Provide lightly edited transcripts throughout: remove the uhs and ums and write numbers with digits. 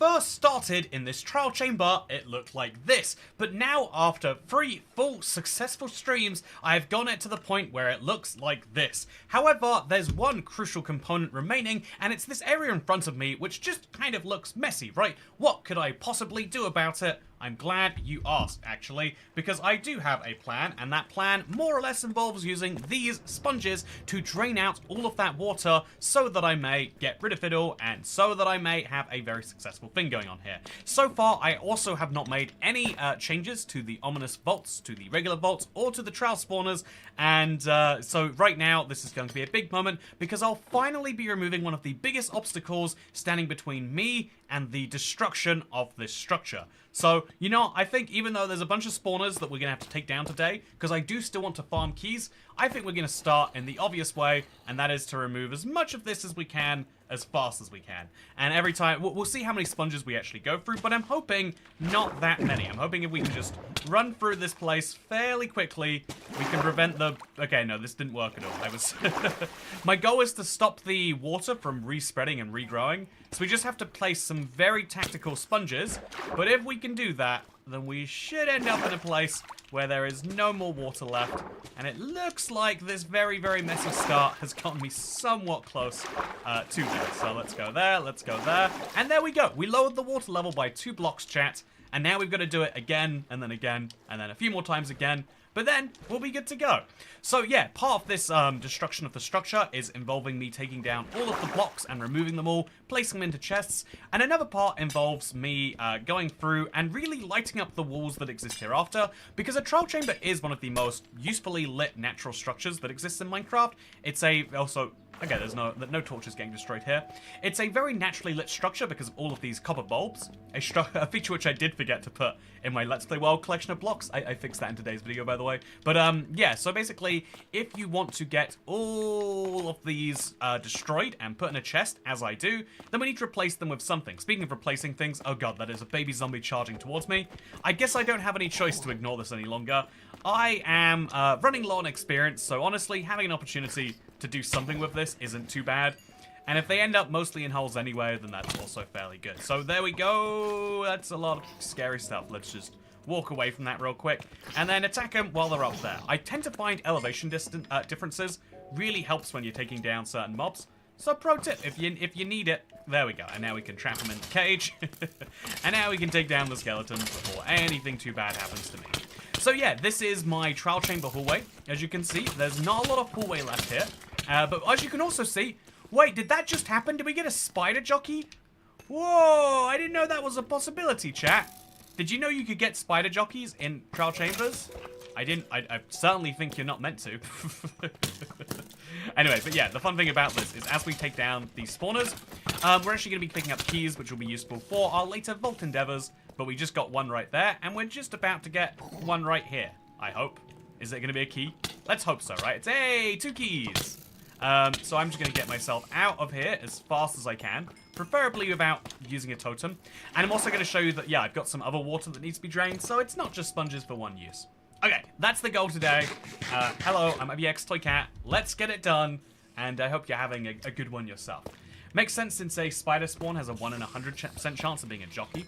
first started in this trial chamber, it looked like this, but now after 3 full successful streams, I have gotten it to the point where it looks like this. However, there's one crucial component remaining, and it's this area in front of me, which just kind of looks messy, right? What could I possibly do about it? I'm glad you asked, actually, because I do have a plan, and that plan more or less involves using these sponges to drain out all of that water so that I may get rid of it all, and so that I may have a very successful thing going on here. So far, I also have not made any changes to the ominous vaults, to the regular vaults, or to the trial spawners, and so right now, this is going to be a big moment, because I'll finally be removing one of the biggest obstacles standing between me and the destruction of this structure. So, you know, I think even though there's a bunch of spawners that we're going to have to take down today, because I do still want to farm keys, I think we're going to start in the obvious way, and that is to remove as much of this as we can, as fast as we can. And every time, we'll see how many sponges we actually go through, but I'm hoping not that many. I'm hoping if we can just run through this place fairly quickly, we can prevent the... Okay, no, this didn't work at all. I was... My goal is to stop the water from respreading and regrowing, so we just have to place some very tactical sponges, but if we can do that, then we should end up in a place where there is no more water left, and it looks like this very, very messy start has gotten me somewhat close to there. So let's go there, and there we go. We lowered the water level by 2 blocks, chat, and now we've got to do it again, and then a few more times again, but then we'll be good to go. So yeah, part of this destruction of the structure is involving me taking down all of the blocks and removing them all, placing them into chests, and another part involves me going through and really lighting up the walls that exist hereafter, because a trial chamber is one of the most usefully lit natural structures that exists in Minecraft. It's also... Okay, there's no torches getting destroyed here. It's a very naturally lit structure because of all of these copper bulbs. A feature which I did forget to put in my Let's Play World collection of blocks. I fixed that in today's video, by the way. But yeah, so basically, if you want to get all of these destroyed and put in a chest, as I do, then we need to replace them with something. Speaking of replacing things, oh god, that is a baby zombie charging towards me. I guess I don't have any choice to ignore this any longer. I am running low on experience, so honestly, having an opportunity to do something with this isn't too bad. And if they end up mostly in holes anyway, then that's also fairly good. So there we go. That's a lot of scary stuff. Let's just walk away from that real quick and then attack them while they're up there. I tend to find elevation differences really helps when you're taking down certain mobs. So pro tip, if you need it, there we go. And now we can trap them in the cage. And now we can take down the skeletons before anything too bad happens to me. So yeah, this is my trial chamber hallway. As you can see, there's not a lot of hallway left here. But as you can also see, wait, did that just happen? Did we get a spider jockey? Whoa, I didn't know that was a possibility, chat. Did you know you could get spider jockeys in trial chambers? I didn't. I certainly think you're not meant to. Anyway, but yeah, the fun thing about this is as we take down these spawners, we're actually going to be picking up keys, which will be useful for our later vault endeavors. But we just got one right there, and we're just about to get one right here, I hope. Is it going to be a key? Let's hope so, right? It's, hey, 2 keys. So I'm just going to get myself out of here as fast as I can, preferably without using a totem. And I'm also going to show you that, yeah, I've got some other water that needs to be drained, so it's not just sponges for one use. Okay, that's the goal today. Hello, I'm ABX Toy Cat. Let's get it done, and I hope you're having a good one yourself. Makes sense since a spider spawn has a 1 in 100% chance of being a jockey.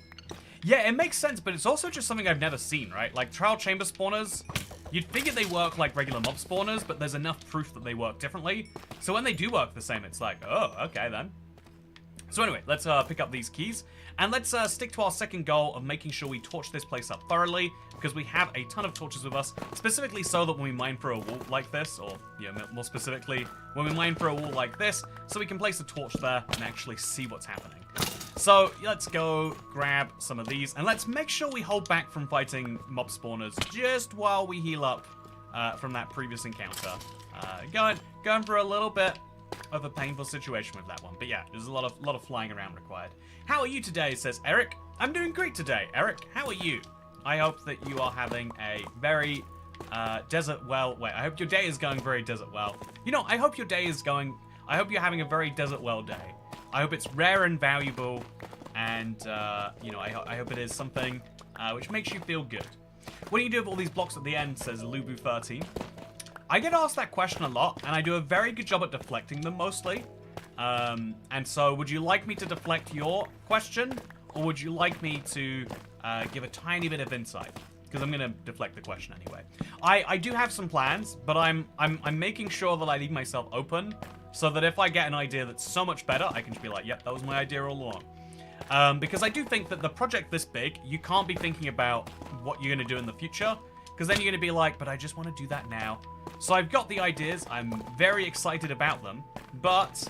Yeah, it makes sense, but it's also just something I've never seen, right? Like, trial chamber spawners, you'd figure they work like regular mob spawners, but there's enough proof that they work differently. So when they do work the same, it's like, oh, okay then. So anyway, let's pick up these keys, and let's stick to our second goal of making sure we torch this place up thoroughly, because we have a ton of torches with us, specifically so that when we mine through a wall like this, or yeah, more specifically, when we mine through a wall like this, so we can place a torch there and actually see what's happening. So let's go grab some of these, and let's make sure we hold back from fighting mob spawners just while we heal up from that previous encounter. Going for a little bit of a painful situation with that one, but yeah, there's a lot of flying around required. How are you today? Says Eric. I'm doing great today, Eric. How are you? I hope that you are having a very desert well. Wait, I hope your day is going very desert well. You know, I hope your day is going. I hope you're having a very desert well day. I hope it's rare and valuable, and, you know, I hope it is something which makes you feel good. What do you do with all these blocks at the end, says Lubu13. I get asked that question a lot, and I do a very good job at deflecting them mostly. And so, would you like me to deflect your question, or would you like me to give a tiny bit of insight? Because I'm going to deflect the question anyway. I do have some plans, but I'm making sure that I leave myself open so that if I get an idea that's so much better, I can just be like, yep, that was my idea all along. Because I do think that the project this big, you can't be thinking about what you're going to do in the future, because then you're going to be like, but I just want to do that now. So I've got the ideas, I'm very excited about them, but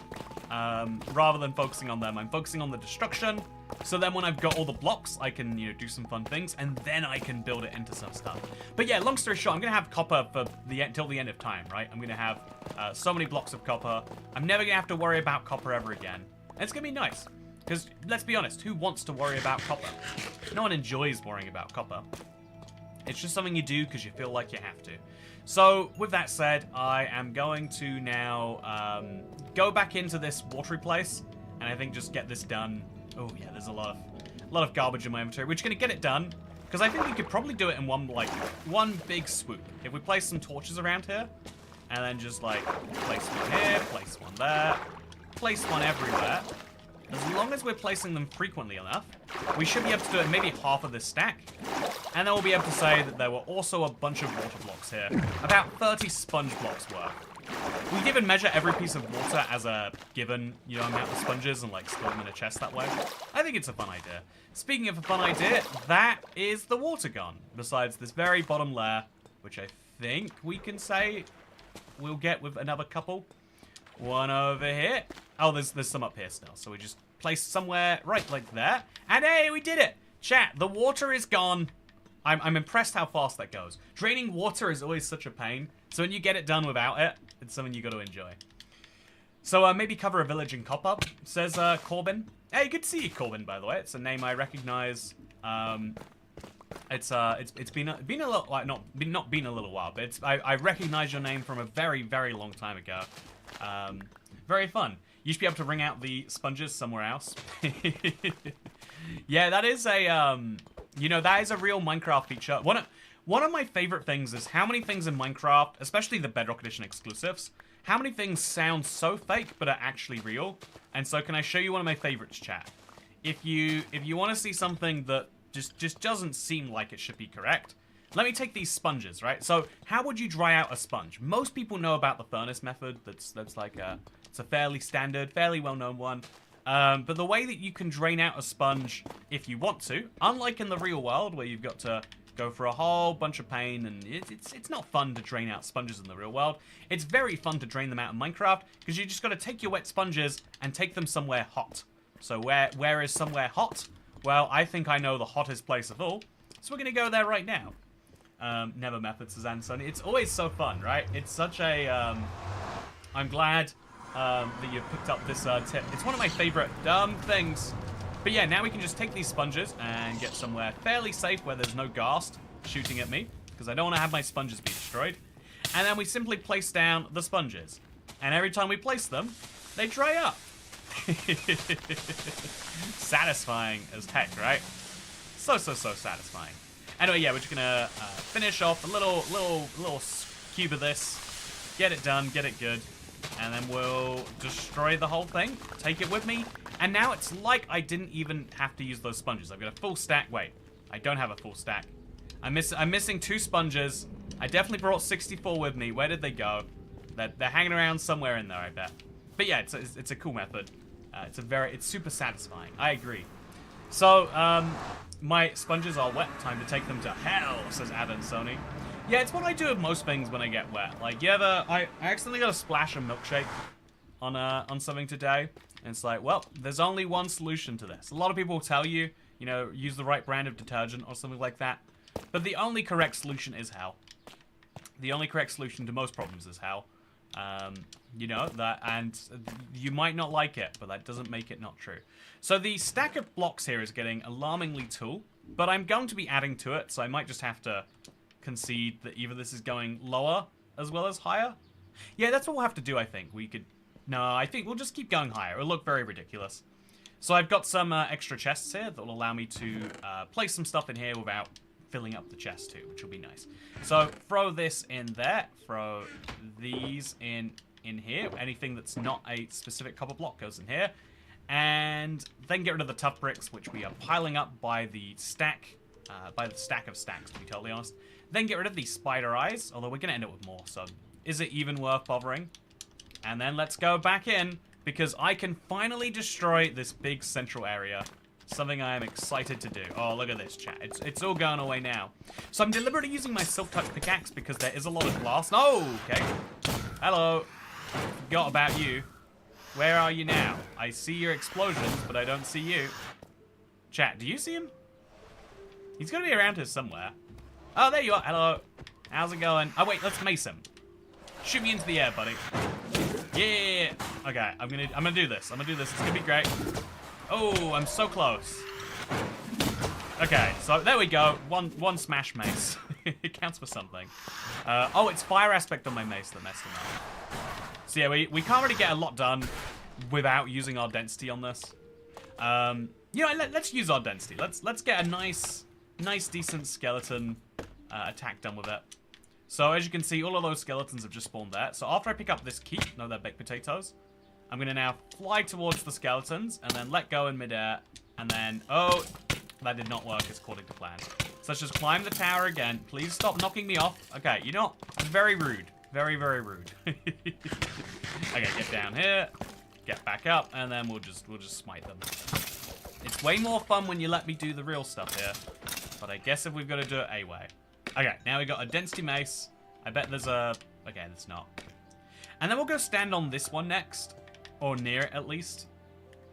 rather than focusing on them, I'm focusing on the destruction. So then when I've got all the blocks, I can, you know, do some fun things, and then I can build it into some stuff. But yeah, long story short, I'm going to have copper for till the end of time, right? I'm going to have so many blocks of copper. I'm never going to have to worry about copper ever again. And it's going to be nice. Because, let's be honest, who wants to worry about copper? No one enjoys worrying about copper. It's just something you do because you feel like you have to. So, with that said, I am going to now go back into this watery place, and I think just get this done. Oh yeah, there's a lot of garbage in my inventory. We're just gonna get it done, because I think we could probably do it in one big swoop. If we place some torches around here, and then just like place one here, place one there, place one everywhere. As long as we're placing them frequently enough, we should be able to do it maybe half of this stack. And then we'll be able to say that there were also a bunch of water blocks here. About 30 sponge blocks worth. We can even measure every piece of water as a given, you know, amount of sponges and like store them in a chest that way. I think it's a fun idea. Speaking of a fun idea, that is the water gone. Besides this very bottom layer, which I think we can say we'll get with another couple. One over here. Oh, there's some up here still. So we just place somewhere right like there. And hey, we did it. Chat, the water is gone. I'm impressed how fast that goes. Draining water is always such a pain. So when you get it done without it, it's something you got to enjoy. So maybe cover a village in copper, says Corbin. Hey, good to see you, Corbin, by the way. It's a name I recognize. It's been a little, like, not been a little while, but I recognize your name from a very, very long time ago. Very fun. You should be able to wring out the sponges somewhere else. Yeah, that is a you know, that is a real Minecraft feature. One of my favorite things is how many things in Minecraft, especially the Bedrock Edition exclusives, how many things sound so fake but are actually real. And so can I show you one of my favorites, chat? If you want to see something that just doesn't seem like it should be correct, let me take these sponges, right? So how would you dry out a sponge? Most people know about the furnace method. That's like it's a fairly standard, fairly well-known one. But the way that you can drain out a sponge if you want to, unlike in the real world where you've got to go for a whole bunch of pain, and it's not fun to drain out sponges in the real world. It's very fun to drain them out in Minecraft, because you just got to take your wet sponges and take them somewhere hot. So where is somewhere hot? Well, I think I know the hottest place of all, so we're going to go there right now. Never method, Suzanne Sonny. It's always so fun, right? It's such a... I'm glad that you've picked up this tip. It's one of my favorite things. But yeah, now we can just take these sponges and get somewhere fairly safe where there's no ghast shooting at me, because I don't want to have my sponges be destroyed. And then we simply place down the sponges. And every time we place them, they dry up. Satisfying as heck, right? So satisfying. Anyway, yeah, we're just gonna finish off a little cube of this, get it done, get it good, and then we'll destroy the whole thing, take it with me, and now it's like I didn't even have to use those sponges. I've got a full stack. Wait, I don't have a full stack. I'm missing 2 sponges. I definitely brought 64 with me. Where did they go? They're hanging around somewhere in there, I bet. But yeah, it's a cool method. It's super satisfying. I agree. So, my sponges are wet. Time to take them to hell, says Adam Sony. Yeah, it's what I do with most things when I get wet. Like, I accidentally got a splash of milkshake on something today. And it's like, well, there's only one solution to this. A lot of people will tell you, you know, use the right brand of detergent or something like that. But the only correct solution is hell. The only correct solution to most problems is hell. You know, and you might not like it, but that doesn't make it not true. So the stack of blocks here is getting alarmingly tall, but I'm going to be adding to it, so I might just have to concede that either this is going lower as well as higher. Yeah, that's what we'll have to do, I think. No, I think we'll just keep going higher. It'll look very ridiculous. So I've got some extra chests here that will allow me to place some stuff in here without filling up the chest too, which will be nice. So throw this in there, throw these in here. Anything that's not a specific copper block goes in here. And then get rid of the tough bricks, which we are piling up by the stack of stacks, to be totally honest. Then get rid of these spider eyes, although we're going to end up with more, so is it even worth bothering? And then let's go back in, because I can finally destroy this big central area. Something I am excited to do. Oh, look at this, chat. It's all going away now. So I'm deliberately using my Silk Touch pickaxe because there is a lot of glass. Oh, okay. Hello. Forgot about you. Where are you now? I see your explosions, but I don't see you. Chat, do you see him? He's going to be around here somewhere. Oh, there you are. Hello. How's it going? Oh, wait, let's mace him. Shoot me into the air, buddy. Yeah. Okay, I'm gonna do this. It's gonna be great. Oh, I'm so close. Okay, so there we go. One smash mace. It counts for something. Oh, it's fire aspect on my mace that messed him up. So yeah, we can't really get a lot done without using our density on this. You know, let's use our density. Let's get a nice decent skeleton attack done with it. So as you can see, all of those skeletons have just spawned there. So after I pick up this key, no, they're baked potatoes. I'm gonna now fly towards the skeletons and then let go in midair. And then, oh, that did not work according to plan. So let's just climb the tower again. Please stop knocking me off. Okay, you know, very rude. Very, very rude. Okay, get down here, get back up, and then we'll just smite them. It's way more fun when you let me do the real stuff here. But I guess if we've got to do it a way. Okay, now we got a density mace. I bet there's a... Okay, there's not. And then we'll go stand on this one next. Or near it, at least.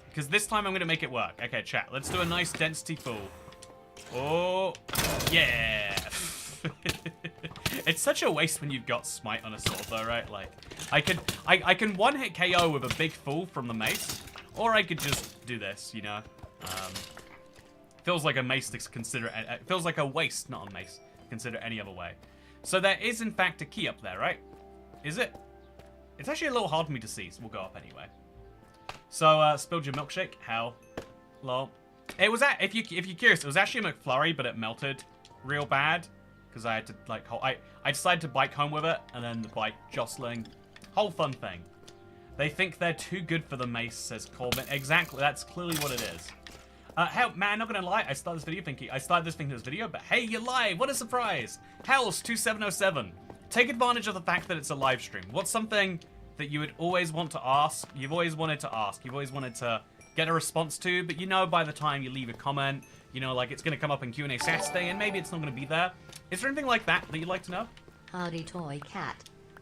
Because this time I'm going to make it work. Okay, chat. Let's do a nice density full. Oh, yeah. It's such a waste when you've got smite on a sword, though, right? Like, I can one-hit KO with a big full from the mace. Or I could just do this, you know. Feels like a mace to consider... It feels like a waste, not a mace. Consider any other way. So there is, in fact, a key up there, right? Is it? It's actually a little hard for me to see, so we'll go up anyway. So, spilled your milkshake? How? Lol. It was, if you're curious, it was actually a McFlurry, but it melted real bad. Because I had to, like, I decided to bike home with it, and then the bike jostling. Whole fun thing. They think they're too good for the mace, says Corbin. Exactly, that's clearly what it is. Hell, man, not gonna lie, I started this video thinking it was video, but hey, you're live, what a surprise! Hells2707, take advantage of the fact that it's a live stream. What's something that you would always want to ask, you've always wanted to ask, you've always wanted to get a response to, but you know by the time you leave a comment, you know, like it's gonna come up in Q&A Saturday, and maybe it's not gonna be there. Is there anything like that that you'd like to know? Howdy, Toy Cat.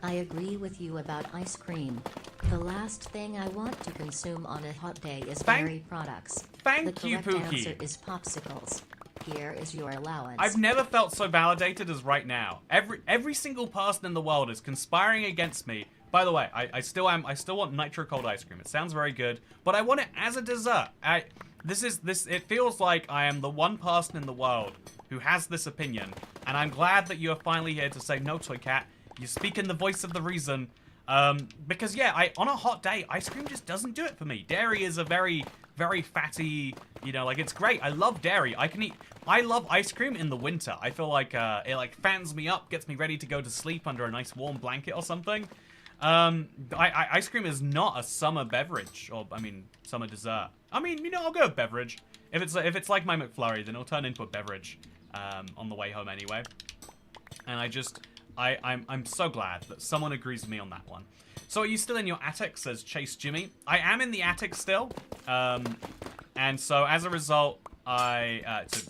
I agree with you about ice cream. The last thing I want to consume on a hot day is dairy products. Thank you, Pookie. The correct answer is popsicles. Here is your allowance. I've never felt so validated as right now. Every single person in the world is conspiring against me. By the way, I still want nitro cold ice cream. It sounds very good, but I want it as a dessert. It feels like I am the one person in the world who has this opinion, and I'm glad that you are finally here to say, no, Toy Cat, you speak in the voice of the reason. Because yeah, on a hot day, ice cream just doesn't do it for me. Dairy is a very, very fatty, you know, like it's great. I love dairy. I love ice cream in the winter. I feel like it like fans me up, gets me ready to go to sleep under a nice warm blanket or something. Ice cream is not a summer beverage, or I mean, summer dessert. I mean, you know, I'll go with beverage. If it's like my McFlurry, then it'll turn into a beverage on the way home anyway. And I'm so glad that someone agrees with me on that one. So are you still in your attic, says Chase Jimmy. I am in the attic still. And so as a result, I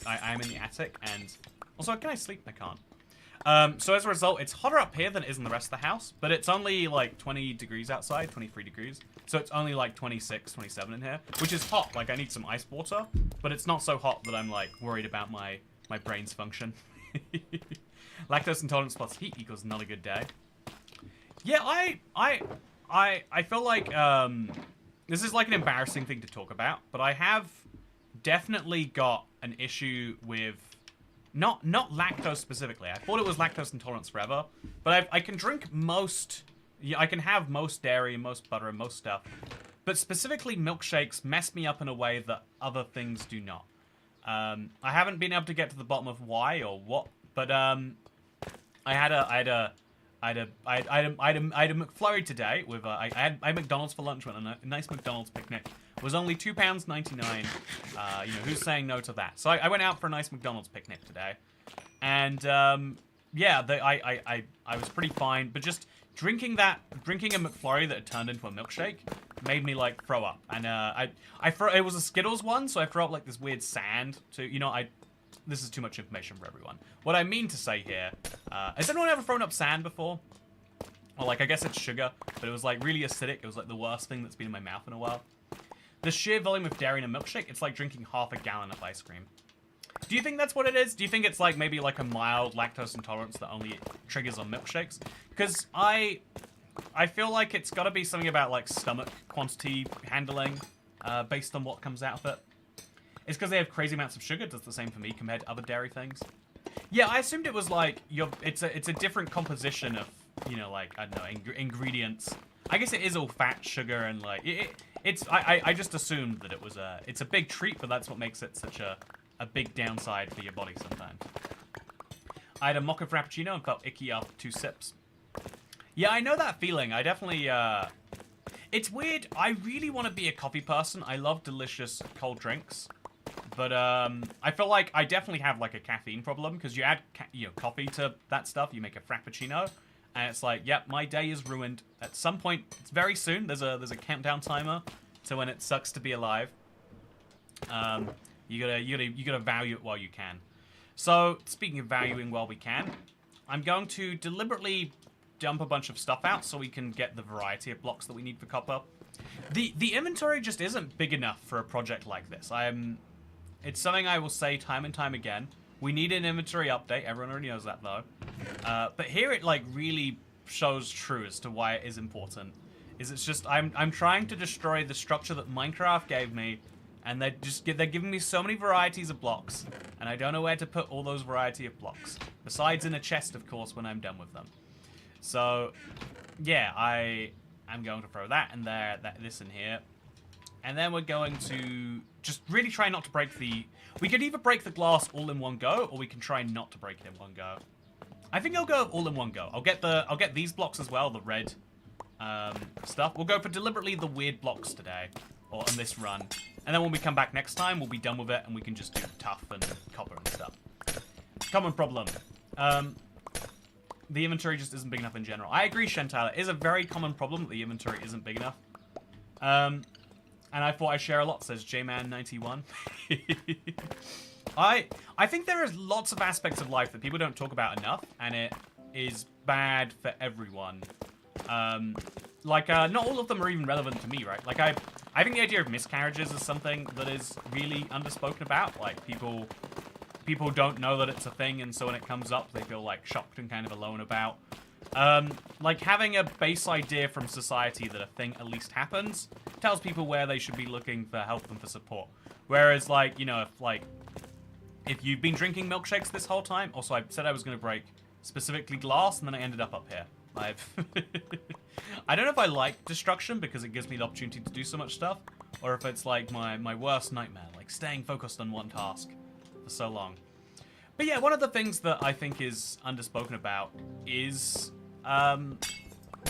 am in the attic, and also, can I sleep? I can't. So as a result, it's hotter up here than it is in the rest of the house, but it's only like 20 degrees outside, 23 degrees. So it's only like 26, 27 in here, which is hot. Like I need some ice water, but it's not so hot that I'm like worried about my brain's function. Lactose intolerance plus heat equals not a good day. Yeah, I feel like this is like an embarrassing thing to talk about, but I have definitely got an issue with not lactose specifically. I thought it was lactose intolerance forever, but I can drink most. Yeah, I can have most dairy, most butter, and most stuff, but specifically milkshakes mess me up in a way that other things do not. I haven't been able to get to the bottom of why or what, but I had a I had a McFlurry today with I had McDonald's for lunch. Went on a nice McDonald's picnic. It was only £2.99. You know, who's saying no to that? So I went out for a nice McDonald's picnic today, and yeah, I was pretty fine. But just drinking a McFlurry that had turned into a milkshake made me like throw up. And it was a Skittles one, so I threw up like this weird sand. So you know, this is too much information for everyone. What I mean to say here, has anyone ever thrown up sand before? Or like, I guess it's sugar, but it was like really acidic. It was like the worst thing that's been in my mouth in a while. The sheer volume of dairy in a milkshake, it's like drinking half a gallon of ice cream. Do you think that's what it is? Do you think it's like maybe like a mild lactose intolerance that only triggers on milkshakes? Because I feel like it's got to be something about like stomach quantity handling based on what comes out of it. It's because they have crazy amounts of sugar. It does the same for me compared to other dairy things. Yeah, I assumed it was like it's a different composition of, you know, like, I don't know, ingredients. I guess it is all fat, sugar, and like I just assumed that it's a big treat, but that's what makes it such a big downside for your body sometimes. I had a mocha frappuccino and felt icky after 2 sips. Yeah, I know that feeling. I definitely it's weird. I really want to be a coffee person. I love delicious cold drinks. But I feel like I definitely have like a caffeine problem because you add coffee to that stuff, you make a frappuccino, and it's like, yep, my day is ruined. At some point, it's very soon. There's a countdown timer to when it sucks to be alive. You gotta value it while you can. So speaking of valuing while we can, I'm going to deliberately dump a bunch of stuff out so we can get the variety of blocks that we need for copper. The inventory just isn't big enough for a project like this. It's something I will say time and time again. We need an inventory update. Everyone already knows that, though. But here it, like, really shows true as to why it is important. It's just, I'm trying to destroy the structure that Minecraft gave me, and they're giving me so many varieties of blocks, and I don't know where to put all those variety of blocks. Besides in a chest, of course, when I'm done with them. So, yeah, I'm going to throw that in there, this in here. And then we're going to just really try not to break we could either break the glass all in one go, or we can try not to break it in one go. I think I'll go all in one go. I'll get these blocks as well, the red stuff. We'll go for deliberately the weird blocks today, or on this run. And then when we come back next time, we'll be done with it, and we can just do tough and copper and stuff. Common problem. The inventory just isn't big enough in general. I agree, Chantal. It is a very common problem that the inventory isn't big enough. And I thought I share a lot, says JMan91. I think there is lots of aspects of life that people don't talk about enough, and it is bad for everyone. Not all of them are even relevant to me, right? Like, I think the idea of miscarriages is something that is really underspoken about. Like, people don't know that it's a thing, and so when it comes up, they feel, like, shocked and kind of alone about. Like, having a base idea from society that a thing at least happens tells people where they should be looking for help and for support. Whereas, like, you know, if you've been drinking milkshakes this whole time... Also, I said I was going to break specifically glass, and then I ended up here. I don't know if I like destruction because it gives me the opportunity to do so much stuff, or if it's, like, my worst nightmare, like staying focused on one task for so long. But yeah, one of the things that I think is underspoken about is,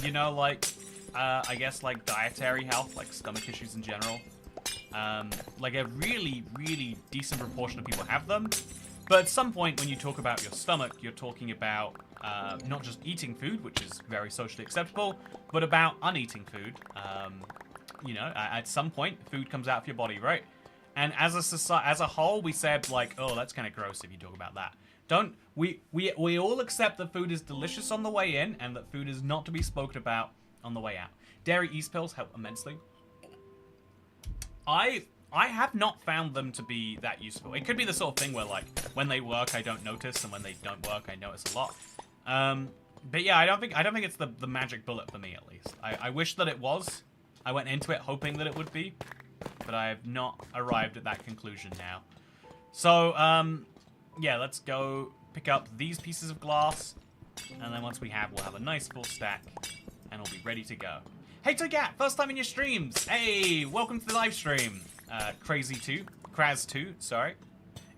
you know, like, I guess, like, dietary health, like, stomach issues in general. Like, a really, really decent proportion of people have them. But at some point, when you talk about your stomach, you're talking about not just eating food, which is very socially acceptable, but about uneating food. You know, at some point, food comes out of your body, right? And as a whole, we said, like, oh, that's kind of gross if you talk about that. We all accept that food is delicious on the way in, and that food is not to be spoken about on the way out. Dairy yeast pills help immensely. I have not found them to be that useful. It could be the sort of thing where, like, when they work, I don't notice, and when they don't work, I notice a lot. But yeah, I don't think it's the magic bullet for me, at least. I wish that it was. I went into it hoping that it would be, but I have not arrived at that conclusion now. So, yeah, let's go pick up these pieces of glass, and then once we'll have a nice full stack, and we'll be ready to go. Hey, Togat, first time in your streams. Hey, welcome to the live stream. Kraz2, sorry.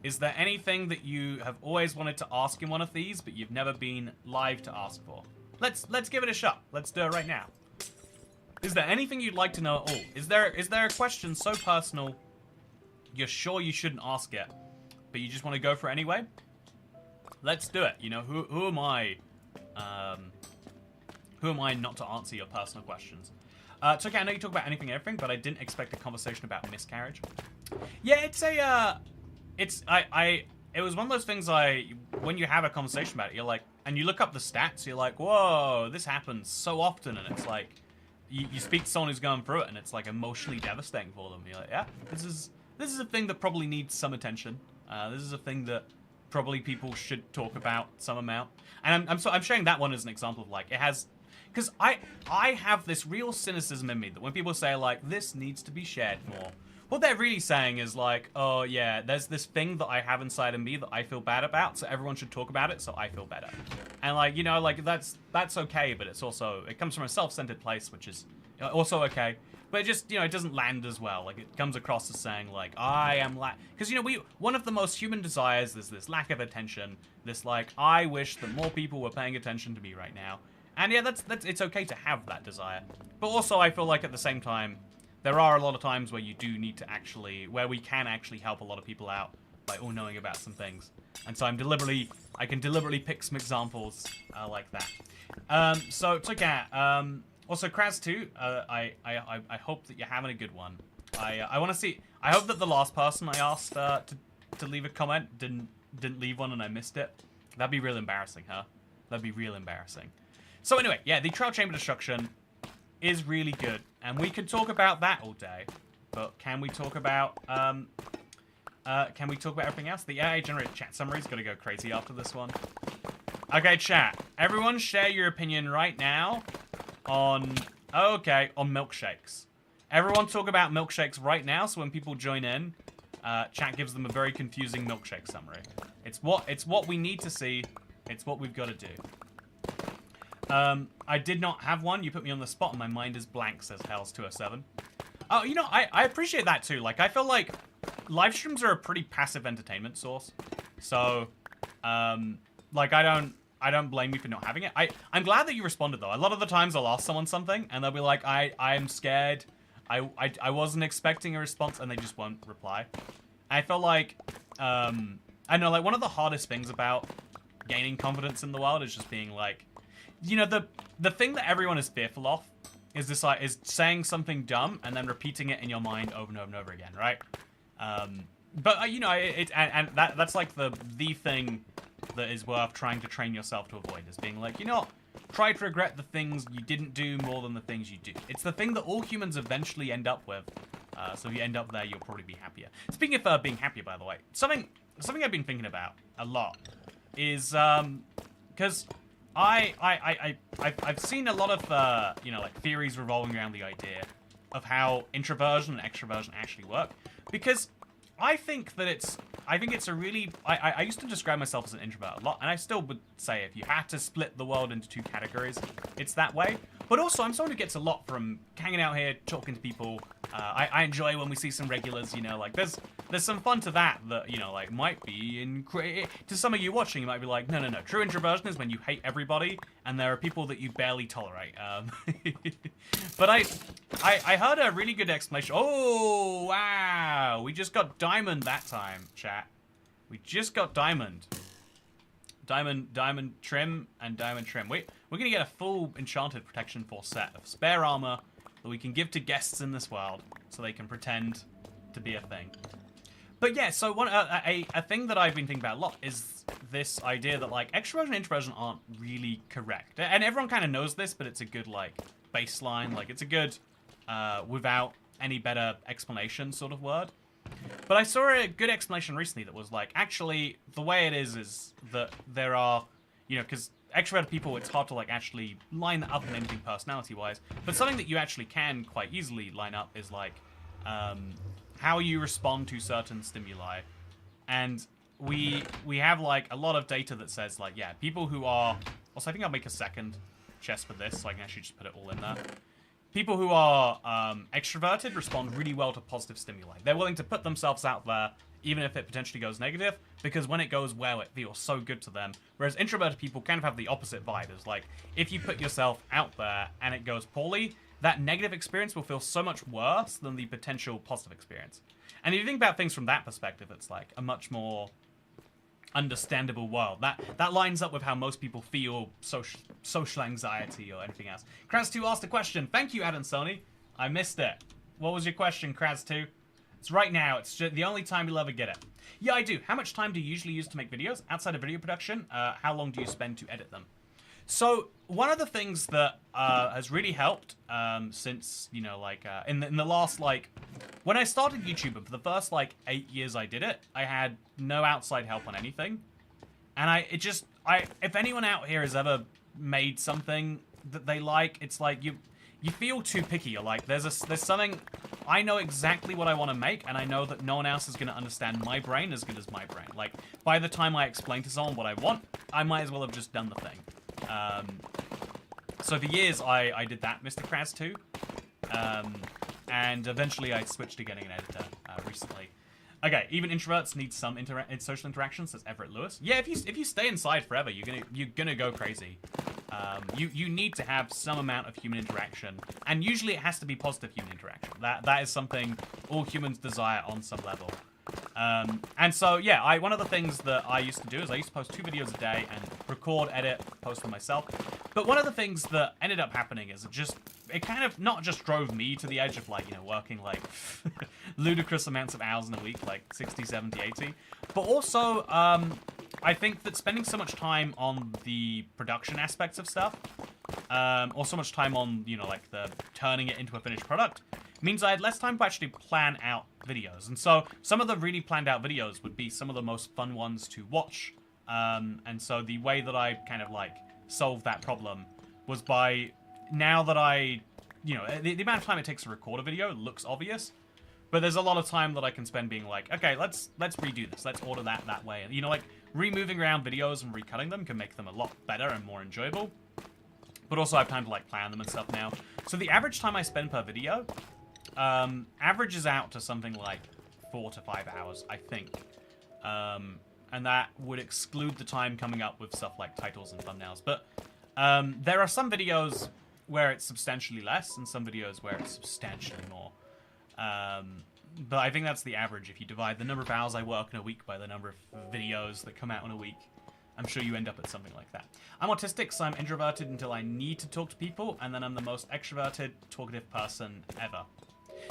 Is there anything that you have always wanted to ask in one of these, but you've never been live to ask for? Let's give it a shot. Let's do it right now. Is there anything you'd like to know at all? Is there a question so personal you're sure you shouldn't ask it, but you just want to go for it anyway? Let's do it. You know, who am I? Who am I not to answer your personal questions? It's okay, I know you talk about anything and everything, but I didn't expect a conversation about miscarriage. Yeah, it's a, it was one of those things when you have a conversation about it, you're like, and you look up the stats, you're like, whoa, this happens so often, and it's like, you speak to someone who's going through it, and it's like emotionally devastating for them. You're like, yeah, this is a thing that probably needs some attention. This is a thing that probably people should talk about some amount. And I'm showing that one as an example of like, it has, because I have this real cynicism in me that when people say like, this needs to be shared more, what they're really saying is like, oh yeah, there's this thing that I have inside of me that I feel bad about, so everyone should talk about it so I feel better. And like, you know, like that's okay, but it's also, it comes from a self-centered place, which is also okay. But it just, you know, it doesn't land as well. Like, it comes across as saying, like, I am because, you know, one of the most human desires is this lack of attention. This, like, I wish that more people were paying attention to me right now. And yeah, it's okay to have that desire. But also, I feel like at the same time, there are a lot of times where you do need to where we can actually help a lot of people out by all knowing about some things. And so I can deliberately pick some examples like that. So, it's okay. Also, Kraz 2, I hope that you're having a good one. I want to see. I hope that the last person I asked to leave a comment didn't leave one and I missed it. That'd be real embarrassing, huh? That'd be real embarrassing. So anyway, yeah, the Trial Chamber Destruction is really good, and we could talk about that all day. But can we talk about everything else? The AI generated chat summary is gonna go crazy after this one. Okay, chat. Everyone, share your opinion right now. On milkshakes. Everyone talk about milkshakes right now, so when people join in, chat gives them a very confusing milkshake summary. It's what we need to see. It's what we've got to do. I did not have one. You put me on the spot and my mind is blank, says Hells207. Oh, you know, I appreciate that too. Like, I feel like live streams are a pretty passive entertainment source. So, like, I don't blame you for not having it. I'm glad that you responded, though. A lot of the times I'll ask someone something, and they'll be like, I'm scared. I wasn't expecting a response, and they just won't reply. I feel like, I know, like, one of the hardest things about gaining confidence in the world is just being like, you know, the thing that everyone is fearful of is this, like, is saying something dumb and then repeating it in your mind over and over and over again, right? But, you know, that's like the thing that is worth trying to train yourself to avoid, is being like, you know, try to regret the things you didn't do more than the things you do. It's the thing that all humans eventually end up with. So if you end up there, you'll probably be happier. Speaking of being happier, by the way, something I've been thinking about a lot is because I've seen a lot of you know, like, theories revolving around the idea of how introversion and extroversion actually work, because I think it's a really, I used to describe myself as an introvert a lot, and I still would say if you had to split the world into two categories, it's that way. But also, I'm someone who gets a lot from hanging out here, talking to people. I enjoy when we see some regulars, you know, like, there's some fun to that, you know, like, might be to some of you watching, you might be like, no, true introversion is when you hate everybody, and there are people that you barely tolerate. But I heard a really good explanation. Oh, wow, we just got diamond that time, chat. We just got diamond. Diamond trim, and diamond trim. We're gonna get a full enchanted protection force set of spare armor that we can give to guests in this world, so they can pretend to be a thing. But yeah, so a thing that I've been thinking about a lot is this idea that, like, extroversion and introversion aren't really correct, and everyone kind of knows this, but it's a good, like, baseline, like, it's a good without any better explanation sort of word. But I saw a good explanation recently that was like, actually, the way it is that there are, you know, because extroverted people, it's hard to, like, actually line that up in anything personality-wise. But something that you actually can quite easily line up is, like, how you respond to certain stimuli. And we have, like, a lot of data that says, like, yeah, people who are... Also, I think I'll make a second chest for this, so I can actually just put it all in there. People who are extroverted respond really well to positive stimuli. They're willing to put themselves out there even if it potentially goes negative, because when it goes well, it feels so good to them. Whereas introverted people kind of have the opposite vibe. It's like, if you put yourself out there and it goes poorly, that negative experience will feel so much worse than the potential positive experience. And if you think about things from that perspective, it's like a much more understandable world. That lines up with how most people feel social anxiety or anything else. Kraz2 asked a question. Thank you, Adam Sony. I missed it. What was your question, Kraz2? It's right now. It's just the only time you'll ever get it. Yeah, I do. How much time do you usually use to make videos? Outside of video production, how long do you spend to edit them? So, one of the things that has really helped since, you know, like, in the last, like, when I started YouTube, and for the first, like, 8 years I did it, I had no outside help on anything. And if anyone out here has ever made something that they like, it's like, you feel too picky. You're like, there's something, I know exactly what I want to make, and I know that no one else is going to understand my brain as good as my brain. Like, by the time I explain to someone what I want, I might as well have just done the thing. So for years, I did that, Mr. Kraz2. And eventually I switched to getting an editor recently. Okay, even introverts need some social interaction, says Everett Lewis. Yeah, if you stay inside forever, you're gonna go crazy. You need to have some amount of human interaction, and usually it has to be positive human interaction. That is something all humans desire on some level. And so, yeah, one of the things that I used to do is I used to post 2 videos a day and record, edit, post them myself. But one of the things that ended up happening is it kind of not just drove me to the edge of, like, you know, working, like, ludicrous amounts of hours in a week, like 60, 70, 80. But also, I think that spending so much time on the production aspects of stuff, or so much time on, you know, like, the turning it into a finished product, means I had less time to actually plan out videos. And so some of the really planned out videos would be some of the most fun ones to watch. And so the way that I kind of like solved that problem was by, now that I, you know, the amount of time it takes to record a video looks obvious, but there's a lot of time that I can spend being like, okay, let's redo this. Let's order that way. And, you know, like, removing around videos and recutting them can make them a lot better and more enjoyable. But also I have time to, like, plan them and stuff now. So the average time I spend per video averages out to something like 4 to 5 hours, I think. And that would exclude the time coming up with stuff like titles and thumbnails. But there are some videos where it's substantially less and some videos where it's substantially more. But I think that's the average. If you divide the number of hours I work in a week by the number of videos that come out in a week, I'm sure you end up at something like that. I'm autistic, so I'm introverted until I need to talk to people, and then I'm the most extroverted, talkative person ever.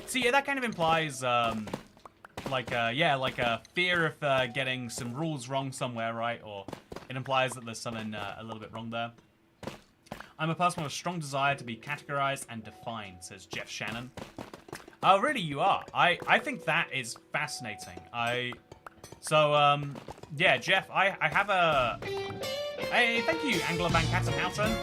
See, yeah, that kind of implies, like a fear of getting some rules wrong somewhere, right? Or it implies that there's something a little bit wrong there. I'm a person with a strong desire to be categorized and defined, says Jeff Shannon. Oh, really, you are? I think that is fascinating. Yeah, Jeff, I have a... Hey, thank you, Angela Van Kattenhausen.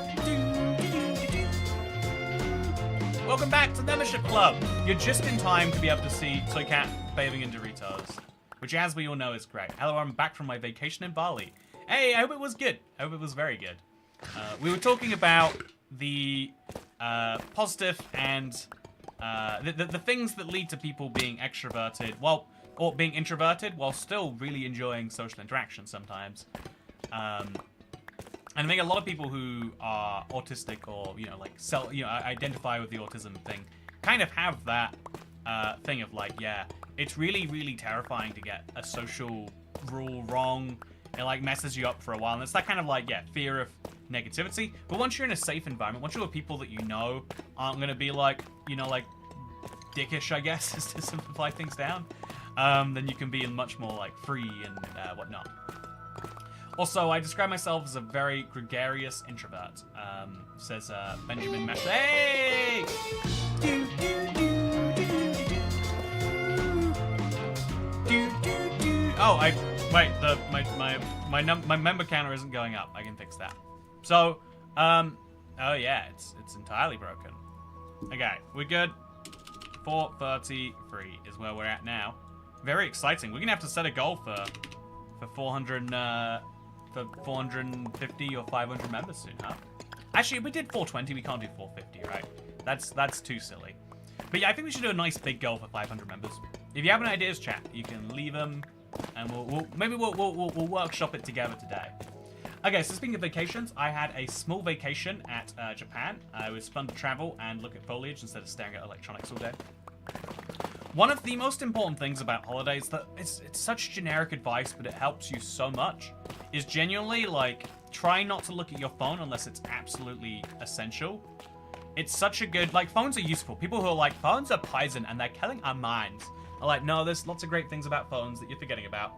Welcome back to the Membership Club. You're just in time to be able to see Toycat bathing in Doritos, which, as we all know, is great. Hello, I'm back from my vacation in Bali. Hey, I hope it was good. I hope it was very good. We were talking about the positive and the things that lead to people being extroverted, or being introverted, while still really enjoying social interaction sometimes. And I think a lot of people who are autistic or, you know, like, identify with the autism thing kind of have that thing of, like, yeah, it's really, really terrifying to get a social rule wrong. It, like, messes you up for a while. And it's that kind of, like, yeah, fear of negativity. But once you're in a safe environment, once you're with people that you know aren't going to be, like, you know, like, dickish, I guess, is to simplify things down, then you can be much more, like, free and whatnot. Also, I describe myself as a very gregarious introvert, says Benjamin Mesh. Hey! Oh, my member counter isn't going up. I can fix that. So, oh yeah, it's entirely broken. Okay, we're good. 433 is where we're at now. Very exciting. We're gonna have to set a goal for 400. For 450 or 500 members soon, huh? Actually, if we did 420, we can't do 450, right? That's too silly. But yeah, I think we should do a nice big goal for 500 members. If you have any ideas, chat, you can leave them and maybe we'll workshop it together today. Okay, so speaking of vacations, I had a small vacation at Japan. It was fun to travel and look at foliage instead of staring at electronics all day. One of the most important things about holidays that it's such generic advice, but it helps you so much, is genuinely, like, try not to look at your phone unless it's absolutely essential. It's such a good, like, phones are useful. People who are like, phones are poison and they're killing our minds are like, no, there's lots of great things about phones that you're forgetting about.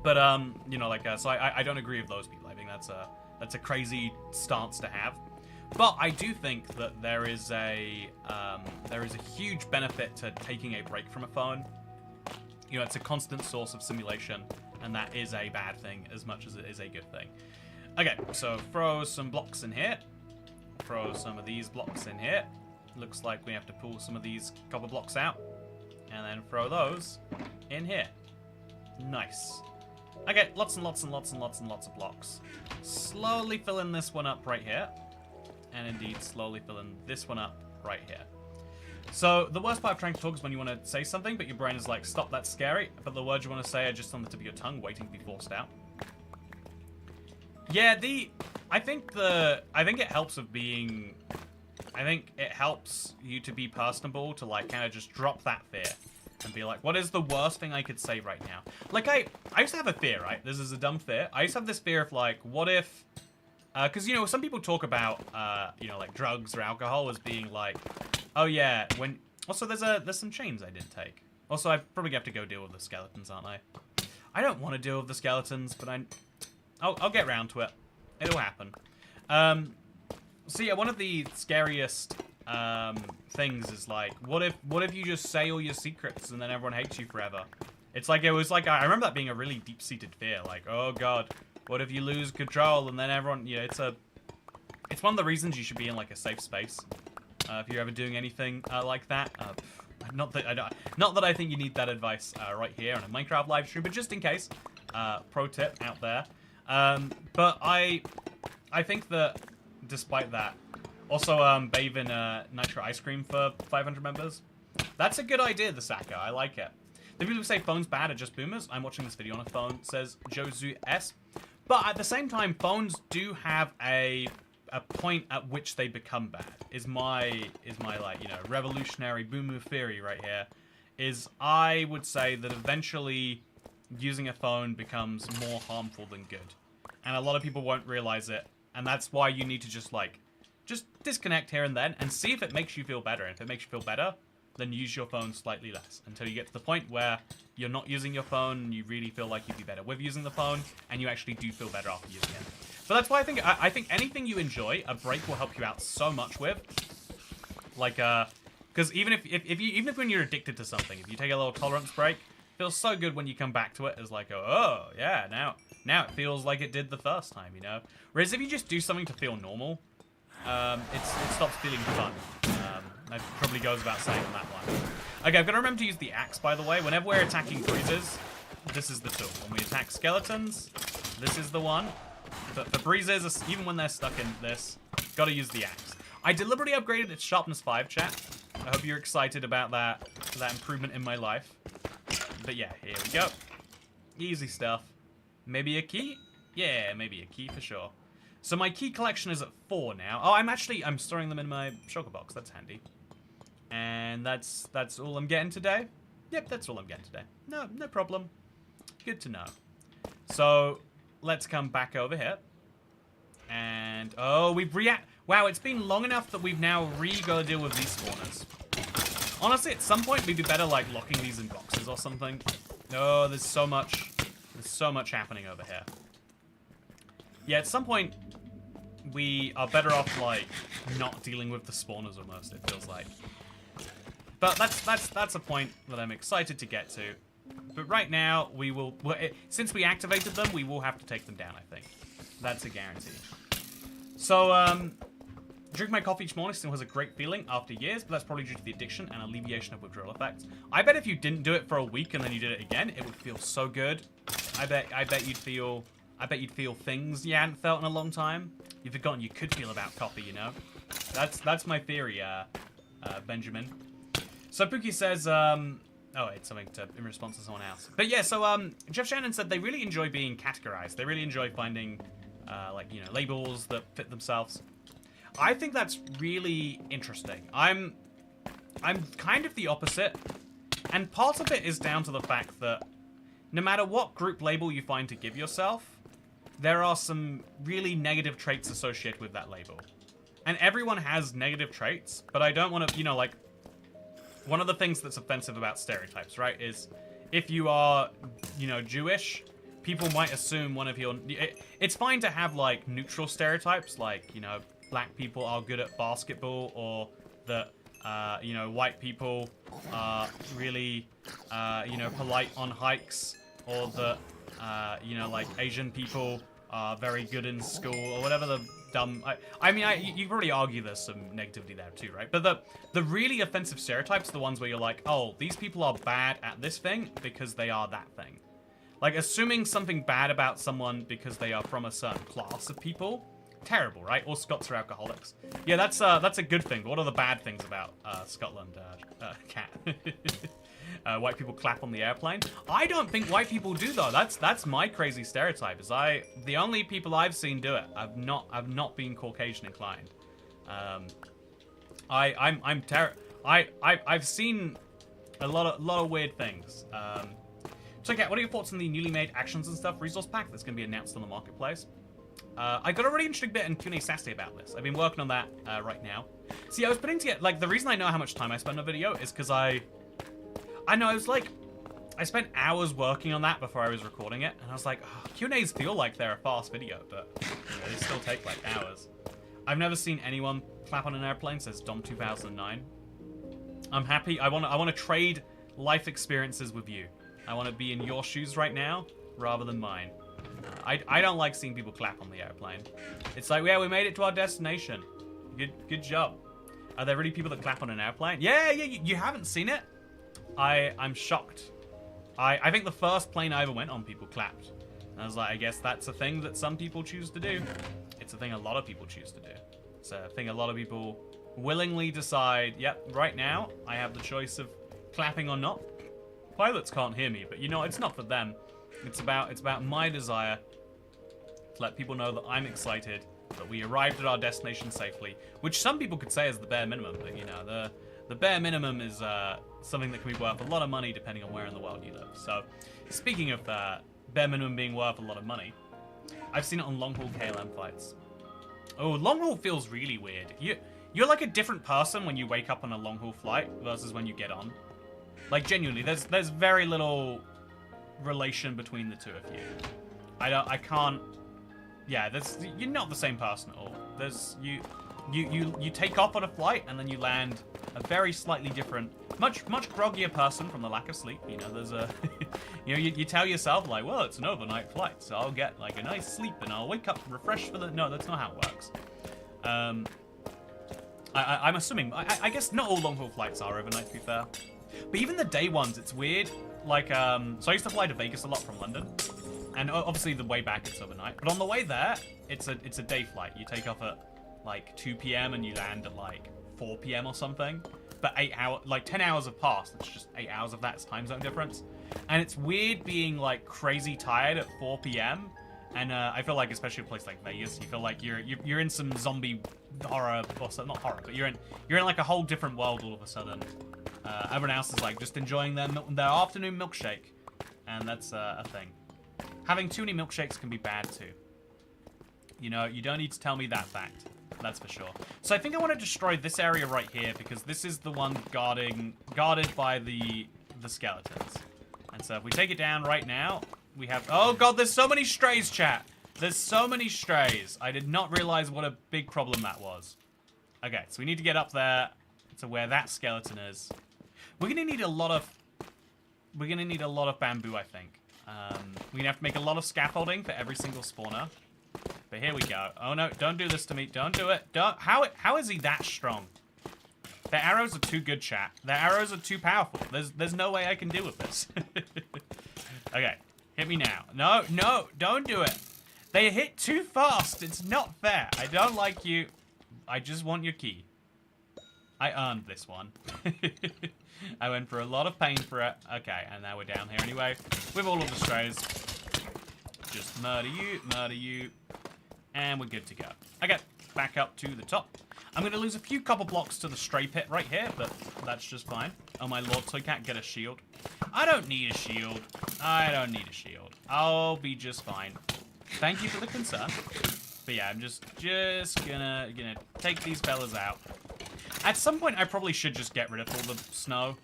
But, you know, like, so I don't agree with those people. I think that's a crazy stance to have. But I do think that there is a huge benefit to taking a break from a phone. You know, it's a constant source of simulation, and that is a bad thing as much as it is a good thing. Okay, so throw some blocks in here. Throw some of these blocks in here. Looks like we have to pull some of these copper blocks out, and then throw those in here. Nice. Okay, lots and lots and lots and lots and lots of blocks. Slowly fill in this one up right here. And indeed, slowly fill in this one up right here. So, the worst part of trying to talk is when you want to say something, but your brain is like, stop, that's scary. But the words you want to say are just on the tip of your tongue, waiting to be forced out. Yeah, I think it helps with being... I think it helps you to be personable, to like kind of just drop that fear. And be like, what is the worst thing I could say right now? Like, I used to have a fear, right? This is a dumb fear. I used to have this fear of, like, what if... Because, you know, some people talk about, you know, like, drugs or alcohol as being like, oh, yeah, when... Also, there's some chains I didn't take. Also, I probably have to go deal with the skeletons, aren't I? I don't want to deal with the skeletons, but I'll get round to it. It'll happen. So, yeah, one of the scariest... things is like, what if you just say all your secrets and then everyone hates you forever? It's like, it was like, I remember that being a really deep-seated fear, like, oh god, what if you lose control and then everyone, you know, it's one of the reasons you should be in like a safe space if you're ever doing anything like that. Not that I think you need that advice right here on a Minecraft live stream, but just in case, pro tip out there. But I think that despite that, also, bathe in nitro ice cream for 500 members. That's a good idea, the Saka. I like it. The people who say phones bad are just boomers. I'm watching this video on a phone, says Josu S. But at the same time, phones do have a point at which they become bad. Is my like, you know, revolutionary boomer theory right here. Is I would say that eventually using a phone becomes more harmful than good. And a lot of people won't realize it. And that's why you need to just disconnect here and then and see if it makes you feel better. And if it makes you feel better, then use your phone slightly less until you get to the point where you're not using your phone and you really feel like you'd be better with using the phone and you actually do feel better after using it. So that's why I think anything you enjoy, a break will help you out so much with. Like, because even if when you're addicted to something, if you take a little tolerance break, it feels so good when you come back to it as like, oh yeah, now it feels like it did the first time, you know? Whereas if you just do something to feel normal, it stops feeling fun. That probably goes without saying on that one. Okay, I've got to remember to use the axe, by the way. Whenever we're attacking breezes, this is the tool. When we attack skeletons, this is the one. But for breezes, even when they're stuck in this, got to use the axe. I deliberately upgraded its sharpness 5, chat. I hope you're excited about that improvement in my life. But yeah, here we go. Easy stuff. Maybe a key? Yeah, maybe a key for sure. So my key collection is at 4 now. Oh, I'm storing them in my shulker box. That's handy. And that's all I'm getting today. Yep, that's all I'm getting today. No problem. Good to know. So let's come back over here. And oh, wow, it's been long enough that we've now got to deal with these spawners. Honestly, at some point we'd be better like locking these in boxes or something. Oh, there's so much happening over here. Yeah, at some point we are better off like not dealing with the spawners almost, it feels like. But that's a point that I'm excited to get to. But right now since we activated them, we will have to take them down, I think. That's a guarantee. So drink my coffee each morning still has a great feeling after years, but that's probably due to the addiction and alleviation of withdrawal effects. I bet if you didn't do it for a week and then you did it again, it would feel so good. I bet you'd feel things you hadn't felt in a long time. You've forgotten you could feel about coffee, you know? That's my theory, Benjamin. So Pookie says, Oh, it's something in response to someone else. But yeah, so Jeff Shannon said they really enjoy being categorized. They really enjoy finding, like, you know, labels that fit themselves. I think that's really interesting. I'm kind of the opposite, and part of it is down to the fact that no matter what group label you find to give yourself, there are some really negative traits associated with that label. And everyone has negative traits, but I don't want to, you know, like, one of the things that's offensive about stereotypes, right, is if you are, you know, Jewish, people might assume one of your... It's fine to have, like, neutral stereotypes, like, you know, black people are good at basketball, or that, you know, white people are really, you know, polite on hikes, or that, you know, like, Asian people are very good in school, or whatever the dumb... I mean, you probably argue there's some negativity there too, right? But the really offensive stereotypes are the ones where you're like, oh, these people are bad at this thing because they are that thing. Like, assuming something bad about someone because they are from a certain class of people, terrible, right? Or Scots are alcoholics. Yeah, that's a good thing. But what are the bad things about Scotland, Cat? White people clap on the airplane. I don't think white people do though. That's my crazy stereotype. Is the only people I've seen do it. I've not been Caucasian inclined. I've seen a lot of weird things. So Kat, what are your thoughts on the newly made actions and stuff resource pack that's going to be announced on the marketplace? I got a really interesting bit in Q&A Saturday about this. I've been working on that right now. See, I was putting together, like, the reason I know how much time I spend on a video is because I know, I spent hours working on that before I was recording it, and I was like, oh, Q&As feel like they're a fast video, but you know, they still take, like, hours. I've never seen anyone clap on an airplane, says Dom2009. I'm happy. I want to trade life experiences with you. I want to be in your shoes right now, rather than mine. I don't like seeing people clap on the airplane. It's like, yeah, we made it to our destination. Good job. Are there really people that clap on an airplane? Yeah, you haven't seen it? I'm shocked. I think the first plane I ever went on, people clapped. And I was like, I guess that's a thing that some people choose to do. It's a thing a lot of people choose to do. It's a thing a lot of people willingly decide, yep, right now, I have the choice of clapping or not. Pilots can't hear me, but you know, it's not for them. It's about my desire to let people know that I'm excited, that we arrived at our destination safely, which some people could say is the bare minimum, but you know, the bare minimum is something that can be worth a lot of money depending on where in the world you live. So, speaking of bare minimum being worth a lot of money, I've seen it on long-haul KLM flights. Oh, long-haul feels really weird. You're like a different person when you wake up on a long-haul flight versus when you get on. Like, genuinely, there's very little relation between the two of you. I can't... Yeah, you're not the same person at all. You take off on a flight and then you land a very slightly different, much groggier person from the lack of sleep. You know, there's a... you know, you tell yourself, like, well, it's an overnight flight, so I'll get, like, a nice sleep and I'll wake up refreshed for the... No, that's not how it works. I'm assuming... I guess not all long-haul flights are overnight, to be fair. But even the day ones, it's weird. Like, so I used to fly to Vegas a lot from London. And obviously the way back it's overnight. But on the way there, it's a day flight. You take off at like 2 p.m. and you land at like 4 p.m. or something. But 10 hours have passed. It's just 8 hours of that's time zone difference. And it's weird being like crazy tired at 4 p.m. And I feel like, especially a place like Vegas, you feel like you're in some zombie horror, or not horror, but you're in like a whole different world all of a sudden. Everyone else is like just enjoying their afternoon milkshake, and that's a thing. Having too many milkshakes can be bad too. You know, you don't need to tell me that fact. That's for sure. So I think I want to destroy this area right here because this is the one guarded by the skeletons. And so if we take it down right now, we have... Oh god, there's so many strays, chat. There's so many strays. I did not realize what a big problem that was. Okay, so we need to get up there to where that skeleton is. We're gonna need a lot of bamboo, I think. We're gonna have to make a lot of scaffolding for every single spawner. But here we go. Oh no, don't do this to me. Don't do it. Don't. How is he that strong? Their arrows are too good, chat. Their arrows are too powerful. There's no way I can deal with this. Okay, hit me now. No, don't do it. They hit too fast. It's not fair. I don't like you. I just want your key. I earned this one. I went for a lot of pain for it. Okay, and now we're down here anyway. With all of the strays. Just murder you, and we're good to go. Okay, back up to the top. I'm going to lose a few copper blocks to the stray pit right here, but that's just fine. Oh my lord, so I can't get a shield. I don't need a shield. I don't need a shield. I'll be just fine. Thank you for the concern. But yeah, I'm just gonna take these fellas out. At some point, I probably should just get rid of all the snow.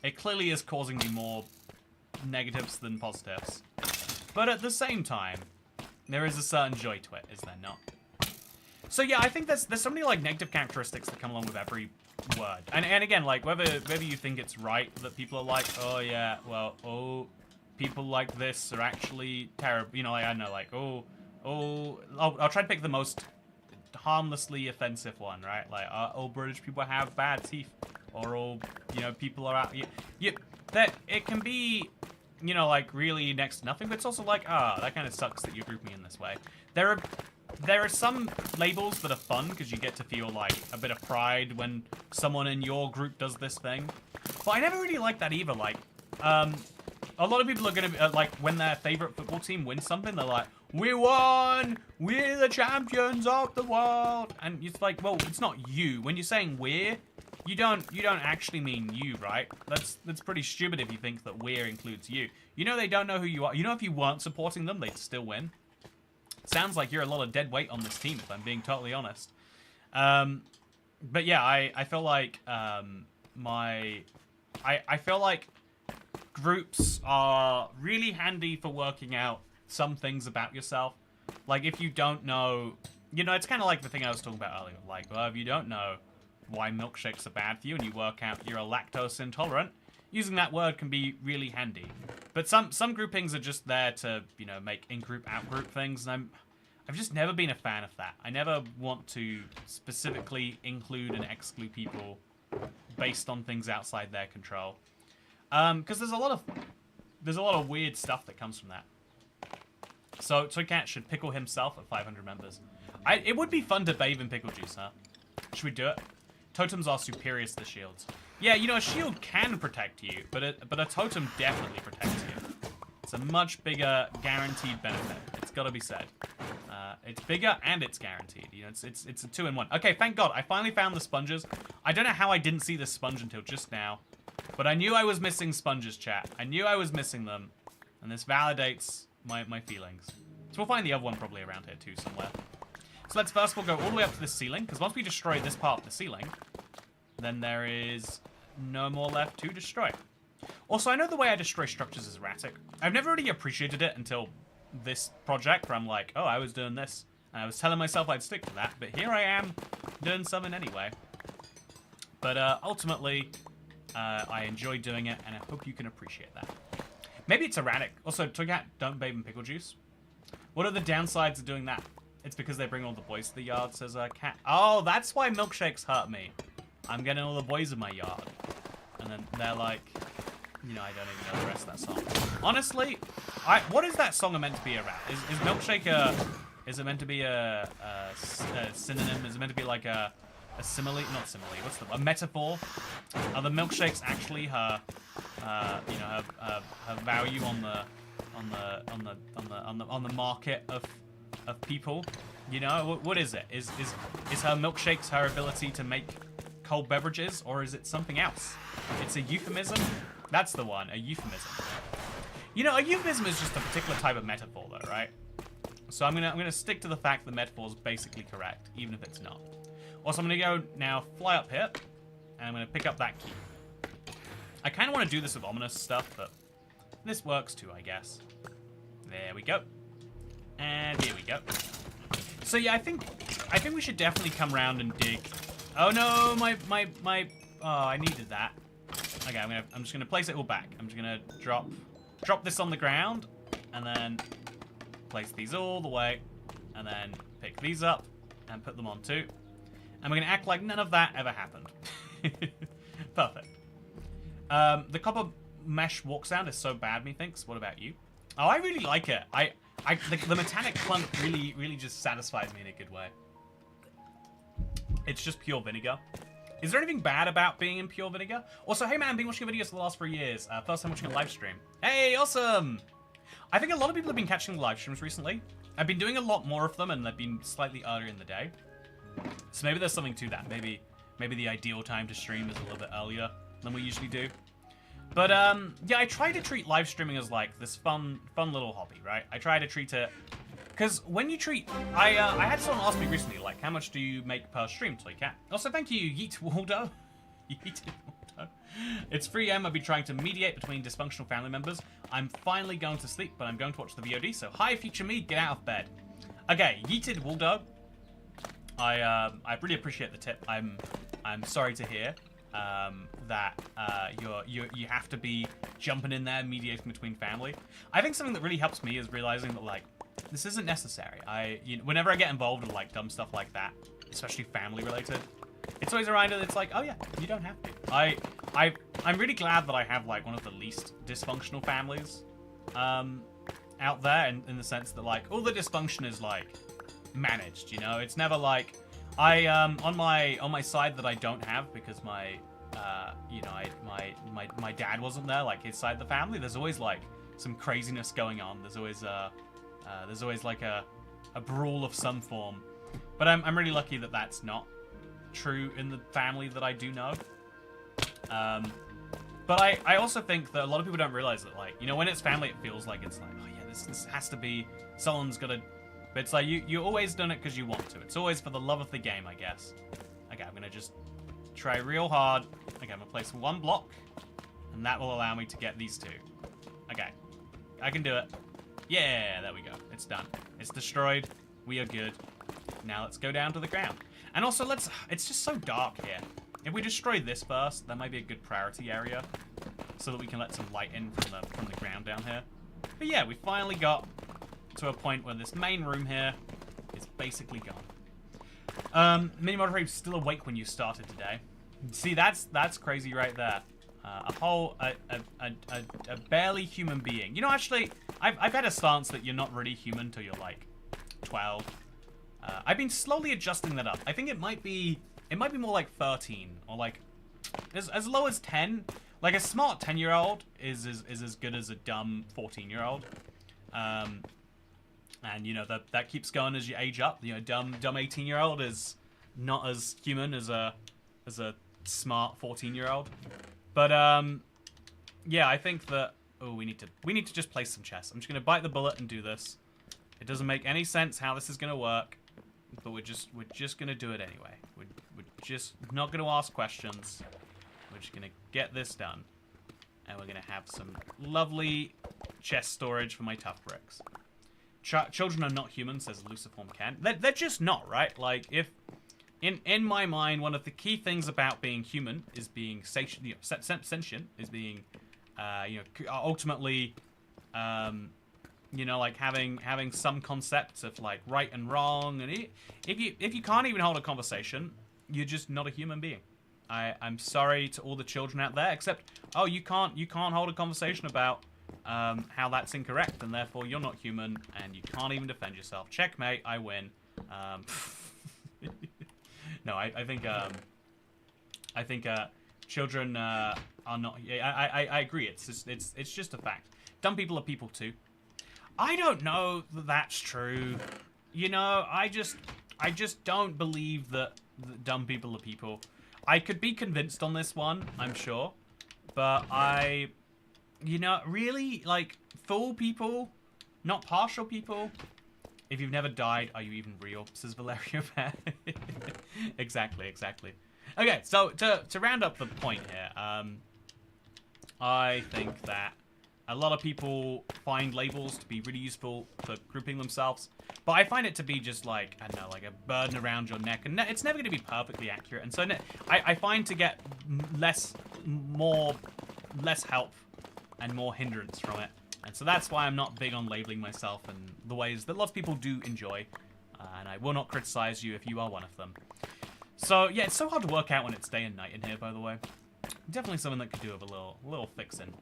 It clearly is causing me more negatives than positives. But at the same time, there is a certain joy to it, is there not? So yeah, I think there's so many like negative characteristics that come along with every word. And again, like whether you think it's right that people are like, oh yeah, well, oh, people like this are actually terrible. You know, like, I don't know, like, I'll try to pick the most harmlessly offensive one, right? Like, all British people have bad teeth, or all, you know, people are out. That it can be, you know, like really next to nothing, but it's also like, that kind of sucks that you group me in this way. There are some labels that are fun because you get to feel like a bit of pride when someone in your group does this thing. But I never really like that either. Like, a lot of people are gonna be like, when their favorite football team wins something, they're like, "We won! We're the champions of the world!" And it's like, well, it's not you. When you're saying "we're," you don't actually mean you, right? That's pretty stupid if you think that "we're" includes you. You know they don't know who you are. You know if you weren't supporting them, they'd still win. Sounds like you're a lot of dead weight on this team, if I'm being totally honest. But yeah, I feel like I feel like groups are really handy for working out some things about yourself. Like if you don't know, you know, it's kind of like the thing I was talking about earlier. Like, well, if you don't know why milkshakes are bad for you and you work out you're a lactose intolerant, using that word can be really handy. But some groupings are just there to, you know, make in-group, out-group things, and I've just never been a fan of that. I never want to specifically include and exclude people based on things outside their control. Because there's a lot of weird stuff that comes from that. So Toycat should pickle himself at 500 members. It would be fun to bathe in pickle juice, huh? Should we do it? Totems are superior to the shields. Yeah, you know, a shield can protect you, but a totem definitely protects you. It's a much bigger guaranteed benefit. It's got to be said. It's bigger and it's guaranteed. You know, it's a 2-in-1. Okay, thank God, I finally found the sponges. I don't know how I didn't see this sponge until just now, but I knew I was missing sponges, chat. I knew I was missing them, and this validates my feelings. So we'll find the other one probably around here too somewhere. So let's first of all go all the way up to this ceiling, because once we destroy this part of the ceiling, then there is no more left to destroy. Also, I know the way I destroy structures is erratic. I've never really appreciated it until this project, where I'm like, oh, I was doing this, and I was telling myself I'd stick to that, but here I am, doing something anyway. But ultimately, I enjoy doing it, and I hope you can appreciate that. Maybe it's erratic. Also, Toycat, don't bathe in pickle juice. What are the downsides of doing that? It's because they bring all the boys to the yard, says Cat. Oh, that's why milkshakes hurt me. I'm getting all the boys in my yard. And then they're like, you know, I don't even know the rest of that song. Honestly, what is that song meant to be about? Is milkshake is it meant to be a synonym? Is it meant to be like a simile? Not simile. What's a metaphor? Are the milkshakes actually her value on the market of people? You know, what is it? Is her milkshakes her ability to make cold beverages, or is it something else? It's a euphemism. That's the one, a euphemism. You know, a euphemism is just a particular type of metaphor, though, right? So I'm gonna stick to the fact that the metaphor is basically correct, even if it's not. Also, I'm gonna go now, fly up here, and I'm gonna pick up that key. I kind of want to do this with ominous stuff, but this works too, I guess. There we go. And here we go. So yeah, I think we should definitely come around and dig. Oh no, oh, I needed that. Okay, I'm just gonna place it all back. I'm just gonna drop this on the ground, and then place these all the way, and then pick these up and put them on too. And we're gonna act like none of that ever happened. Perfect. The copper mesh walk sound is so bad, methinks. What about you? Oh, I really like it. The metallic clunk really just satisfies me in a good way. It's just pure vinegar. Is there anything bad about being in Pure Vinegar? Also, hey man, been watching your videos for the last 3 years. First time watching a live stream. Hey, awesome! I think a lot of people have been catching the live streams recently. I've been doing a lot more of them, and they've been slightly earlier in the day. So maybe there's something to that. Maybe the ideal time to stream is a little bit earlier than we usually do. But yeah, I try to treat live streaming as like this fun little hobby, right? I try to treat it, because when you treat, I had someone ask me recently, like, how much do you make per stream, Toycat? Also, thank you, Yeet Waldo. Yeet Waldo. It's 3 AM. I've been trying to mediate between dysfunctional family members. I'm finally going to sleep, but I'm going to watch the VOD. So, hi, future me, get out of bed. Okay, Yeeted Waldo. I really appreciate the tip. I'm sorry to hear that you have to be jumping in there, mediating between family. I think something that really helps me is realizing that, like, this isn't necessary. Whenever I get involved in like dumb stuff like that, especially family related, it's always a reminder that it's like, oh yeah, you don't have to. I'm really glad that I have like one of the least dysfunctional families out there, in the sense that like all the dysfunction is like managed. You know, it's never like on my side that I don't have, because my my dad wasn't there, like his side of the family. There's always like some craziness going on. There's always like a brawl of some form. But I'm really lucky that that's not true in the family that I do know. But I also think that a lot of people don't realize that, like, you know, when it's family, it feels like it's like, oh yeah, this has to be, someone's gotta, but it's like, you always done it because you want to. It's always for the love of the game, I guess. Okay, I'm gonna just try real hard. Okay, I'm gonna place 1 block, and that will allow me to get these 2. Okay, I can do it. Yeah, there we go. It's done. It's destroyed. We are good. Now let's go down to the ground. And also, it's just so dark here. If we destroy this first, that might be a good priority area, so that we can let some light in from the ground down here. But yeah, we finally got to a point where this main room here is basically gone. Mini moderator was still awake when you started today. See, that's crazy right there. A barely human being. You know, actually, I've had a stance that you're not really human till you're like 12. I've been slowly adjusting that up. I think it might be more like 13, or like as low as 10. Like a smart 10-year-old is as good as a dumb 14-year-old. And you know that keeps going as you age up. You know, dumb 18-year-old is not as human as a smart 14-year-old. But yeah, I think that we need to just place some chests. I'm just gonna bite the bullet and do this. It doesn't make any sense how this is gonna work, but we're just gonna do it anyway. We're just not gonna ask questions. We're just gonna get this done, and we're gonna have some lovely chest storage for my tough bricks. Children are not human, says Luciform Ken. They're just not, right? Like, if in my mind, one of the key things about being human is being sentient, is being ultimately you know, like having some concepts of like right and wrong, and if you can't even hold a conversation, you're just not a human being. I'm sorry to all the children out there, except you can't hold a conversation about how that's incorrect, and therefore you're not human, and you can't even defend yourself. Checkmate, I win. No, I think children are not. I agree. It's just a fact. Dumb people are people too. I don't know that that's true. You know, I just don't believe that dumb people are people. I could be convinced on this one, I'm sure, but you know, really, like, full people, not partial people. If you've never died, are you even real? Says Valeria Bear. Exactly. Okay, so to round up the point here, I think that a lot of people find labels to be really useful for grouping themselves, but I find it to be just like, I don't know, like a burden around your neck, and it's never going to be perfectly accurate. And so I find to get less help and more hindrance from it. And so that's why I'm not big on labeling myself in the ways that lots of people do enjoy. And I will not criticize you if you are one of them. So yeah, it's so hard to work out when it's day and night in here, by the way. Definitely something that could do with a little fixing.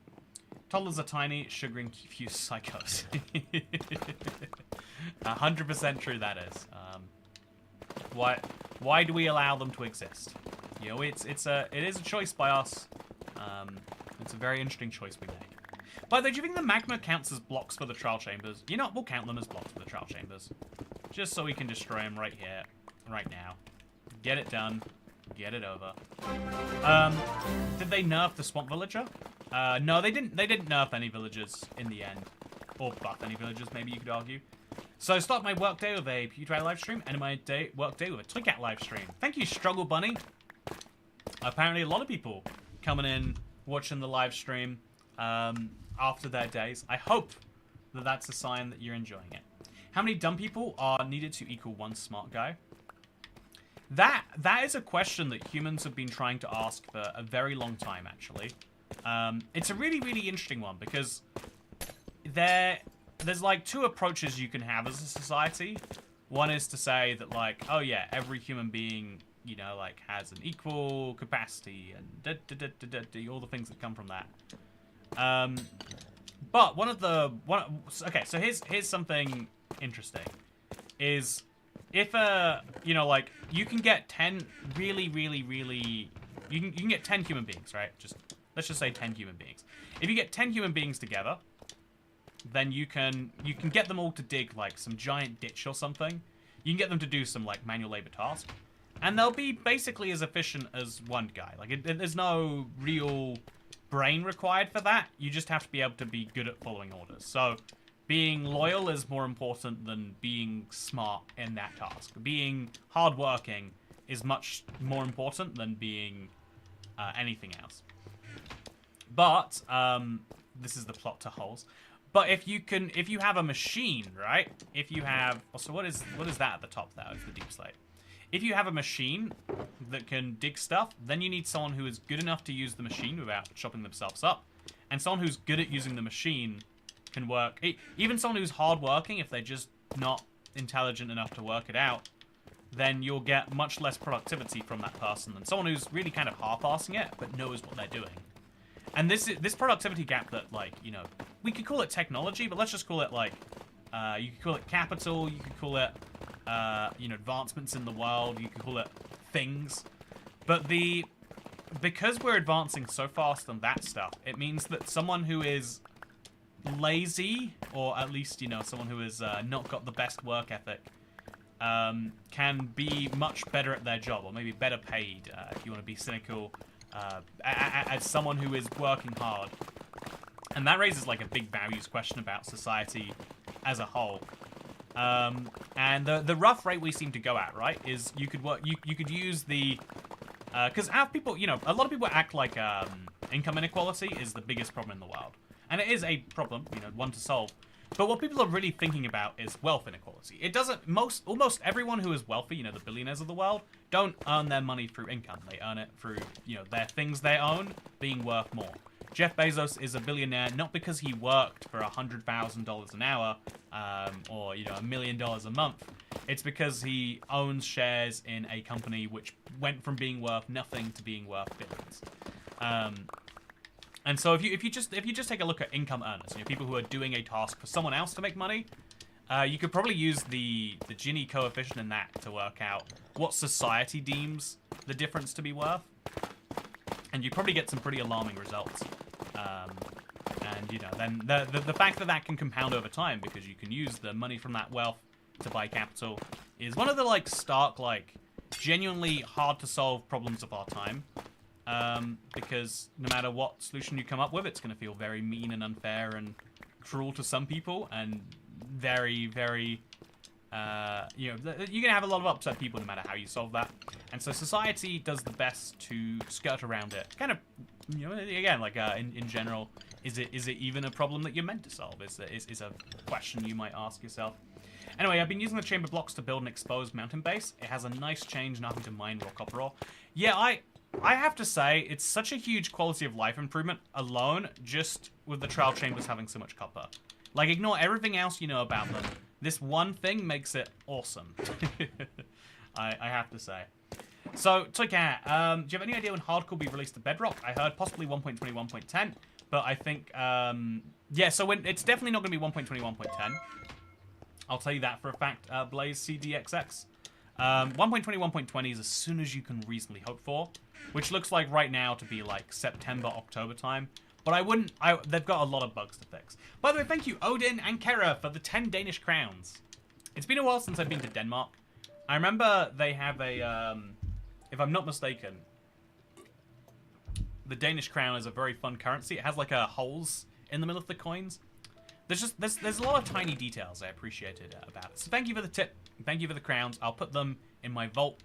Toddlers are tiny, sugaring confused psychos. 100% true that is. Why do we allow them to exist? You know, it is a choice by us. It's a very interesting choice we made. By the way, do you think the magma counts as blocks for the trial chambers? You know what? We'll count them as blocks for the trial chambers. Just so we can destroy them right here, right now. Get it done. Get it over. Did they nerf the swamp villager? No, they didn't. They didn't nerf any villagers in the end. Or buff any villagers, maybe you could argue. So start my workday with a PewDiePie live stream, end my workday with a Toycat live stream. Thank you, Struggle Bunny. Apparently a lot of people coming in, watching the live stream after their days. I hope that that's a sign that you're enjoying it. How many dumb people are needed to equal one smart guy? That is a question that humans have been trying to ask for a very long time, actually. It's a really, really interesting one because there's like two approaches you can have as a society. One is to say that, like, oh yeah, every human being, you know, like, has an equal capacity and all the things that come from that. But okay, so here's something interesting. Is if you know, like, you can get 10 really, really, really, you can get 10 human beings, right? Let's just say 10 human beings. If you get 10 human beings together, then you can get them all to dig like some giant ditch or something. You can get them to do some like manual labor task, and they'll be basically as efficient as one guy. Like there's no real brain required for that. You just have to be able to be good at following orders. So being loyal is more important than being smart in that task. Being hardworking is much more important than being anything else. But this is the plot to holes. But if you have a machine, right? If you have, also what is that at the top there? It's the deep slate. If you have a machine that can dig stuff, then you need someone who is good enough to use the machine without chopping themselves up, and someone who's good at using the machine can work. Even someone who's hardworking, if they're just not intelligent enough to work it out, then you'll get much less productivity from that person than someone who's really kind of half-assing it but knows what they're doing. And this productivity gap that, like, you know, we could call it technology, but let's just call it, like, you could call it capital, you could call it, you know, advancements in the world, you could call it things. But because we're advancing so fast on that stuff, it means that someone who is lazy, or at least, you know, someone who has not got the best work ethic, can be much better at their job, or maybe better paid, if you want to be cynical, as someone who is working hard. And that raises like a big values question about society as a whole. And the rough rate we seem to go at, right, is you could use the because people, you know, a lot of people act like income inequality is the biggest problem in the world, and it is a problem, you know, one to solve. But what people are really thinking about is wealth inequality. It doesn't, almost everyone who is wealthy, you know, the billionaires of the world, don't earn their money through income. They earn it through, you know, their things they own being worth more. Jeff Bezos is a billionaire not because he worked for $100,000 an hour, or, you know, $1 million a month. It's because he owns shares in a company which went from being worth nothing to being worth billions. And so if you just take a look at income earners, you know, people who are doing a task for someone else to make money, you could probably use the Gini coefficient in that to work out what society deems the difference to be worth, and you probably get some pretty alarming results. And you know, then the fact that can compound over time because you can use the money from that wealth to buy capital is one of the like stark, like genuinely hard to solve problems of our time. Because no matter what solution you come up with, it's going to feel very mean and unfair and cruel to some people, and very, very, you know, you're going to have a lot of upset people no matter how you solve that. And so society does the best to skirt around it. Kind of, you know, again, like in general, is it even a problem that you're meant to solve? Is a question you might ask yourself. Anyway, I've been using the chamber blocks to build an exposed mountain base. It has a nice change, not having to mine raw copper ore. Yeah, I have to say, it's such a huge quality of life improvement alone, just with the trial chambers having so much copper. Like, ignore everything else you know about them. This one thing makes it awesome. I have to say. So, Toycat, do you have any idea when Hardcore will be released to Bedrock? I heard possibly 1.20, 1.10, but I think, yeah, so it's definitely not going to be 1.20, 1.10. I'll tell you that for a fact, Blaze CDXX. 1.20, 1.20 is as soon as you can reasonably hope for, which looks like right now to be like September, October time. But they've got a lot of bugs to fix. By the way, thank you Odin and Kera for the 10 Danish crowns. It's been a while since I've been to Denmark. I remember they have a, if I'm not mistaken, the Danish crown is a very fun currency. It has like holes in the middle of the coins. There's a lot of tiny details I appreciated about it. So thank you for the tip. Thank you for the crowns. I'll put them in my vault.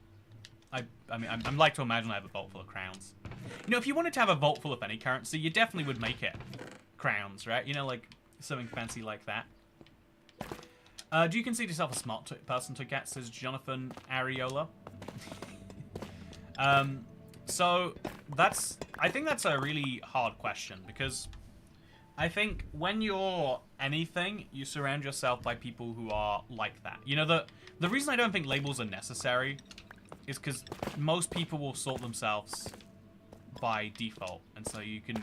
I mean, I'm like to imagine I have a vault full of crowns. You know, if you wanted to have a vault full of any currency, you definitely would make it crowns, right? You know, like something fancy like that. Do you consider yourself a smart person, Toycat? Says Jonathan Ariola. So I think that's a really hard question, because I think when you're anything, you surround yourself by people who are like that. You know, the reason I don't think labels are necessary is because most people will sort themselves by default, and so you can,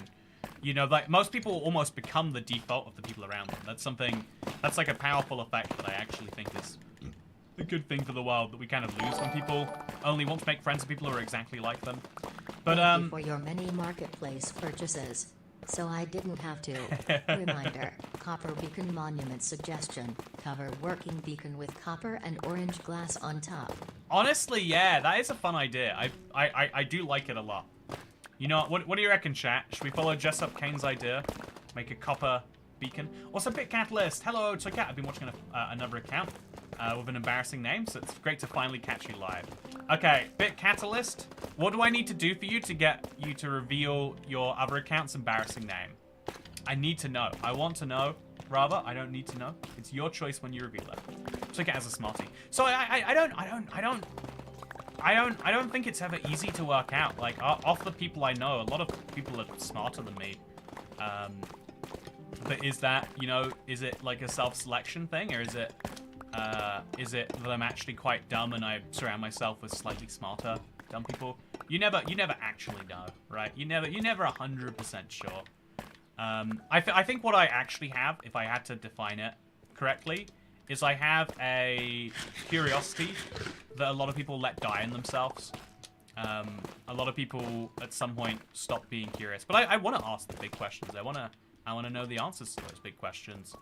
you know, like most people almost become the default of the people around them. That's like a powerful effect that I actually think is a good thing for the world, that we kind of lose when people only want to make friends with people who are exactly like them. But Thank you for your many marketplace purchases, so I didn't have to. Reminder: copper beacon monument suggestion. Cover working beacon with copper and orange glass on top. Honestly, yeah, that is a fun idea. I do like it a lot. You know, what do you reckon, chat? Should we follow Jessup Kane's idea? Make a copper beacon? Also, Bit Catalyst. Hello, Toycat. I've been watching another account with an embarrassing name, so it's great to finally catch you live. Okay, Bit Catalyst. What do I need to do for you to get you to reveal your other account's embarrassing name? I need to know. I want to know. Rather, I don't need to know. It's your choice when you reveal it. Toycat as a smarty. So I don't think it's ever easy to work out. Like, off the people I know, a lot of people are smarter than me. But is that, you know, is it like a self-selection thing, or is it that I'm actually quite dumb and I surround myself with slightly smarter dumb people? You never actually know, right? You're never 100% sure. I think what I actually have, if I had to define it correctly, is I have a curiosity that a lot of people let die in themselves. A lot of people at some point stop being curious, but I want to ask the big questions. I want to know the answers to those big questions,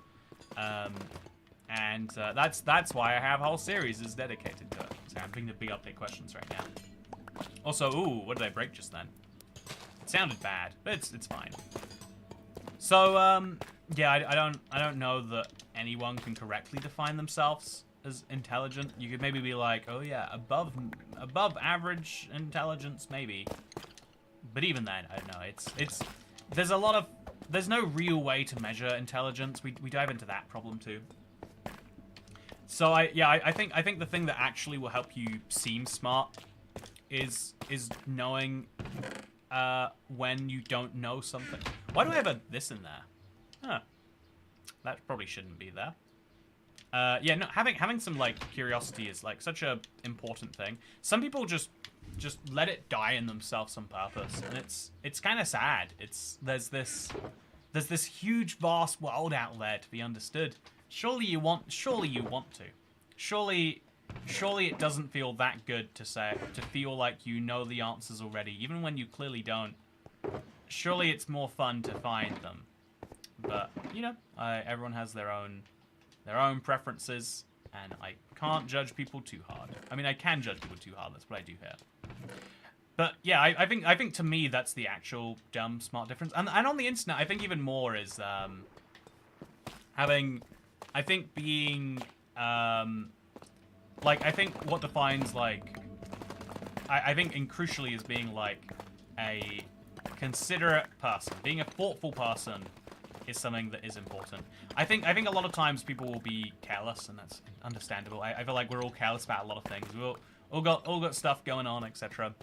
and that's why I have a whole series is dedicated to it. So I'm thinking of big update questions right now. Also, ooh, what did I break just then? It sounded bad, but it's fine. So yeah, I don't know that anyone can correctly define themselves as intelligent. You could maybe be like, oh yeah, above average intelligence, maybe. But even then, I don't know. There's no real way to measure intelligence. We dive into that problem too. So I think the thing that actually will help you seem smart is knowing when you don't know something. Why do I have this in there? Huh. That probably shouldn't be there. Yeah, no, having some like curiosity is like such a important thing. Some people just let it die in themselves on purpose, and it's kind of sad. There's this huge vast world out there to be understood. Surely you want to. Surely it doesn't feel that good to feel like you know the answers already, even when you clearly don't. Surely it's more fun to find them. But you know, everyone has their own preferences, and I can't judge people too hard. I mean, I can judge people too hard. That's what I do here. But yeah, I think to me that's the actual dumb smart difference. And on the internet, I think even more is being like, I think what defines like I think and crucially is being like a considerate person, being a thoughtful person is something that is important. I think a lot of times people will be careless, and that's understandable. I feel like we're all careless about a lot of things. We all got stuff going on, etc.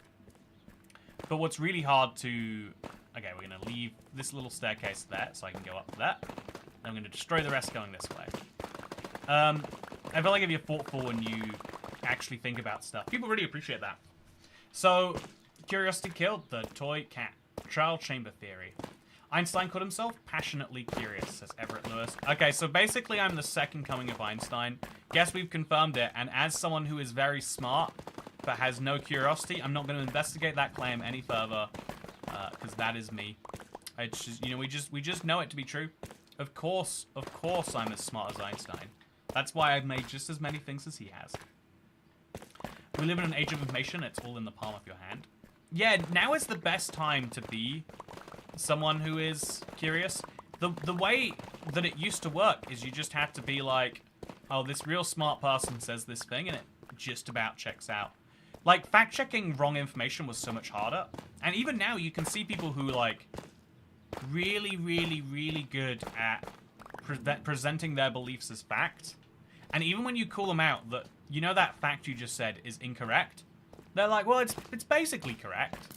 But what's really hard to... Okay, we're going to leave this little staircase there, so I can go up that. Then I'm going to destroy the rest going this way. I feel like if you're thoughtful and you actually think about stuff, people really appreciate that. So, curiosity killed the Toycat trial chamber theory. Einstein called himself passionately curious, says Everett Lewis. Okay, so basically I'm the second coming of Einstein. Guess we've confirmed it, and as someone who is very smart but has no curiosity, I'm not going to investigate that claim any further, because that is me. It's just, you know, we just know it to be true. Of course I'm as smart as Einstein. That's why I've made just as many things as he has. We live in an age of information. It's all in the palm of your hand. Yeah, now is the best time to be someone who is curious. The way that it used to work is you just have to be like, oh, this real smart person says this thing, and it just about checks out. Like, fact-checking wrong information was so much harder. And even now, you can see people who, like, really, really, really good at presenting their beliefs as fact. And even when you call them out that, you know, that fact you just said is incorrect, they're like, well, it's basically correct.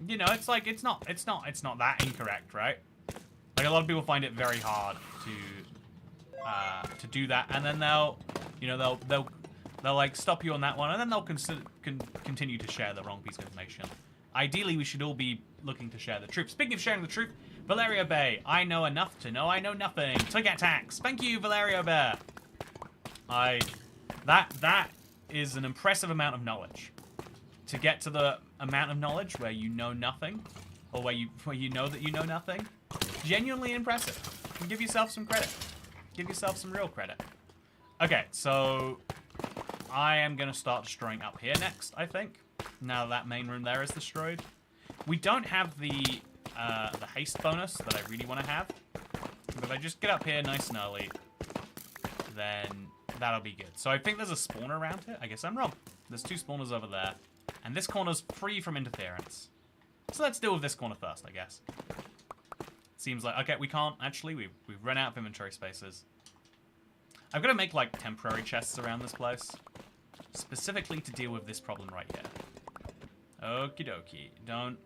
You know, it's like, it's not that incorrect, right? Like, a lot of people find it very hard to do that, and then they'll like stop you on that one, and then they'll continue to share the wrong piece of information. Ideally, we should all be looking to share the truth. Speaking of sharing the truth, Valerio Bay, I know enough to know I know nothing. Toycat Tax, thank you, Valerio Bear. That is an impressive amount of knowledge. To get to the amount of knowledge where you know nothing, or where you know that you know nothing, genuinely impressive. Give yourself some credit. Give yourself some real credit. Okay, so I am gonna start destroying up here next, I think. Now that main room there is destroyed. We don't have the haste bonus that I really want to have. But if I just get up here nice and early, then that'll be good. So I think there's a spawner around here. I guess I'm wrong. There's 2 spawners over there. And this corner's free from interference. So let's deal with this corner first, I guess. Seems like... Okay, we can't, actually. We've run out of inventory spaces. I've got to make, like, temporary chests around this place. Specifically to deal with this problem right here. Okie dokie. Don't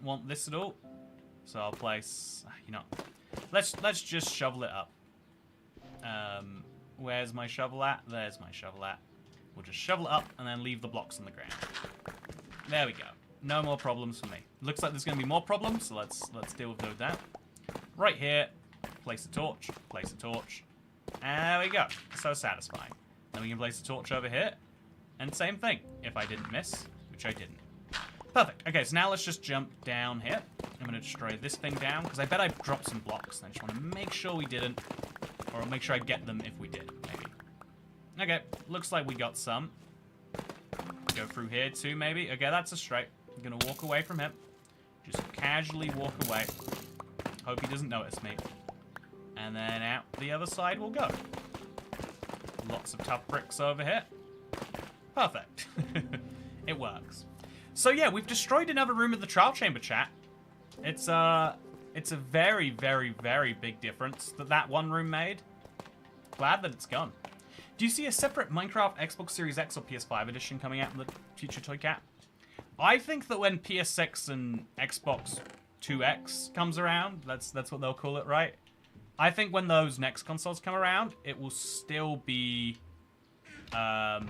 want this at all. So I'll place... You know... Let's just shovel it up. Where's my shovel at? There's my shovel at. We'll just shovel it up and then leave the blocks on the ground. There we go. No more problems for me. Looks like there's going to be more problems, so let's deal with those now. Right here, place a torch, place a torch. There we go. So satisfying. Then we can place a torch over here. And same thing, if I didn't miss, which I didn't. Perfect. Okay, so now let's just jump down here. I'm going to destroy this thing down, because I bet I dropped some blocks. I just want to make sure we didn't. Or make sure I get them if we did, maybe. Okay, looks like we got some. Go through here too, maybe. Okay, that's a straight. I'm going to walk away from him. Just casually walk away. Hope he doesn't notice me. And then out the other side we'll go. Lots of tough bricks over here. Perfect. It works. So yeah, we've destroyed another room of the trial chamber, chat. It's a very, very, very big difference that one room made. Glad that it's gone. Do you see a separate Minecraft Xbox Series X or PS5 edition coming out in the future, Toycat? I think that when PS6 and Xbox 2X comes around, that's what they'll call it, right? I think when those next consoles come around, it will still be... I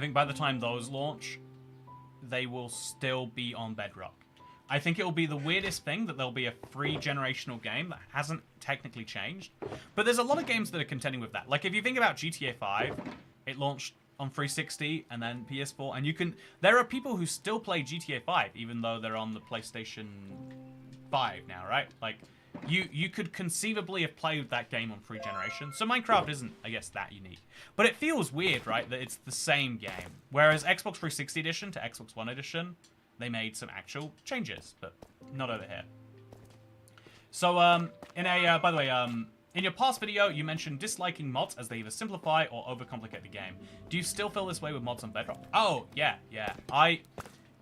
think by the time those launch, they will still be on Bedrock. I think it will be the weirdest thing that there'll be a free generational game that hasn't technically changed. But there's a lot of games that are contending with that. Like, if you think about GTA 5, it launched on 360 and then PS4, and there are people who still play GTA 5, even though they're on the PlayStation 5 now, right? Like, you could conceivably have played that game on 3 generations. So Minecraft isn't, I guess, that unique. But it feels weird, right, that it's the same game. Whereas Xbox 360 edition to Xbox One edition, they made some actual changes, but not over here. So, by the way, in your past video, you mentioned disliking mods as they either simplify or overcomplicate the game. Do you still feel this way with mods on Bedrock? Oh, yeah.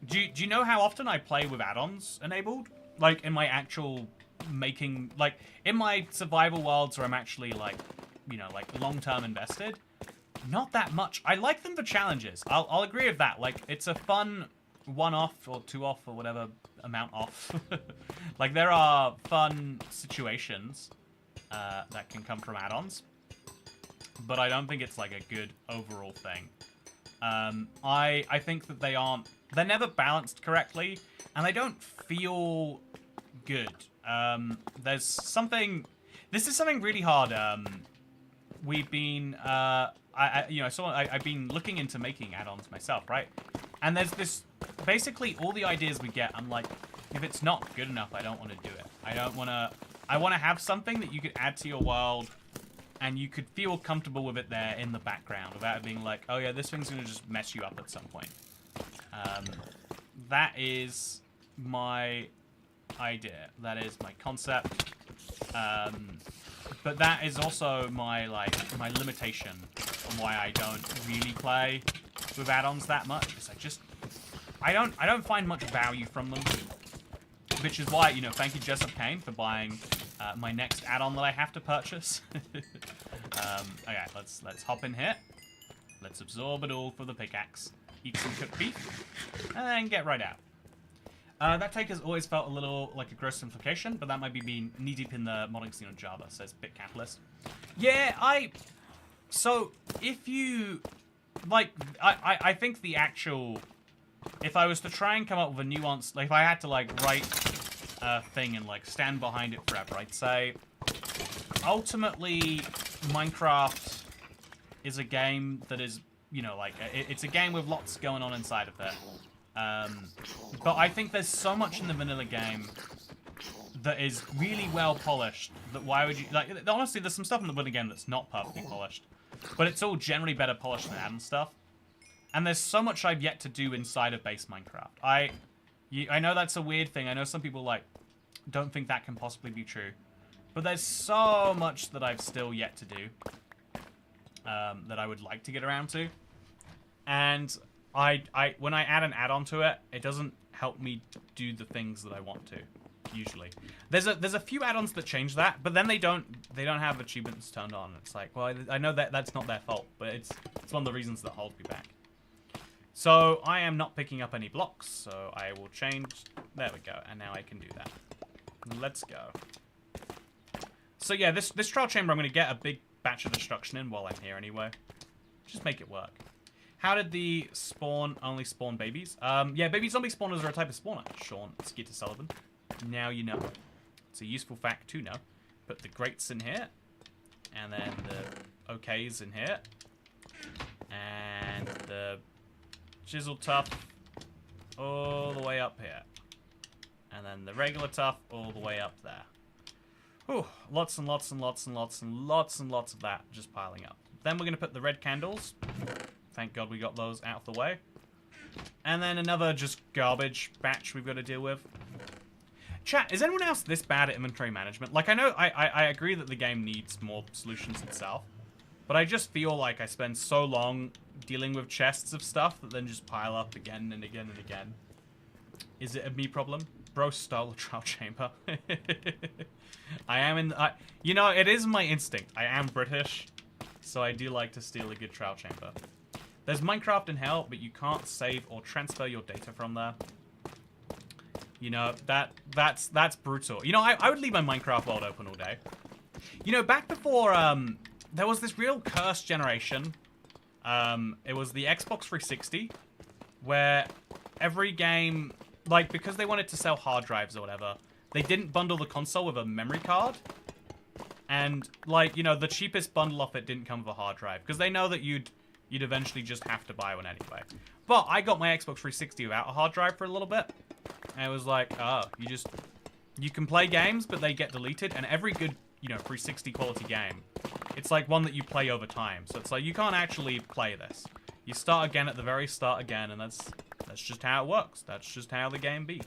Do you know how often I play with add-ons enabled? Like, in my actual making, like, in my survival worlds where I'm actually, like, you know, like, long-term invested? Not that much. I like them for challenges. I'll agree with that. Like, it's a fun... 1 off or 2 off or whatever amount off. Like, there are fun situations that can come from add-ons, but I don't think it's like a good overall thing. I think that they're never balanced correctly, and they don't feel good. There's something... This is something really hard. We've been... I've been looking into making add-ons myself, right? And there's this... Basically, all the ideas we get, I'm like, if it's not good enough, I don't want to do it. I want to have something that you could add to your world and you could feel comfortable with it there in the background without it being like, oh yeah, this thing's going to just mess you up at some point. That is my idea. That is my concept. But that is also my limitation on why I don't really play with add-ons that much. Because I don't find much value from them. Which is why, thank you Jessup Kane for buying my next add-on that I have to purchase. Okay, let's hop in here. Let's absorb it all for the pickaxe. Eat some cooked beef, and then get right out. That take has always felt a little like a gross simplification, but that might be being knee-deep in the modding scene on Java, says BitCapitalist. Yeah, so, if you... I think the actual... If I was to try and come up with a nuance... if I had to, write a thing and, stand behind it forever, I'd say... Ultimately, Minecraft is a game that is, it's a game with lots going on inside of it. But I think there's so much in the vanilla game that is really well polished that why would you... honestly, there's some stuff in the vanilla game that's not perfectly polished. But it's all generally better polished than add-on stuff. And there's so much I've yet to do inside of base Minecraft. I know that's a weird thing. I know some people, don't think that can possibly be true. But there's so much that I've still yet to do. That I would like to get around to. And when I add an add-on to it, it doesn't help me do the things that I want to, usually. There's a few add-ons that change that, but then they don't have achievements turned on. It's like, well, I know that's not their fault, but it's one of the reasons that holds me back. So I am not picking up any blocks, so I will change. There we go, and now I can do that. Let's go. So yeah, this trial chamber, I'm going to get a big batch of destruction in while I'm here anyway. Just make it work. How did the spawn only spawn babies? Yeah, baby zombie spawners are a type of spawner, Sean Skeeter Sullivan. Now you know. It's a useful fact to know. Put the grates in here. And then the okays in here. And the chisel tough all the way up here. And then the regular tough all the way up there. Whew, lots and lots and lots and lots and lots and lots of that just piling up. Then we're going to put the red candles. Thank God we got those out of the way. And then another just garbage batch we've got to deal with. Chat, is anyone else this bad at inventory management? I know I agree that the game needs more solutions itself. But I just feel like I spend so long dealing with chests of stuff that then just pile up again and again and again. Is it a me problem? Bro stole a trial chamber. I am in... it is my instinct. I am British, so I do like to steal a good trial chamber. There's Minecraft in Hell, but you can't save or transfer your data from there. That's brutal. I would leave my Minecraft world open all day. Back before, there was this real cursed generation. It was the Xbox 360, where every game, because they wanted to sell hard drives or whatever, they didn't bundle the console with a memory card. And, the cheapest bundle off it didn't come with a hard drive, because they know that you'd eventually just have to buy one anyway. But I got my Xbox 360 without a hard drive for a little bit. And it was like, oh, you can play games, but they get deleted. And every good, 360 quality game, it's like one that you play over time. So it's like, you can't actually play this. You start again at the very start again, and that's just how it works. That's just how the game be.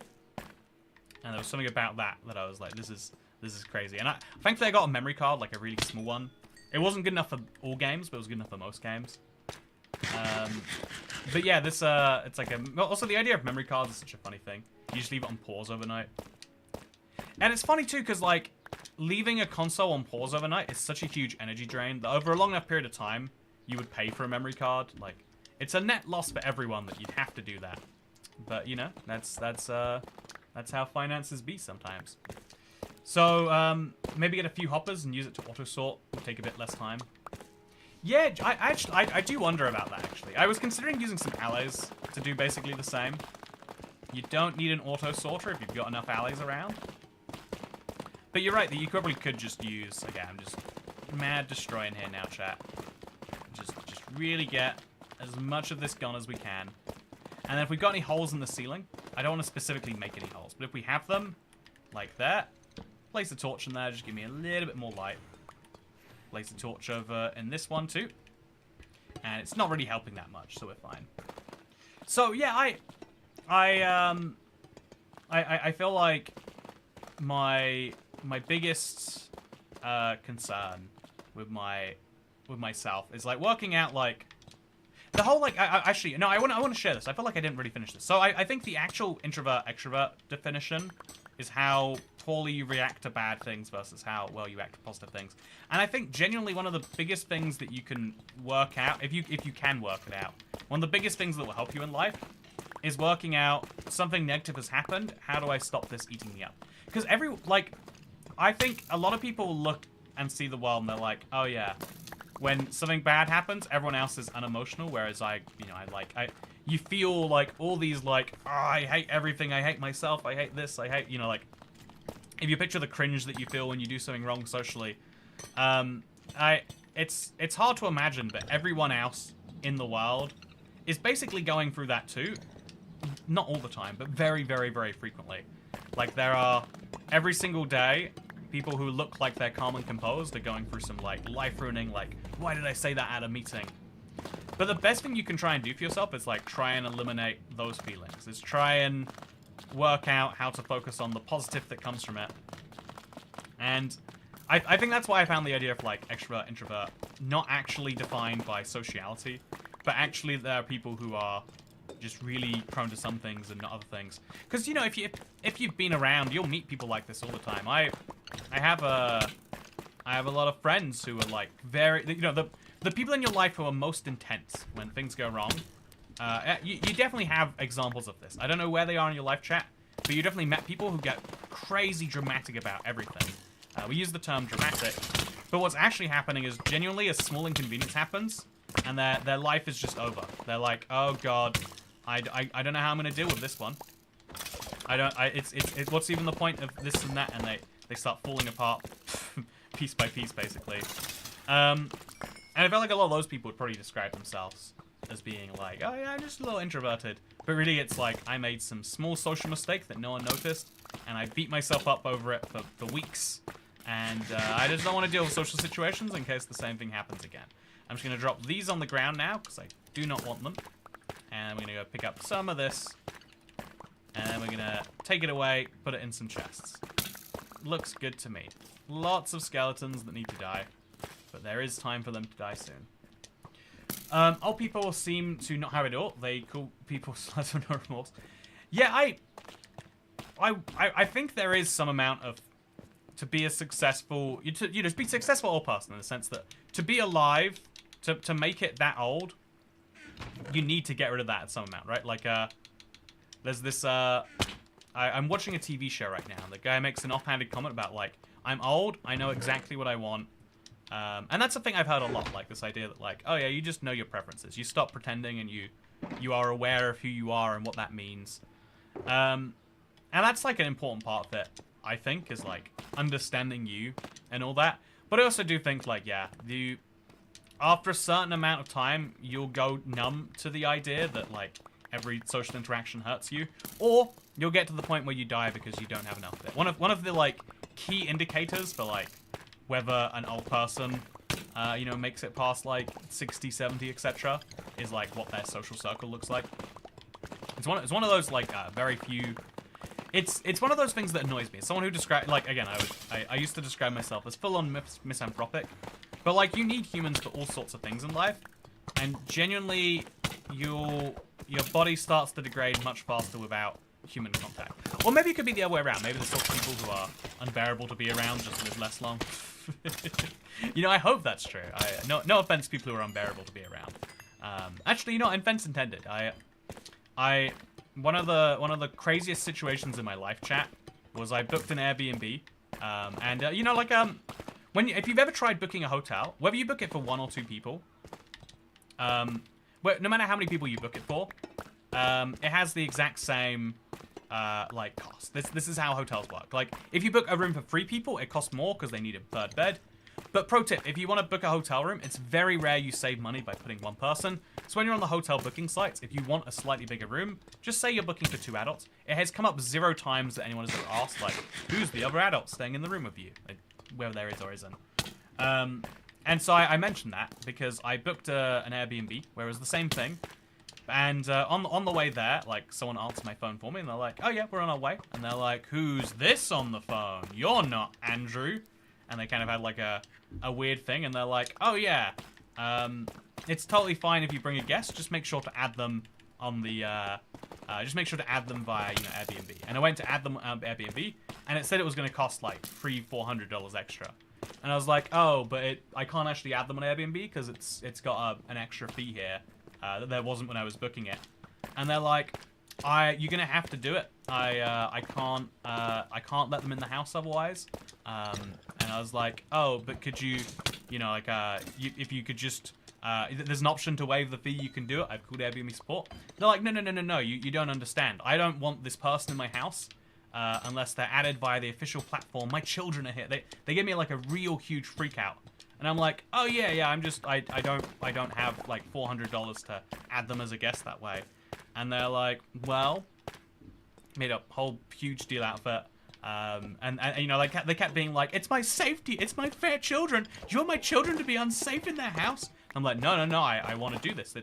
And there was something about that I was like, this is crazy. And thankfully I got a memory card, a really small one. It wasn't good enough for all games, but it was good enough for most games. But yeah, this, it's like also the idea of memory cards is such a funny thing. You just leave it on pause overnight. And it's funny too, because leaving a console on pause overnight is such a huge energy drain that over a long enough period of time, you would pay for a memory card. It's a net loss for everyone that you'd have to do that. But, that's how finances be sometimes. So, maybe get a few hoppers and use it to auto-sort. It'll take a bit less time. Yeah, I do wonder about that, actually. I was considering using some alloys to do basically the same. You don't need an auto-sorter if you've got enough alloys around. But you're right that you probably could just use, again, I'm just mad destroying here now, chat. Just really get as much of this gone as we can. And then if we've got any holes in the ceiling, I don't want to specifically make any holes, but if we have them, like that, place a torch in there, just give me a little bit more light. Place a torch over in this one too. And it's not really helping that much, so we're fine. So yeah, I feel like my biggest concern with myself is like working out like the whole like actually no I want to share this. I feel like I didn't really finish this. So I think the actual introvert extrovert definition is how poorly you react to bad things versus how well you act to positive things. And I think genuinely one of the biggest things that you can work out, if you can work it out, one of the biggest things that will help you in life is working out something negative has happened. How do I stop this eating me up? Because I think a lot of people look and see the world and they're like, oh yeah, when something bad happens, everyone else is unemotional, whereas you feel like all these like, oh, I hate everything, I hate myself, I hate this, I hate, like, if you picture the cringe that you feel when you do something wrong socially, it's hard to imagine, but everyone else in the world is basically going through that too. Not all the time, but very, very, very frequently. Like, there are, every single day, people who look like they're calm and composed are going through some, like, life-ruining, like, why did I say that at a meeting? But the best thing you can try and do for yourself is, like, try and eliminate those feelings. Is try and work out how to focus on the positive that comes from it. And I think that's why I found the idea of, like, extrovert, introvert, not actually defined by sociality, but actually there are people who are just really prone to some things and not other things. Because, if you've been around, you'll meet people like this all the time. I have a lot of friends who are, like, very, the people in your life who are most intense when things go wrong. You definitely have examples of this. I don't know where they are in your life chat, but you definitely met people who get crazy dramatic about everything. We use the term dramatic, but what's actually happening is genuinely a small inconvenience happens, and their life is just over. They're like, oh god, I don't know how I'm gonna deal with this one. What's even the point of this and that? And they start falling apart piece by piece, basically. And I felt like a lot of those people would probably describe themselves as being like, oh yeah, I'm just a little introverted. But really it's like, I made some small social mistake that no one noticed, and I beat myself up over it for weeks. And I just don't want to deal with social situations in case the same thing happens again. I'm just going to drop these on the ground now, because I do not want them. And we're going to go pick up some of this. And then we're going to take it away, put it in some chests. Looks good to me. Lots of skeletons that need to die. But there is time for them to die soon. Old people seem to not have it all. They call people sluts with no remorse. Yeah, I think there is some amount of, to be a successful, to be successful old person in the sense that to be alive, to make it that old, you need to get rid of that at some amount, right? Like, there's this, I'm watching a TV show right now, and the guy makes an offhanded comment about, like, I'm old, I know exactly what I want. And that's the thing I've heard a lot, like this idea that, like, oh yeah, you just know your preferences. You stop pretending and you are aware of who you are and what that means. And that's, like, an important part of it, I think, is, like, understanding you and all that. But I also do think, like, yeah, after a certain amount of time, you'll go numb to the idea that, like, every social interaction hurts you. Or you'll get to the point where you die because you don't have enough of it. One of the, like, key indicators for, like, whether an old person, makes it past, like, 60, 70, etc., is, like, what their social circle looks like. It's one of those, like, very few... It's one of those things that annoys me. Someone who like, again, I used to describe myself as full-on misanthropic. But, like, you need humans for all sorts of things in life. And genuinely, your body starts to degrade much faster without human contact. Or maybe it could be the other way around. Maybe the sort of people who are unbearable to be around just live less long. I hope that's true. No offense to people who are unbearable to be around. Actually, offense intended. One of the craziest situations in my life chat was I booked an Airbnb. If you've ever tried booking a hotel, whether you book it for 1 or 2 people, no matter how many people you book it for, it has the exact same like cost. This is how hotels work. Like, if you book a room for 3 people, it costs more because they need a third bed. But pro tip, if you want to book a hotel room, it's very rare you save money by putting 1 person. So when you're on the hotel booking sites, if you want a slightly bigger room, just say you're booking for 2 adults. It has come up 0 times that anyone has ever asked, like, who's the other adult staying in the room with you? Like, whether there is or isn't. And so I mentioned that because I booked an Airbnb where it was the same thing. And on the way there, like, someone answered my phone for me, and they're like, oh yeah, we're on our way. And they're like, who's this on the phone? You're not Andrew. And they kind of had like a weird thing, and they're like, oh yeah, it's totally fine if you bring a guest, just make sure to add them on the, just make sure to add them via, you know, Airbnb. And I went to add them on Airbnb, and it said it was going to cost like $300-400 extra. And I was like, oh, but I can't actually add them on Airbnb because it's got an extra fee here that there wasn't when I was booking it. And they're like, you're gonna have to do it. I can't let them in the house otherwise. And I was like, oh, but could you, you know, like, if you could just, there's an option to waive the fee, you can do it. I've called Airbnb support. They're like, no, you don't understand. I don't want this person in my house unless they're added via the official platform. My children are here. They gave me like a real huge freak out. And I'm like, oh yeah, I don't have like $400 to add them as a guest that way. And they're like, well, made a whole huge deal out of it. And you know, they kept being like, it's my safety, it's my fair children. Do you want my children to be unsafe in their house? I'm like, no, I want to do this.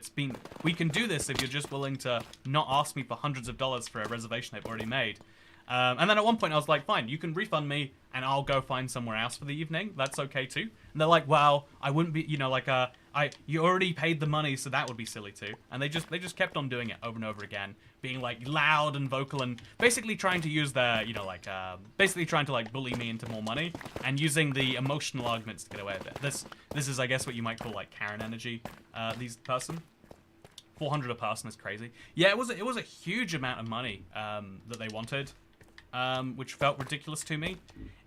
We can do this if you're just willing to not ask me for hundreds of dollars for a reservation I've already made. And then at one point I was like, fine, you can refund me and I'll go find somewhere else for the evening. That's okay too. And they're like, well, I wouldn't be, you know, like, you already paid the money, so that would be silly too. And they just kept on doing it over and over again, being like loud and vocal and basically trying to use their, you know, like, basically trying to like bully me into more money and using the emotional arguments to get away with it. This is, I guess, what you might call like Karen energy, these person. 400 a person is crazy. Yeah, it was a huge amount of money, that they wanted. Which felt ridiculous to me.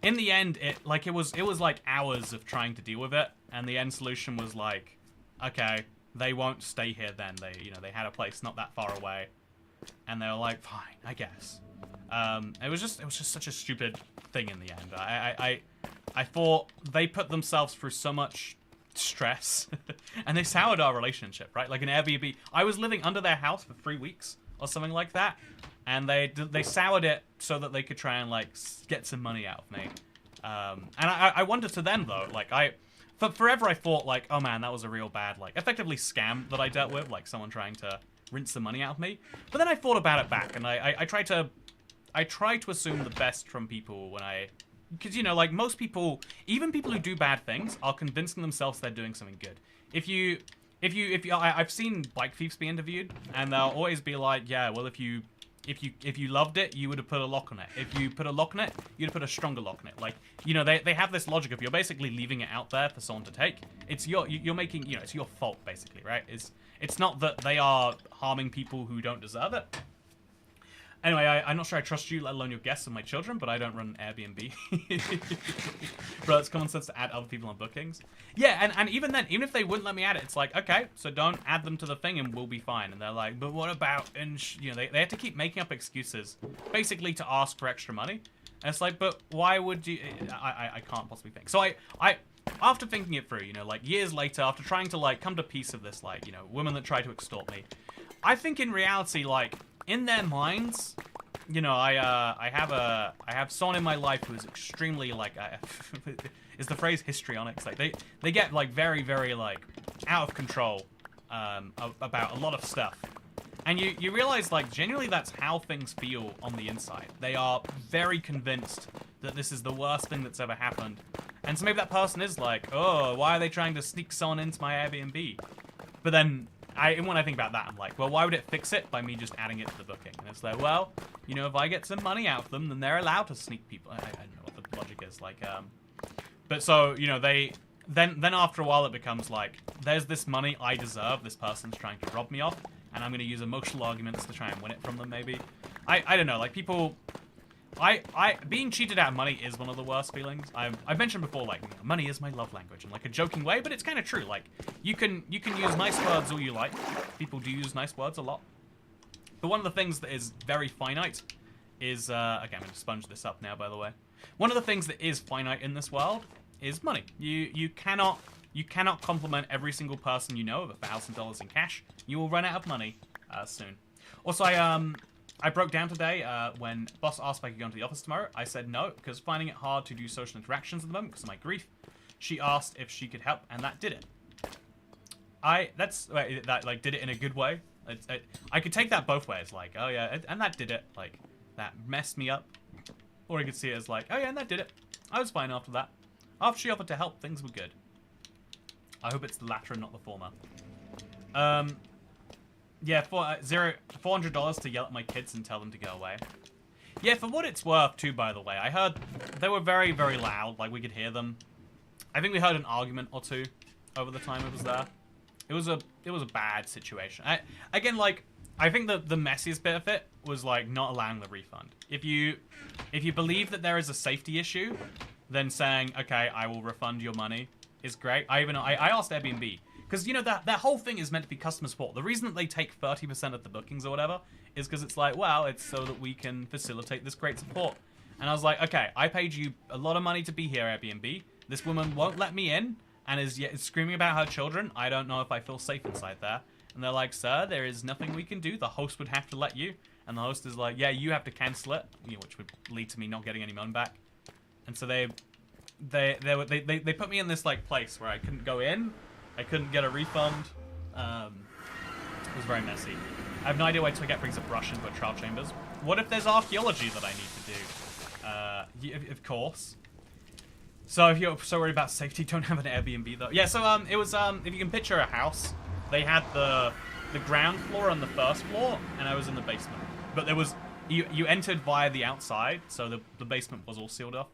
In the end, it was like hours of trying to deal with it, and the end solution was like, okay, they won't stay here then. They had a place not that far away, and they were like, fine, I guess. It was just such a stupid thing in the end. I thought they put themselves through so much stress, and they soured our relationship, right? Like an Airbnb. I was living under their house for 3 weeks or something like that. And they soured it so that they could try and like get some money out of me. And I wondered to them though, like for forever I thought like, oh man, that was a real bad like effectively scam that I dealt with, like someone trying to rinse the money out of me. But then I thought about it back, and I try to assume the best from people when because you know, like most people, even people who do bad things, are convincing themselves they're doing something good. I've seen bike thieves be interviewed, and they'll always be like, yeah, well if you loved it, you would have put a lock on it. If you put a lock on it, you'd have put a stronger lock on it. Like, you know, they have this logic of you're basically leaving it out there for someone to take. It's you're making, you know, it's your fault basically, right? It's not that they are harming people who don't deserve it. Anyway, I'm not sure I trust you, let alone your guests and my children, but I don't run Airbnb. Bro, it's common sense to add other people on bookings. Yeah, and even then, even if they wouldn't let me add it, it's like, okay, so don't add them to the thing and we'll be fine. And they're like, but what about, and you know, they have to keep making up excuses, basically to ask for extra money. And it's like, but why would you, I can't possibly think. So I after thinking it through, you know, like years later, after trying to like come to peace of this, like, you know, women that try to extort me, I think in reality, like, in their minds, you know, I have someone in my life who is extremely like, is the phrase histrionics. Like they get like very, very like out of control about a lot of stuff, and you realize like genuinely that's how things feel on the inside. They are very convinced that this is the worst thing that's ever happened, and so maybe that person is like, oh, why are they trying to sneak someone into my Airbnb? But then when I think about that, I'm like, well, why would it fix it by me just adding it to the booking? And it's like, well, you know, if I get some money out of them, then they're allowed to sneak people. I don't know what the logic is, like, but so, you know, then after a while it becomes like, there's this money I deserve, this person's trying to rob me of, and I'm going to use emotional arguments to try and win it from them, maybe. I don't know, like, people, being cheated out of money is one of the worst feelings. I've mentioned before, like, money is my love language in like a joking way, but it's kind of true. Like, you can use nice words all you like. People do use nice words a lot. But one of the things that is very finite is, okay, I'm going to sponge this up now, by the way. One of the things that is finite in this world is money. You cannot compliment every single person you know of $1,000 in cash. You will run out of money soon. Also, I broke down today when boss asked if I could go into the office tomorrow. I said no, because finding it hard to do social interactions at the moment because of my grief. She asked if she could help, and that did it. That like did it in a good way. I could take that both ways, like, oh yeah, and that did it. Like, that messed me up. Or I could see it as like, oh yeah, and that did it. I was fine after that. After she offered to help, things were good. I hope it's the latter and not the former. Yeah, $400 to yell at my kids and tell them to go away. Yeah, for what it's worth, too, by the way. I heard they were very, very loud. Like, we could hear them. I think we heard an argument or two over the time it was there. It was a bad situation. Again, like, I think the messiest bit of it was, like, not allowing the refund. If you believe that there is a safety issue, then saying, okay, I will refund your money is great. I asked Airbnb. Because, you know, that whole thing is meant to be customer support. The reason that they take 30% of the bookings or whatever is because it's like, well, it's so that we can facilitate this great support. And I was like, okay, I paid you a lot of money to be here, Airbnb. This woman won't let me in and is yet screaming about her children. I don't know if I feel safe inside there. And they're like, sir, there is nothing we can do. The host would have to let you. And the host is like, yeah, you have to cancel it, you know, which would lead to me not getting any money back. And so they put me in this like place where I couldn't go in. I couldn't get a refund. It was very messy. I have no idea why Toygat brings a brush into a trial chambers. What if there's archaeology that I need to do? Of course. So if you're so worried about safety, don't have an Airbnb though. Yeah, so it was if you can picture a house, they had the ground floor and the first floor, and I was in the basement. But there was you entered via the outside, so the basement was all sealed off.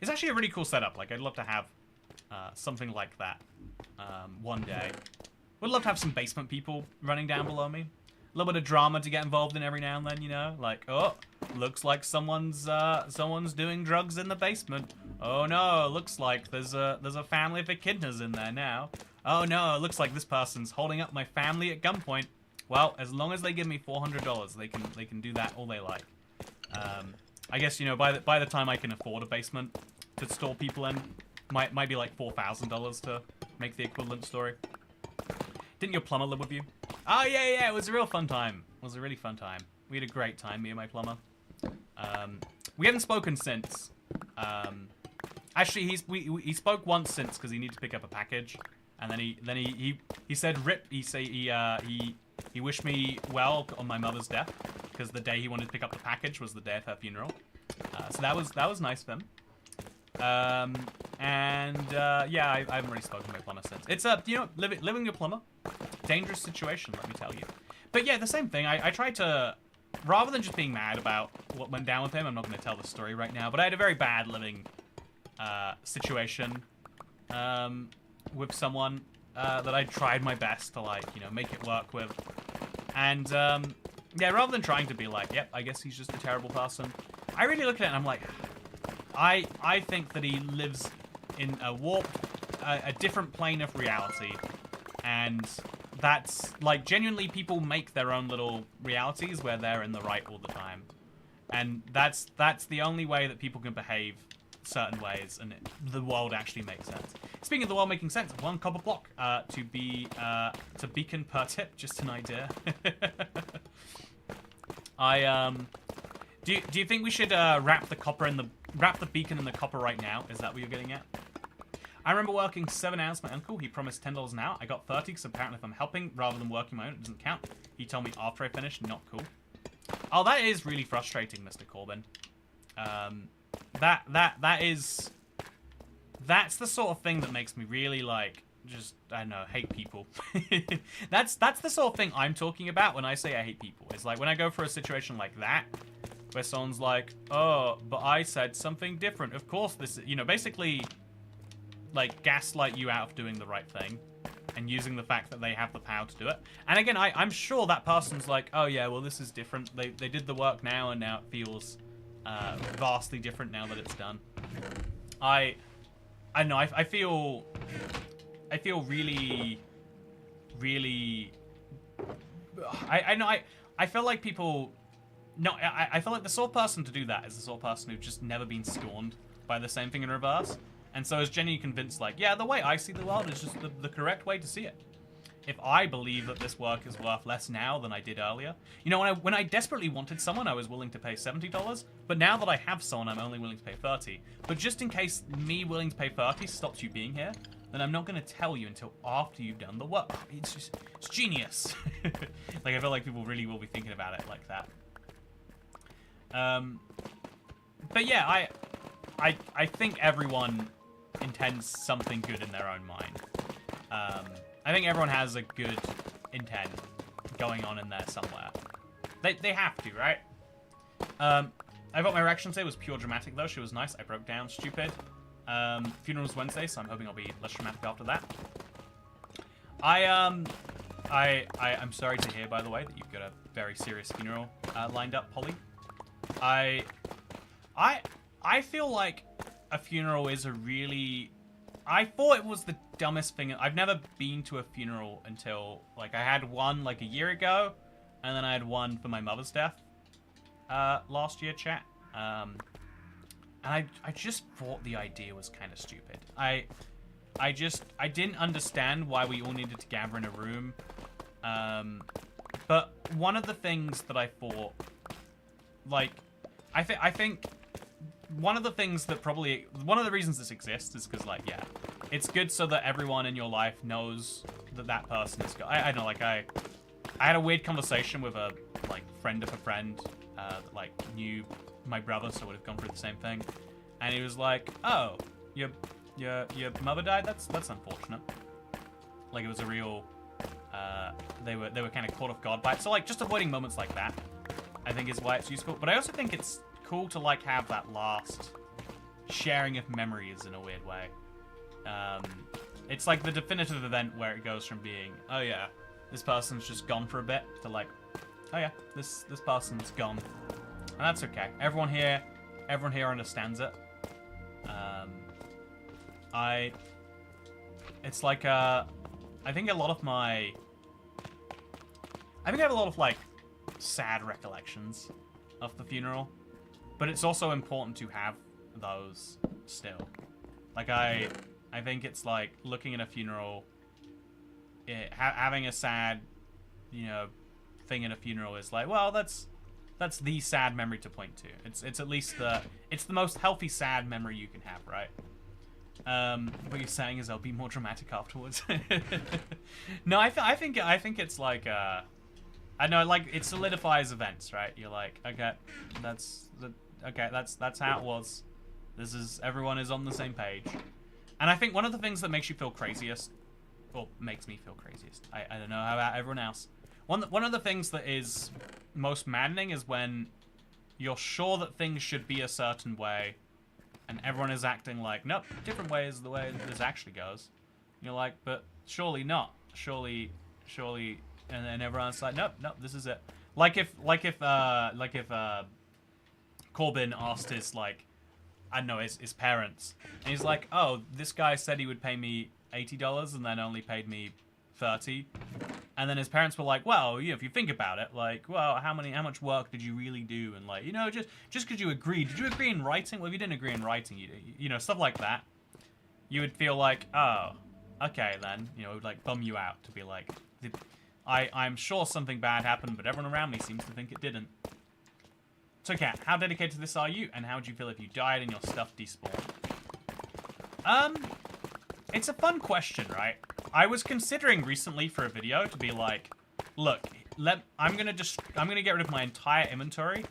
It's actually a really cool setup. Like, I'd love to have something like that one day. Would love to have some basement people running down below me. A little bit of drama to get involved in every now and then, you know? Like, oh, looks like someone's doing drugs in the basement. Oh no, looks like there's a family of echidnas in there now. Oh no, it looks like this person's holding up my family at gunpoint. Well, as long as they give me $400, they can do that all they like. I guess, you know, by the time I can afford a basement to store people in, might be like $4,000 to make the equivalent story. Didn't your plumber live with you? Oh yeah, it was a real fun time. It was a really fun time. We had a great time, me and my plumber. We haven't spoken since. Actually, he spoke once since because he needed to pick up a package, and then he said rip. He wished me well on my mother's death because the day he wanted to pick up the package was the day of her funeral. So that was nice of him. Yeah, I haven't really spoken to my plumber since. It's you know, living your plumber, dangerous situation, let me tell you. But yeah, the same thing. I tried to, rather than just being mad about what went down with him, I'm not going to tell the story right now, but I had a very bad living situation with someone that I tried my best to, like, you know, make it work with. And yeah, rather than trying to be like, yep, I guess he's just a terrible person, I really look at it and I'm like, I think that he lives in a different plane of reality, and that's, like, genuinely people make their own little realities where they're in the right all the time, and that's the only way that people can behave certain ways, and the world actually makes sense. Speaking of the world making sense, 1 copper block to beacon per tip, just an idea. Do you think we should wrap the beacon in the copper right now? Is that what you're getting at? I remember working 7 hours for my uncle. He promised $10 an hour. I got 30 because apparently if I'm helping rather than working my own, it doesn't count. He told me after I finished, not cool. Oh, that is really frustrating, Mr. Corbin. That's the sort of thing that makes me really, like, just, I don't know, hate people. That's the sort of thing I'm talking about when I say I hate people. It's like when I go for a situation like that, where someone's like, oh, but I said something different. Of course this, you know, basically, like, gaslight you out of doing the right thing and using the fact that they have the power to do it. And again, I'm sure that person's like, oh yeah, well, this is different. They did the work now, and now it feels vastly different now that it's done. I don't know, I feel really, really, I feel like people No, I feel like the sort of person to do that is the sort of person who's just never been scorned by the same thing in reverse. And so is genuinely convinced, like, yeah, the way I see the world is just the correct way to see it. If I believe that this work is worth less now than I did earlier, you know, when I desperately wanted someone, I was willing to pay $70, but now that I have someone, I'm only willing to pay $30. But just in case me willing to pay $30 stops you being here, then I'm not going to tell you until after you've done the work. It's genius. Like, I feel like people really will be thinking about it like that. But yeah, I think everyone intends something good in their own mind. I think everyone has a good intent going on in there somewhere. They have to, right? I thought my reaction today was pure dramatic, though. She was nice. I broke down. Stupid. Funeral's Wednesday, so I'm hoping I'll be less dramatic after that. I'm sorry to hear, by the way, that you've got a very serious funeral lined up, Polly. I feel like a funeral is a really... I thought it was the dumbest thing. I've never been to a funeral until, like, I had one, like, a year ago, and then I had one for my mother's death last year, chat. And I just thought the idea was kind of stupid. I didn't understand why we all needed to gather in a room. But one of the things that I thought, like, I think one of the things that probably, one of the reasons this exists is because, like, yeah, it's good so that everyone in your life knows that that person is, I don't know, like, I had a weird conversation with a, like, friend of a friend that, like, knew my brother, so would have gone through the same thing, and he was like, oh, your mother died? That's unfortunate. Like, it was a real, they were kind of caught off guard by it, so, like, just avoiding moments like that, I think is why it's useful, but I also think it's cool to, like, have that last sharing of memories in a weird way. It's like the definitive event where it goes from being, oh yeah, this person's just gone for a bit, to like, oh yeah, this person's gone. And that's okay. Everyone here understands it. It's like, I think I have a lot of, like, sad recollections of the funeral. But it's also important to have those still. Like, I think it's like looking at a funeral, having a sad, you know, thing at a funeral is like, well, that's the sad memory to point to. It's at least it's the most healthy sad memory you can have, right? What you're saying is I'll be more dramatic afterwards. No, I think it's like I know, like, it solidifies events, right? You're like, okay, that's how it was. Everyone is on the same page. And I think one of the things that makes you feel craziest, or makes me feel craziest, I don't know how about everyone else. One of the things that is most maddening is when you're sure that things should be a certain way, and everyone is acting like, nope, different way is the way this actually goes. And you're like, but surely not. Surely, and then everyone's like, nope, this is it. Like if Corbin asked his, like, I don't know, his parents, and he's like, oh, this guy said he would pay me $80 and then only paid me $30, and then his parents were like, well, you know, if you think about it, like, well, how much work did you really do, and, like, you know, just because you agreed, did you agree in writing? Well, if you didn't agree in writing, you know, stuff like that, you would feel like, oh, okay, then, you know, it would, like, bum you out to be like, I'm sure something bad happened, but everyone around me seems to think it didn't. So, Kat, how dedicated to this are you, and how would you feel if you died and your stuff despawned? It's a fun question, right? I was considering recently for a video to be like, look, I'm gonna get rid of my entire inventory.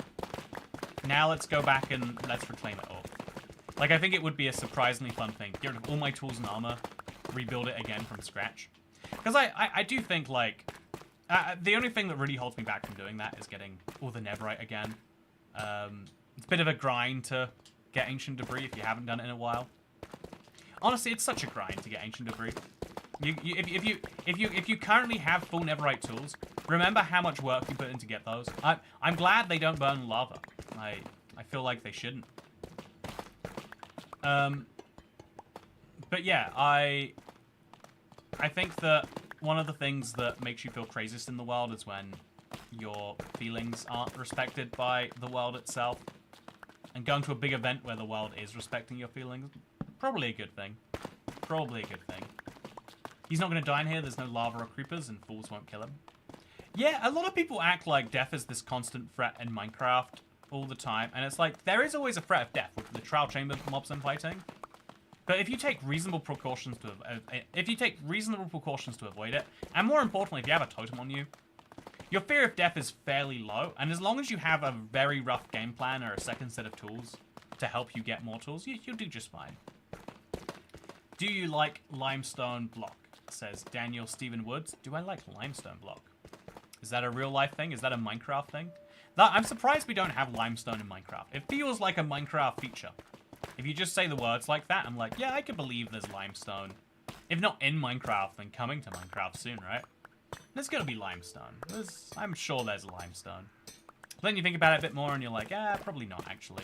Now let's go back and let's reclaim it all. Like, I think it would be a surprisingly fun thing. Get rid of all my tools and armor, rebuild it again from scratch. Because I do think, like, the only thing that really holds me back from doing that is getting all the Netherite again. It's a bit of a grind to get ancient debris if you haven't done it in a while. Honestly, it's such a grind to get ancient debris. If you currently have full Netherite tools, remember how much work you put in to get those. I'm glad they don't burn lava. I feel like they shouldn't. But yeah, I think that one of the things that makes you feel craziest in the world is when your feelings aren't respected by the world itself. And going to a big event where the world is respecting your feelings, probably a good thing. Probably a good thing. He's not going to die in here, there's no lava or creepers, and fools won't kill him. Yeah, a lot of people act like death is this constant threat in Minecraft all the time, and it's like, there is always a threat of death with the trial chamber mobs I'm fighting. But if you take reasonable precautions to avoid it, and more importantly, if you have a totem on you, your fear of death is fairly low, and as long as you have a very rough game plan or a second set of tools to help you get more tools, you'll do just fine. Do you like limestone block? Says Daniel Stephen Woods. Do I like limestone block? Is that a real life thing? Is that a Minecraft thing? I'm surprised we don't have limestone in Minecraft. It feels like a Minecraft feature. If you just say the words like that, I'm like, yeah, I could believe there's limestone. If not in Minecraft, then coming to Minecraft soon, right? There's gonna be limestone. I'm sure there's limestone. Then you think about it a bit more and you're like, probably not, actually.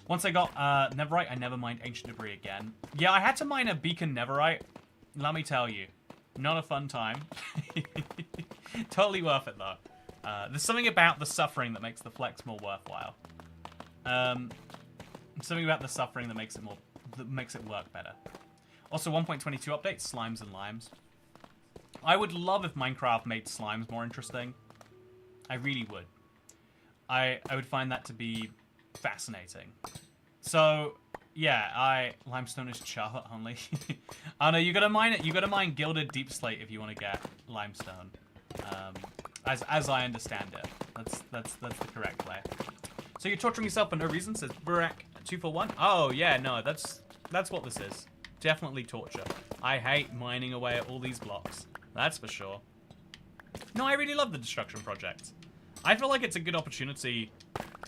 Once I got Netherite, I never mined Ancient Debris again. Yeah, I had to mine a Beacon Netherite. Let me tell you, not a fun time. Totally worth it, though. There's something about the suffering that makes the flex more worthwhile. Something about the suffering that makes it work better. Also, 1.22 update, slimes and limes. I would love if Minecraft made slimes more interesting. I really would. I would find that to be fascinating. So, yeah, limestone is Java only. Oh no, you gotta mine it. You gotta mine Gilded Deep Slate if you want to get limestone. As I understand it, that's the correct way. So you're torturing yourself for no reason, says Burak241. Oh yeah, no, that's what this is. Definitely torture. I hate mining away at all these blocks. That's for sure. No, I really love the destruction project. I feel like it's a good opportunity.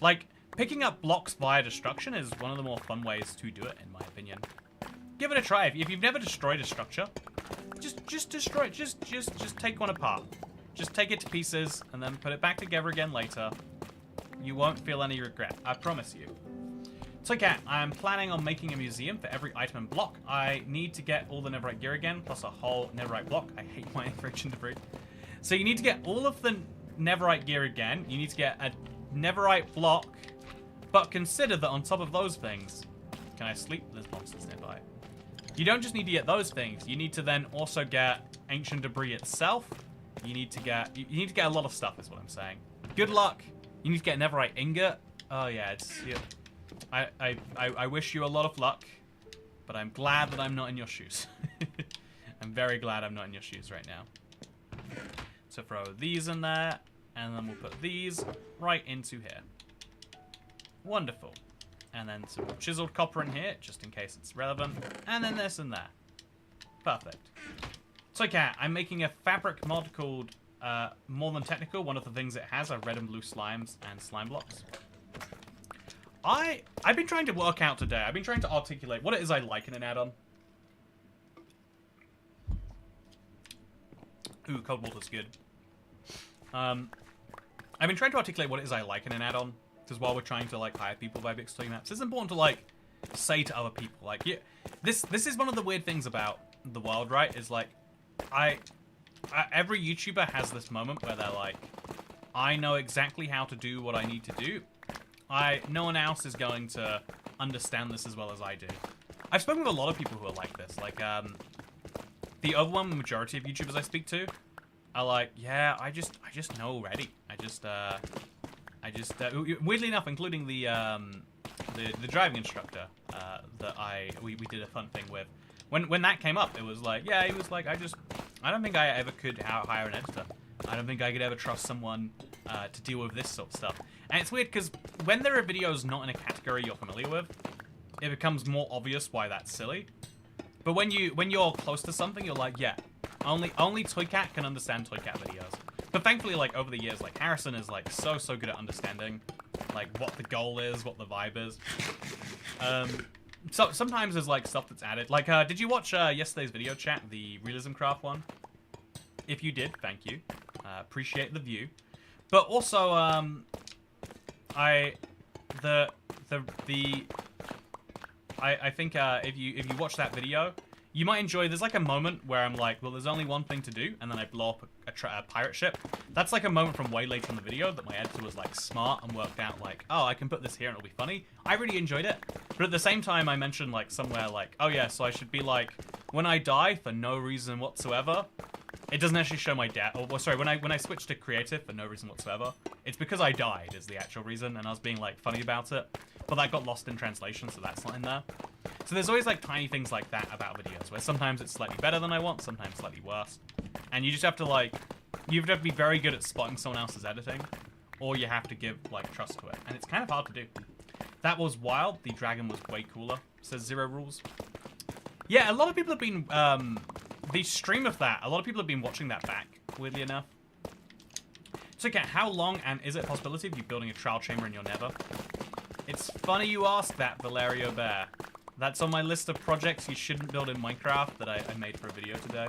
Like, picking up blocks via destruction is one of the more fun ways to do it, in my opinion. Give it a try. If you've never destroyed a structure, just destroy it. Just take one apart. Just take it to pieces and then put it back together again later. You won't feel any regret. I promise you. So, Cat, I'm planning on making a museum for every item and block. I need to get all the Netherite gear again, plus a whole Netherite block. I hate mining for Ancient Debris. So you need to get all of the Netherite gear again. You need to get a Netherite block. But consider that on top of those things... Can I sleep? There's monsters nearby. You don't just need to get those things. You need to then also get Ancient Debris itself. You need to get a lot of stuff, is what I'm saying. Good luck. You need to get a Netherite ingot. Oh, yeah, it's... Yeah. I wish you a lot of luck, but I'm glad that I'm not in your shoes. I'm very glad I'm not in your shoes right now. So throw these in there, and then we'll put these right into here. Wonderful. And then some chiseled copper in here, just in case it's relevant. And then this and there. Perfect. So, Cat, I'm making a fabric mod called More Than Technical. One of the things it has are red and blue slimes and slime blocks. I've been trying to work out today. I've been trying to articulate what it is I like in an add-on. Ooh, cold water's good. I've been trying to articulate what it is I like in an add-on, because while we're trying to like hire people by Big Maps, it's important to like say to other people like, yeah, this is one of the weird things about the world, right? Is like, every YouTuber has this moment where they're like, I know exactly how to do what I need to do. No one else is going to understand this as well as I do. I've spoken with a lot of people who are like this. Like, the overwhelming majority of YouTubers I speak to are like, yeah, I just know already. Weirdly enough, including the driving instructor that we did a fun thing with. When that came up, it was like, yeah, he was like, I don't think I ever could hire an editor. I don't think I could ever trust someone to deal with this sort of stuff. And it's weird because when there are videos not in a category you're familiar with, it becomes more obvious why that's silly. But when you're close to something, you're like, yeah, only Toycat can understand Toycat videos. But thankfully, like over the years, like Harrison is like so good at understanding like what the goal is, what the vibe is. So sometimes there's like stuff that's added. Like, did you watch yesterday's video chat, the Realism Craft one? If you did, thank you. Appreciate the view. But also, I think if you watch that video, You might enjoy, there's like a moment where I'm like, well, there's only one thing to do, and then I blow up a pirate ship. That's like a moment from way later in the video that my editor was like smart and worked out like, oh, I can put this here and it'll be funny. I really enjoyed it. But at the same time, I mentioned like somewhere like, oh yeah, so I should be like, when I die for no reason whatsoever, it doesn't actually show my death. Or sorry, when I switched to creative for no reason whatsoever, it's because I died is the actual reason, and I was being like funny about it. But that got lost in translation, so that's not in there. So there's always like tiny things like that about videos, where sometimes it's slightly better than I want, sometimes slightly worse. And you just have to like, you have to be very good at spotting someone else's editing, or you have to give like trust to it. And it's kind of hard to do. That was wild. The dragon was way cooler, says Zero Rules. Yeah, a lot of people have been, the stream of that, a lot of people have been watching that back, weirdly enough. So okay, how long and is it a possibility of you building a trial chamber in your nether? It's funny you ask that, Valerio Bear. That's on my list of projects you shouldn't build in Minecraft that I made for a video today.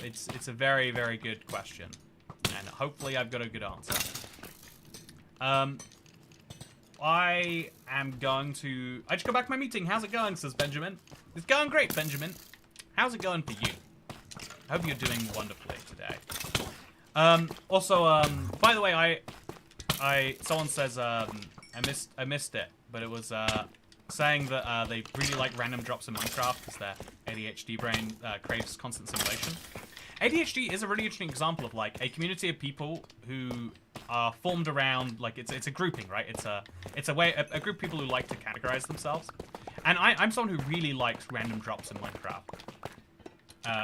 It's a very, very good question. And hopefully I've got a good answer. I am going to... I just got back from my meeting. How's it going, says Benjamin. It's going great, Benjamin. How's it going for you? I hope you're doing wonderfully today. Also, by the way, someone says, I missed it, but it was, saying that, they really like random drops in Minecraft because their ADHD brain, craves constant simulation. ADHD is a really interesting example of, like, a community of people who are formed around, like, it's a grouping, right? It's a group of people who like to categorize themselves. And I'm someone who really likes random drops in Minecraft.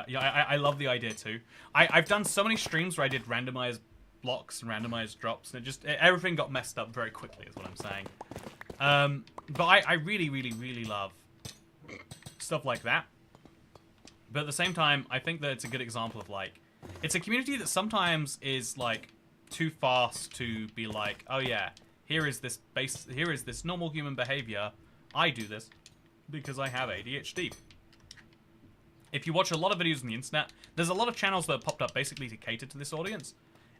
Yeah, I love the idea too. I've done so many streams where I did randomized blocks and randomized drops, and everything got messed up very quickly, is what I'm saying. But I really, really, really love stuff like that. But at the same time, I think that it's a good example of, like, it's a community that sometimes is, like, too fast to be like, oh yeah, here is this normal human behavior. I do this because I have ADHD. If you watch a lot of videos on the internet, there's a lot of channels that have popped up basically to cater to this audience.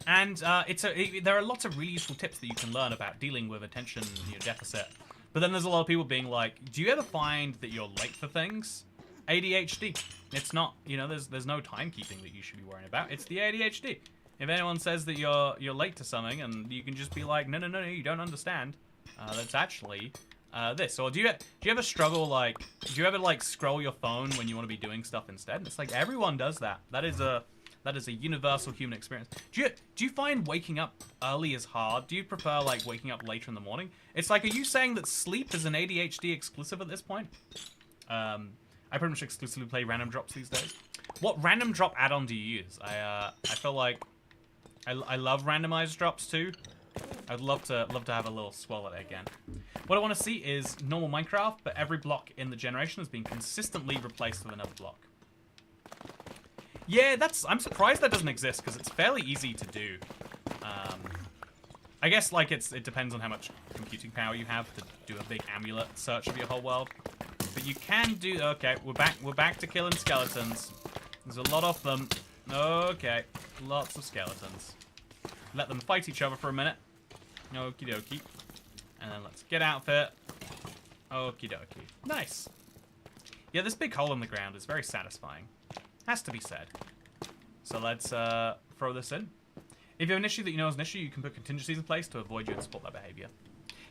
And there are lots of really useful tips that you can learn about dealing with attention deficit. But then there's a lot of people being like, do you ever find that you're late for things? ADHD. It's not, there's no timekeeping that you should be worrying about. It's the ADHD. If anyone says that you're late to something, and you can just be like, no, you don't understand. That's actually this. Or do you ever struggle, like, do you ever like scroll your phone when you want to be doing stuff instead? It's like everyone does that. That is a universal human experience. Do you find waking up early is hard? Do you prefer like waking up later in the morning? It's like, are you saying that sleep is an ADHD exclusive at this point? I pretty much exclusively play random drops these days. What random drop add-on do you use? I feel like I love randomized drops too. I'd love to have a little swirl at it again. What I want to see is normal Minecraft, but every block in the generation has been consistently replaced with another block. Yeah, I'm surprised that doesn't exist because it's fairly easy to do. I guess like it depends on how much computing power you have to do a big amulet search of your whole world. But you can do. Okay, we're back to killing skeletons. There's a lot of them. Okay, lots of skeletons. Let them fight each other for a minute. Okie dokie. And then let's get out of it. Okie dokie. Nice. Yeah, this big hole in the ground is very satisfying. Has to be said. So let's throw this in. If you have an issue that you know is an issue, you can put contingencies in place to avoid you and support that behavior.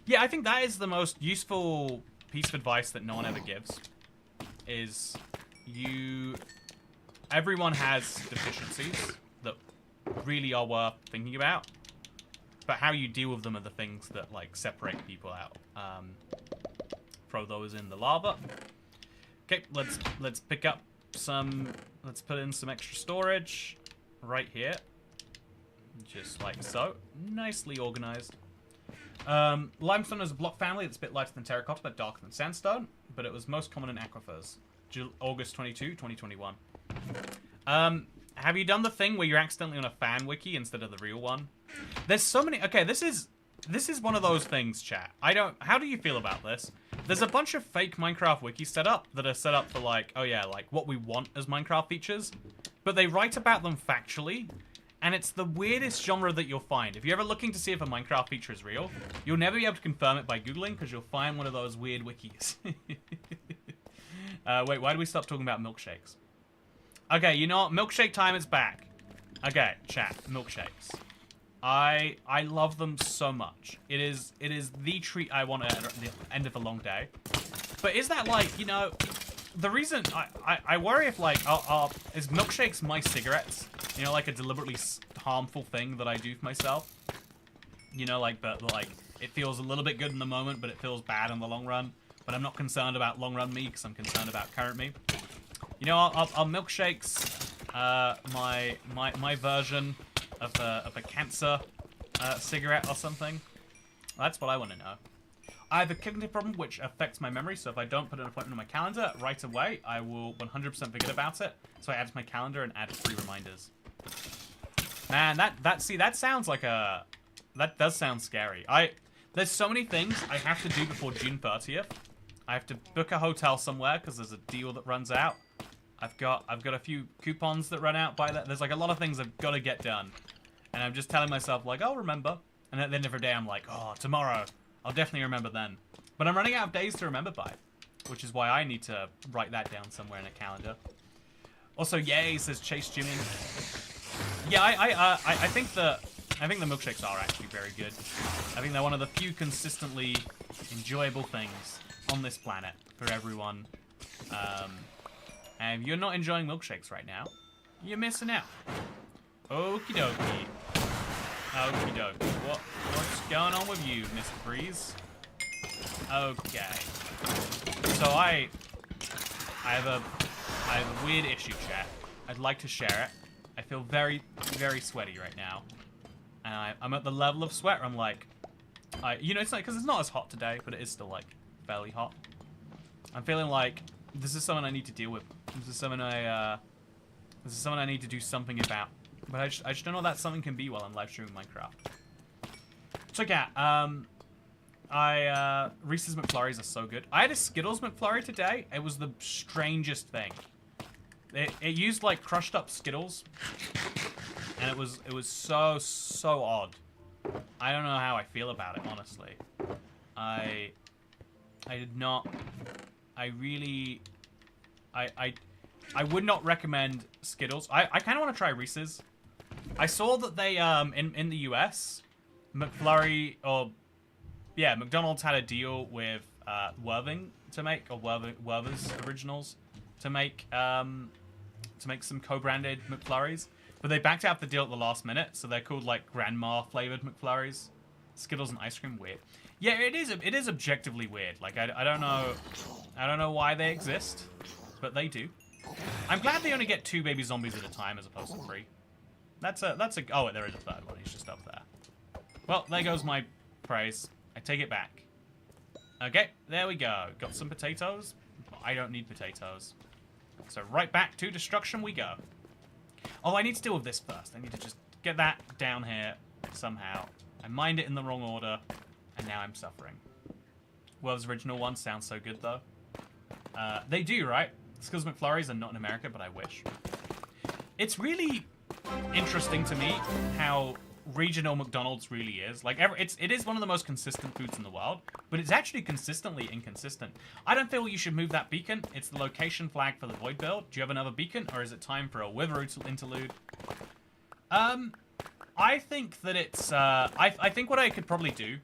Yeah, I think that is the most useful piece of advice that no one ever gives. Is everyone has deficiencies that really are worth thinking about. But how you deal with them are the things that like separate people out. Throw those in the lava. Okay, let's pick up some. Let's put in some extra storage right here, just like so. Nicely organized. Limestone is a block family that's a bit lighter than terracotta but darker than sandstone, but it was most common in aquifers. August 22, 2021. Have you done the thing where you're accidentally on a fan wiki instead of the real one? There's so many. Okay, this is one of those things, chat. How do you feel about this? There's a bunch of fake Minecraft wikis set up that are set up for like, oh yeah, like what we want as Minecraft features, but they write about them factually, and it's the weirdest genre that you'll find. If you're ever looking to see if a Minecraft feature is real, you'll never be able to confirm it by Googling because you'll find one of those weird wikis. Wait, why do we stop talking about milkshakes? Okay, you know what? Milkshake time is back. Okay, chat. Milkshakes. I love them so much. It is the treat I want at the end of a long day. But is that like, you know, the reason I worry if like is milkshakes my cigarettes? You know, like a deliberately harmful thing that I do for myself. You know, like but like it feels a little bit good in the moment, but it feels bad in the long run. But I'm not concerned about long run me because I'm concerned about current me. You know, are milkshakes my version of a cancer cigarette or something? That's what I want to know. I have a cognitive problem which affects my memory, so if I don't put an appointment on my calendar right away, I will 100% forget about it. So I add to my calendar and add 3 reminders. Man, that sounds like a... That does sound scary. There's so many things I have to do before June 30th. I have to book a hotel somewhere because there's a deal that runs out. I've got a few coupons that run out by that. There's like a lot of things I've got to get done. And I'm just telling myself like, I'll remember. And at the end of the day, I'm like, oh, tomorrow. I'll definitely remember then. But I'm running out of days to remember by. Which is why I need to write that down somewhere in a calendar. Also, yay, says Chase Jimmy. Yeah, I think the milkshakes are actually very good. I think they're one of the few consistently enjoyable things on this planet for everyone. And if you're not enjoying milkshakes right now, you're missing out. Okie dokie. Okie dokie. What's going on with you, Mr. Breeze? Okay. So I have a weird issue, chat. I'd like to share it. I feel very, very sweaty right now. And I'm at the level of sweat where I'm like, you know, it's like, because it's not as hot today, but it is still like fairly hot. I'm feeling like this is something I need to deal with. This is something I need to do something about. But I just don't know what that something can be while I'm live streaming Minecraft. So yeah, Reese's McFlurries are so good. I had a Skittles McFlurry today. It was the strangest thing. It used like crushed up Skittles, and it was so odd. I don't know how I feel about it, honestly. I did not. I would not recommend Skittles. I kind of want to try Reese's. I saw that they in the US, McDonald's had a deal with Worthing to make, or Werther's Originals to make some co-branded McFlurries, but they backed out the deal at the last minute, so they're called like grandma flavored McFlurries. Skittles and ice cream, weird. Yeah, it is objectively weird. Like I don't know why they exist, but they do. I'm glad they only get 2 baby zombies at a time as opposed to 3. That's a oh, there is a third one. He's just up there. Well, there goes my praise. I take it back. Okay, there we go. Got some potatoes. I don't need potatoes. So right back to destruction we go. Oh, I need to deal with this first. I need to just get that down here somehow. I mined it in the wrong order, and now I'm suffering. World's original one sounds so good, though. They do, right? Skittles McFlurries are not in America, but I wish. It's really interesting to me how regional McDonald's really is. Like, it is one of the most consistent foods in the world, but it's actually consistently inconsistent. I don't feel you should move that beacon. It's the location flag for the Void build. Do you have another beacon, or is it time for a Wither interlude? I think that it's... I think what I could probably do,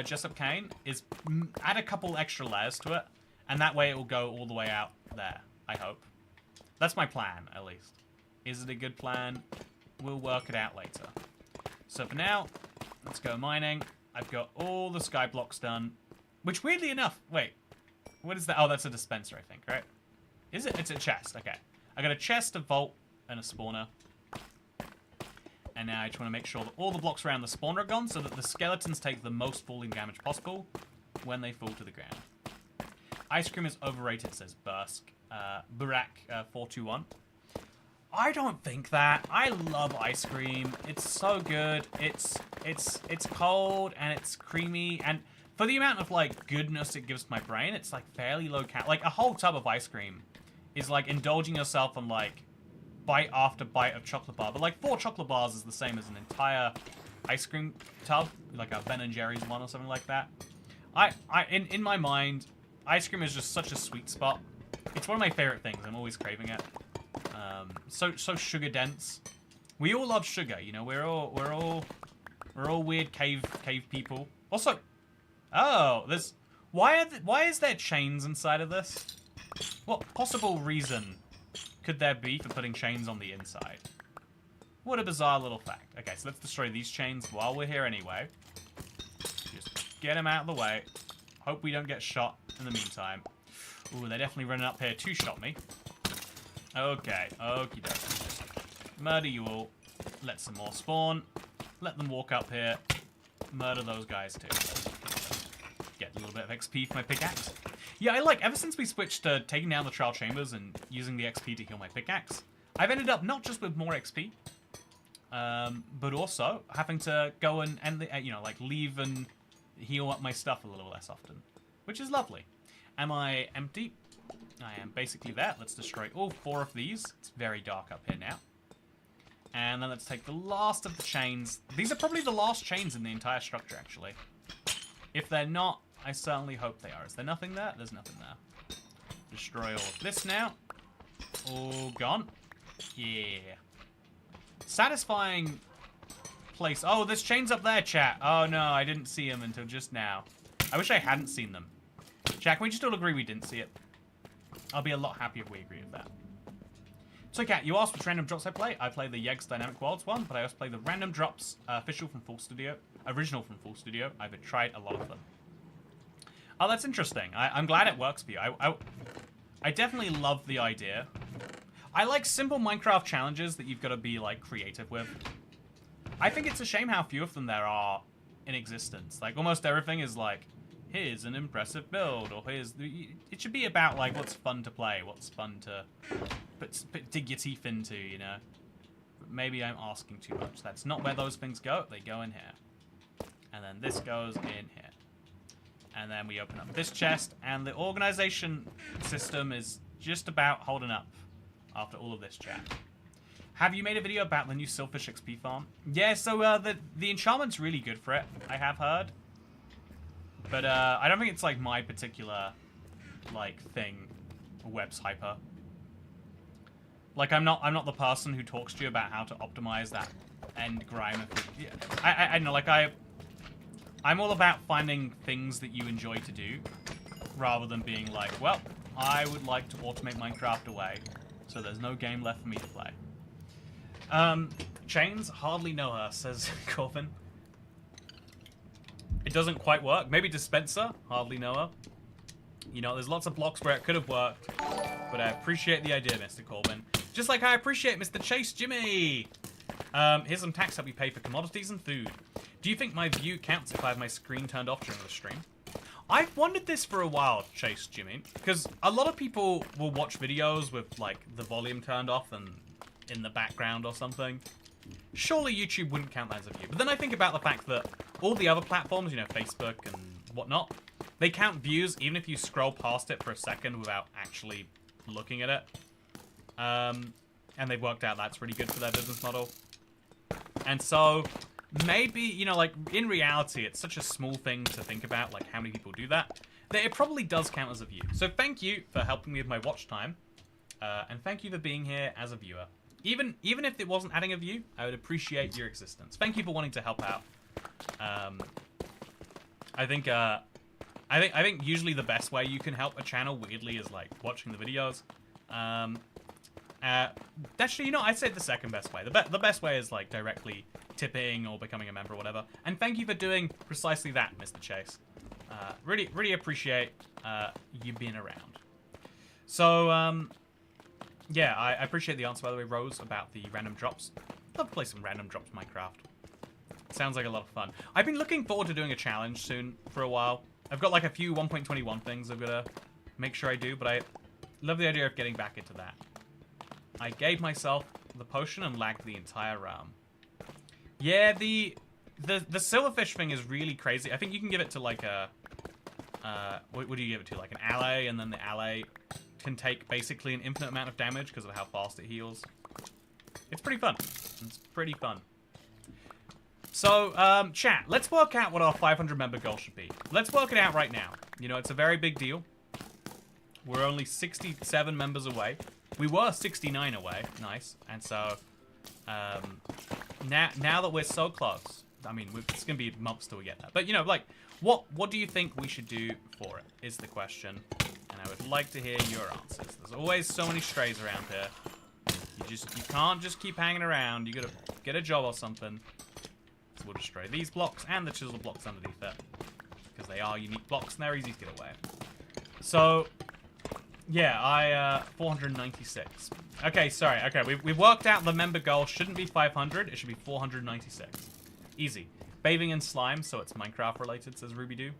Jessup Kane, is add a couple extra layers to it, and that way it will go all the way out there, I hope. That's my plan, at least. Is it a good plan? We'll work it out later. So for now, let's go mining. I've got all the sky blocks done, which weirdly enough, wait, what is that? Oh, that's a dispenser, I think, right? Is it? It's a chest, okay. I got a chest, a vault, and a spawner. And now I just want to make sure that all the blocks around the spawner are gone so that the skeletons take the most falling damage possible when they fall to the ground. Ice cream is overrated, says Burak421. I don't think that. I love ice cream. It's so good. It's cold and it's creamy, and for the amount of like goodness it gives to my brain, it's like fairly low cal. Like a whole tub of ice cream is like indulging yourself on like bite after bite of chocolate bar. But like 4 chocolate bars is the same as an entire ice cream tub, like a Ben and Jerry's one or something like that. In my mind, ice cream is just such a sweet spot It's one of my favorite things. I'm always craving it. So sugar dense. We all love sugar, you know. We're all weird cave people. Also, oh, there's why is there chains inside of this? What possible reason could there be for putting chains on the inside? What a bizarre little fact. Okay, so let's destroy these chains while we're here anyway. Just get them out of the way. Hope we don't get shot in the meantime. Ooh, they're definitely running up here to shot me. Okay, okie dokie. Murder you all. Let some more spawn. Let them walk up here. Murder those guys too. Get a little bit of XP for my pickaxe. Yeah, ever since we switched to taking down the trial chambers and using the XP to heal my pickaxe, I've ended up not just with more XP, but also having to go and you know, like leave and heal up my stuff a little less often, which is lovely. Am I empty? I am basically there. Let's destroy all 4 of these. It's very dark up here now. And then let's take the last of the chains. These are probably the last chains in the entire structure, actually. If they're not, I certainly hope they are. Is there nothing there? There's nothing there. Destroy all of this now. All gone. Yeah. Satisfying place. Oh, there's chains up there, chat. Oh, no, I didn't see them until just now. I wish I hadn't seen them. Chat, can we just all agree we didn't see it? I'll be a lot happier if we agree with that. So, Kat, you asked which random drops I play. I play the Yegs Dynamic Worlds one, but I also play the random drops official from Full Studio, original from Full Studio. I've tried a lot of them. Oh, that's interesting. I'm glad it works for you. I definitely love the idea. I like simple Minecraft challenges that you've got to be, like, creative with. I think it's a shame how few of them there are in existence. Like, almost everything is, like, here's an impressive build, or here's... It should be about, like, what's fun to play, what's fun to dig your teeth into, you know? But maybe I'm asking too much. That's not where those things go. They go in here. And then this goes in here. And then we open up this chest, and the organization system is just about holding up after all of this chat. Have you made a video about the new Silfish XP farm? Yeah, so the enchantment's really good for it, I have heard. But I don't think it's like my particular like thing, web's hyper. Like I'm not the person who talks to you about how to optimize that end grind. Yeah, I know, like I'm all about finding things that you enjoy to do, rather than being like, well, I would like to automate Minecraft away, so there's no game left for me to play. Chains, hardly know her, says Corvin. It doesn't quite work. Maybe Dispenser, hardly know her. You know, there's lots of blocks where it could have worked, but I appreciate the idea, Mr. Corbin. Just like I appreciate Mr. Chase Jimmy. Here's some tax that we pay for commodities and food. Do you think my view counts if I have my screen turned off during the stream? I've wondered this for a while, Chase Jimmy, because a lot of people will watch videos with, like, the volume turned off and in the background or something. Surely YouTube wouldn't count that as a view. But then I think about the fact that all the other platforms, you know, Facebook and whatnot, they count views even if you scroll past it for a second without actually looking at it. And they've worked out that's really good for their business model. And so maybe, you know, like, in reality, it's such a small thing to think about, like, how many people do that it probably does count as a view. So thank you for helping me with my watch time. And thank you for being here as a viewer. Even if it wasn't adding a view, I would appreciate your existence. Thank you for wanting to help out. I think usually the best way you can help a channel, weirdly, is like watching the videos. Actually, you know, I'd say the second best way. The best way is like directly tipping or becoming a member or whatever. And thank you for doing precisely that, Mr. Chase. Really appreciate you being around. So, yeah, I appreciate the answer, by the way, Rose, about the random drops. Love to play some random drops Minecraft. Sounds like a lot of fun. I've been looking forward to doing a challenge soon for a while. I've got like a few 1.21 things I've got to make sure I do, but I love the idea of getting back into that. I gave myself the potion and lagged the entire realm. Yeah, the silverfish thing is really crazy. I think you can give it to like a... what do you give it to? Like an ally, and then the ally can take basically an infinite amount of damage because of how fast it heals. It's pretty fun. It's pretty fun. So, chat, let's work out what our 500 member goal should be. Let's work it out right now. You know, it's a very big deal. We're only 67 members away. We were 69 away. Nice. And so, now that we're so close, I mean, it's going to be months till we get there. But, you know, like, what do you think we should do for it, is the question. And I would like to hear your answers. There's always so many strays around here. You can't just keep hanging around. You got to get a job or something. So we'll destroy these blocks and the chisel blocks underneath it. Because they are unique blocks and they're easy to get away. So, yeah, 496. Okay, sorry. Okay, we've worked out the member goal shouldn't be 500. It should be 496. Easy. Bathing in slime, so it's Minecraft related, says RubyDoo.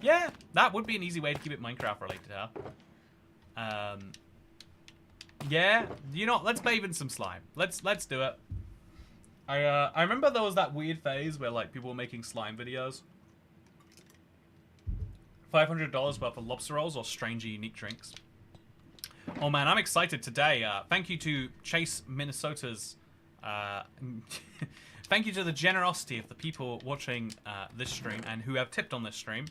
Yeah, that would be an easy way to keep it Minecraft related, huh? Yeah, you know, let's bathe in some slime. Let's do it. I remember there was that weird phase where like people were making slime videos. $500 worth of lobster rolls or strange unique drinks. Oh man, I'm excited today. Thank you to Chase, Minnesota's. Thank you to the generosity of the people watching this stream and who have tipped on this stream.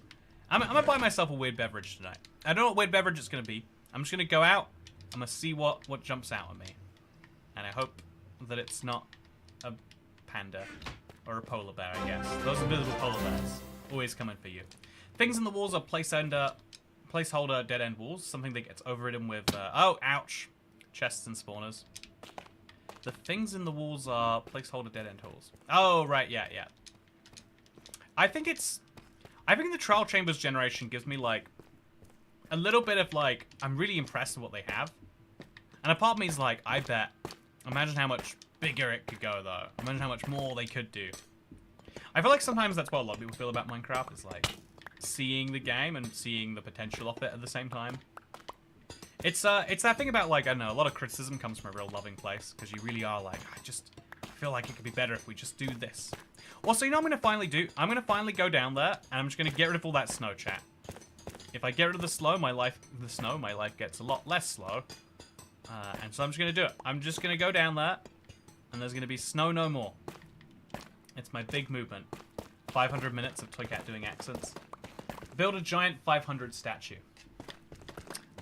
I'm gonna buy myself a weird beverage tonight. I don't know what weird beverage it's gonna be. I'm just gonna go out. I'm gonna see what jumps out at me, and I hope that it's not a panda or a polar bear. I guess those invisible polar bears always coming for you. Things in the walls are placeholder dead end walls. Something that gets overridden with oh ouch, chests and spawners. The things in the walls are placeholder dead end halls. Oh right, yeah. I think the trial chambers generation gives me like a little bit of like, I'm really impressed with what they have. And a part of me is like, I bet. Imagine how much bigger it could go though. Imagine how much more they could do. I feel like sometimes that's what a lot of people feel about Minecraft, is like seeing the game and seeing the potential of it at the same time. It's that thing about like, I don't know, a lot of criticism comes from a real loving place, because you really are like, I just feel like it could be better if we just do this. Also, you know what I'm going to finally do? I'm going to finally go down there, and I'm just going to get rid of all that snow, chat. If I get rid of the snow, my life gets a lot less slow. And so I'm just going to do it. I'm just going to go down there, and there's going to be snow no more. It's my big movement. 500 minutes of Toycat doing accents. Build a giant 500 statue.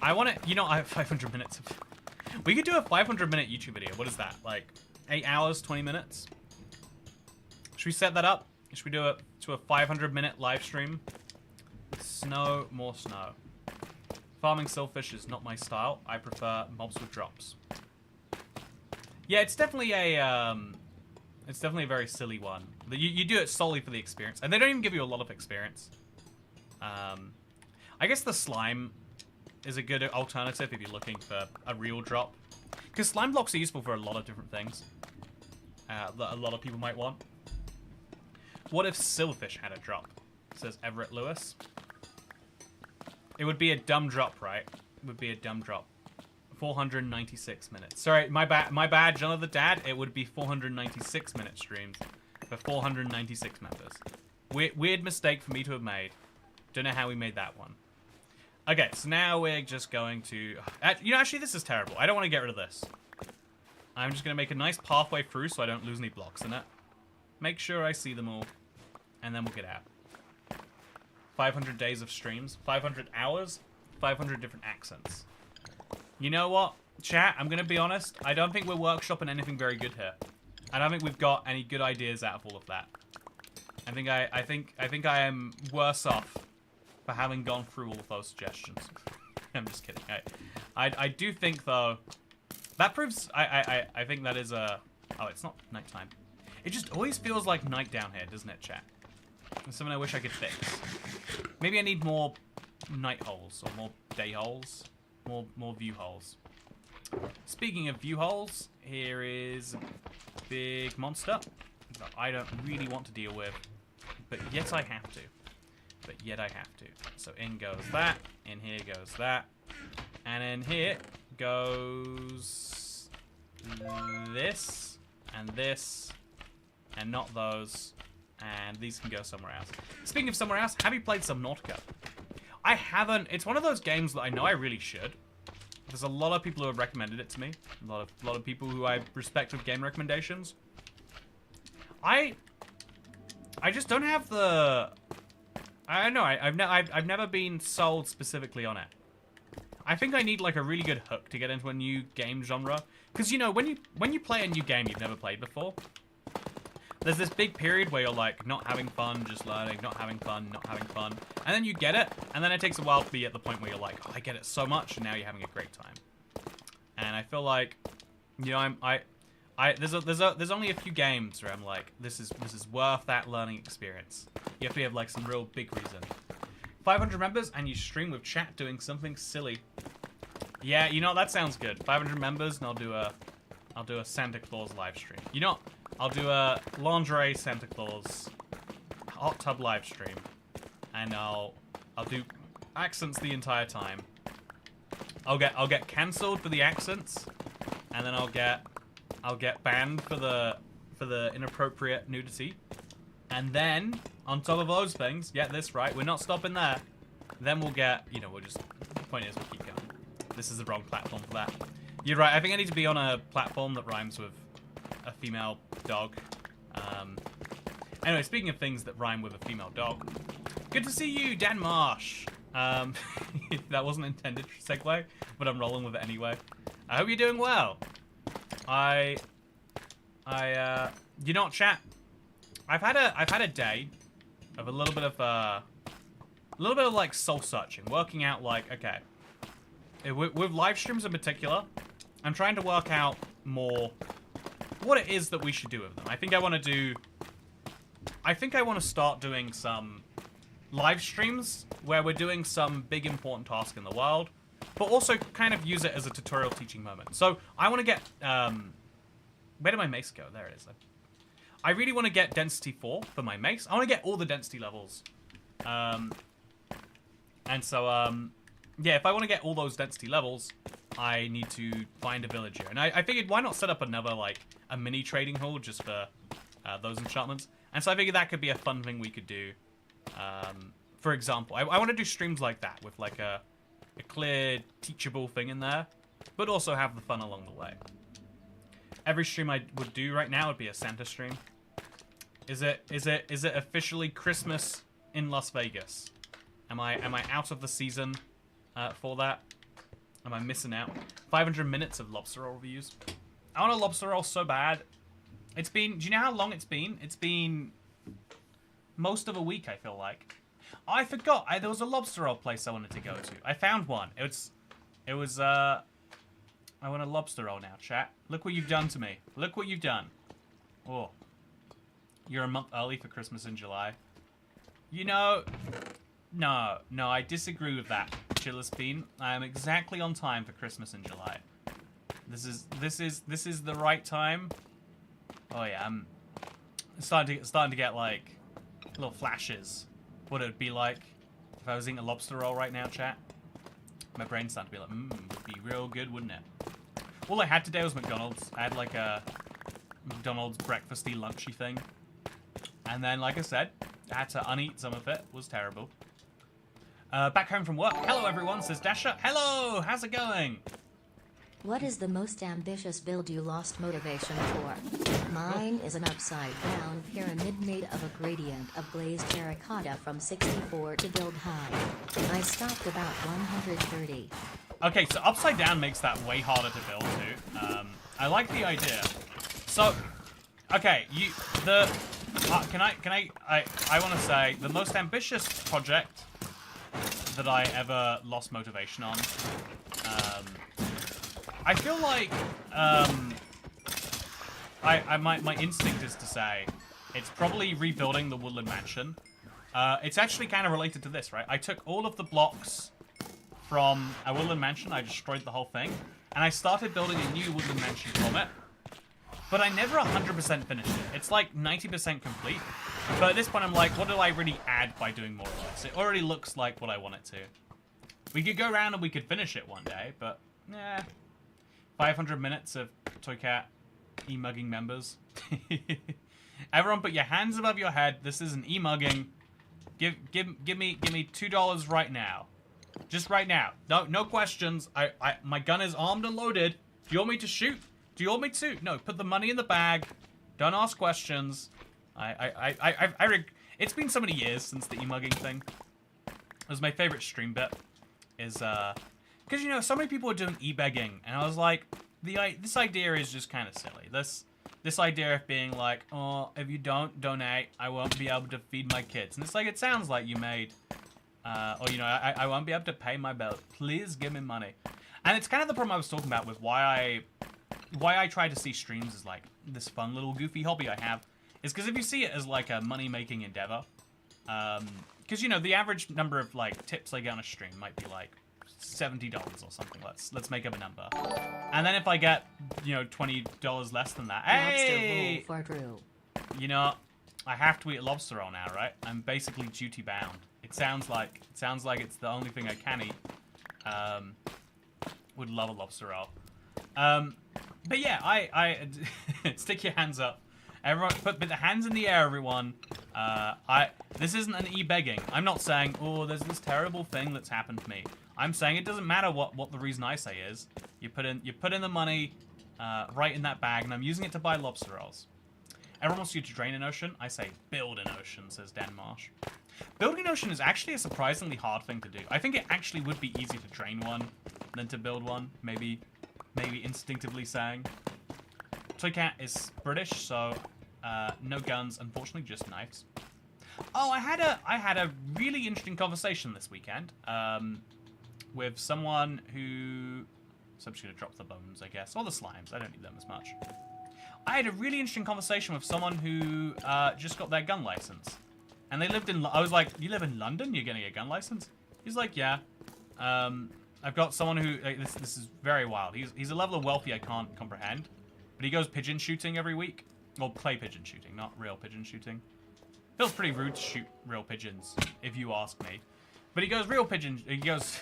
I want to, you know, I have 500 minutes of... We could do a 500-minute YouTube video. What is that? Like, 8 hours, 20 minutes? Should we set that up? Should we do it to a 500-minute live stream? Snow, more snow. Farming silverfish is not my style. I prefer mobs with drops. Yeah, it's definitely a very silly one. You do it solely for the experience, and they don't even give you a lot of experience. I guess the slime is a good alternative if you're looking for a real drop, because slime blocks are useful for a lot of different things that a lot of people might want. What if silverfish had a drop? Says Everett Lewis. It would be a dumb drop, right? It would be a dumb drop. 496 minutes. Sorry, my bad, John of the Dad. It would be 496 minute streams for 496 members. Weird mistake for me to have made. Don't know how we made that one. Okay, so now we're just going to... You know, actually, this is terrible. I don't want to get rid of this. I'm just going to make a nice pathway through so I don't lose any blocks in it. Make sure I see them all. And then we'll get out. 500 days of streams. 500 hours. 500 different accents. You know what, chat? I'm going to be honest. I don't think we're workshopping anything very good here. I don't think we've got any good ideas out of all of that. I think I am worse off for having gone through all of those suggestions. I'm just kidding. I do think though that proves I think that is a... Oh, it's not nighttime. It just always feels like night down here, doesn't it, chat? It's something I wish I could fix. Maybe I need more night holes or more day holes, more view holes. Speaking of view holes, here is a big monster that I don't really want to deal with, but yet I have to. So in goes that, in here goes that, and in here goes this, and not those, and these can go somewhere else. Speaking of somewhere else, have you played Subnautica? I haven't. It's one of those games that I know I really should. There's a lot of people who have recommended it to me. A lot of people who I respect with game recommendations. I just don't have the... I don't know. I've never been sold specifically on it. I think I need like a really good hook to get into a new game genre. Because, you know, when you play a new game you've never played before, there's this big period where you're like not having fun, just learning, not having fun, not having fun. And then you get it, and then it takes a while to be at the point where you're like, oh, I get it so much, and now you're having a great time. And I feel like, you know, there's only a few games where I'm like, this is worth that learning experience. You have to have like some real big reason. 500 members and you stream with chat doing something silly. Yeah, you know, that sounds good. 500 members and I'll do a Santa Claus live stream. You know, I'll do a lingerie Santa Claus hot tub live stream, and I'll do accents the entire time. I'll get cancelled for the accents, and then I'll get banned for the inappropriate nudity, and then on top of those things, get this right, we're not stopping there. Then we'll get, you know, the point is we'll keep going. This is the wrong platform for that. You're right. I think I need to be on a platform that rhymes with a female dog. Anyway, speaking of things that rhyme with a female dog, good to see you, Dan Marsh. That wasn't intended for a segue, but I'm rolling with it anyway. I hope you're doing well. You know what, chat? I've had a day of a little bit of like soul searching, working out like, okay, with live streams in particular, I'm trying to work out more what it is that we should do with them. I think I want to start doing some live streams where we're doing some big important task in the world, but also kind of use it as a tutorial teaching moment. So I want to get, where did my mace go? There it is. I really want to get density 4 for my mace. I want to get all the density levels. And so, yeah, if I want to get all those density levels, I need to find a villager. And I figured, why not set up another, like, a mini trading hall just for those enchantments? And so I figured that could be a fun thing we could do. For example, I want to do streams like that with, like, a clear, teachable thing in there, but also have the fun along the way. Every stream I would do right now would be a Santa stream. Is it officially Christmas in Las Vegas? Am I out of the season for that? Am I missing out? 500 minutes of lobster roll reviews. I want a lobster roll so bad. It's been, do you know how long it's been? It's been most of a week, I feel like. Oh, I forgot. There was a lobster roll place I wanted to go to. I found one. It was I want a lobster roll now, chat. Look what you've done to me. Look what you've done. Oh. You're a month early for Christmas in July. You know, no, I disagree with that, Chillis Bean. I am exactly on time for Christmas in July. This is the right time. Oh yeah, I'm starting to get like little flashes. What it would be like if I was eating a lobster roll right now, chat. My brain's starting to be like, would be real good, wouldn't it? All I had today was McDonald's. I had like a McDonald's breakfasty, lunchy thing. And then, like I said, I had to uneat some of it. It was terrible. Back home from work. Hello, everyone, says Dasha. Hello, how's it going? What is the most ambitious build you lost motivation for? Mine is an upside-down pyramid made of a gradient of glazed terracotta from 64 to build high. I stopped about 130. Okay, so upside down makes that way harder to build too. I like the idea. So, okay, I want to say the most ambitious project that I ever lost motivation on. I feel like my instinct is to say it's probably rebuilding the Woodland Mansion. It's actually kind of related to this, right? I took all of the blocks from a Woodland Mansion, I destroyed the whole thing, and I started building a new Woodland Mansion from it. But I never 100% finished it. It's like 90% complete. But at this point I'm like, what do I really add by doing more of this? It already looks like what I want it to. We could go around and we could finish it one day, but nah. 500 minutes of Toycat e-mugging members. Everyone put your hands above your head. This is an e-mugging. Give me $2 right now. Just right now. No questions. My gun is armed and loaded. Do you want me to shoot? Do you want me to? No, put the money in the bag. Don't ask questions. It's been so many years since the e-mugging thing. It was my favorite stream bit. Is Because, you know, so many people are doing e-begging, and I was like, this idea is just kind of silly. This idea of being like, oh, if you don't donate, I won't be able to feed my kids. And it's like, it sounds like you made, or, you know, I won't be able to pay my bill. Please give me money. And it's kind of the problem I was talking about with why I try to see streams as, like, this fun little goofy hobby I have. Is because if you see it as, like, a money-making endeavor, because, you know, the average number of, like, tips I get on a stream might be, like, $70 or something. Let's make up a number. And then if I get, you know, $20 less than that, hey! Lobster roll for Drew. You know, I have to eat a lobster roll now, right? I'm basically duty bound. It sounds like it's the only thing I can eat. Would love a lobster roll. But yeah, I stick your hands up. Everyone, put the hands in the air, everyone. This isn't an e-begging. I'm not saying, oh, there's this terrible thing that's happened to me. I'm saying it doesn't matter what the reason I say is. You put in the money right in that bag, and I'm using it to buy lobster rolls. Everyone wants you to drain an ocean. I say build an ocean, says Dan Marsh. Building an ocean is actually a surprisingly hard thing to do. I think it actually would be easier to drain one than to build one. Maybe instinctively saying. Toy Cat is British, so no guns, unfortunately, just knives. Oh, I had a really interesting conversation this weekend with someone who. So I'm just gonna drop the bones, I guess, or the slimes. I don't need them as much. I had a really interesting conversation with someone who just got their gun license, and they lived in. I was like, "You live in London? You're getting a gun license?" He's like, "Yeah." I've got someone who this is very wild. He's a level of wealthy I can't comprehend, but he goes pigeon shooting every week. Well, play pigeon shooting, not real pigeon shooting. Feels pretty rude to shoot real pigeons, if you ask me. But he goes real pigeon. He goes.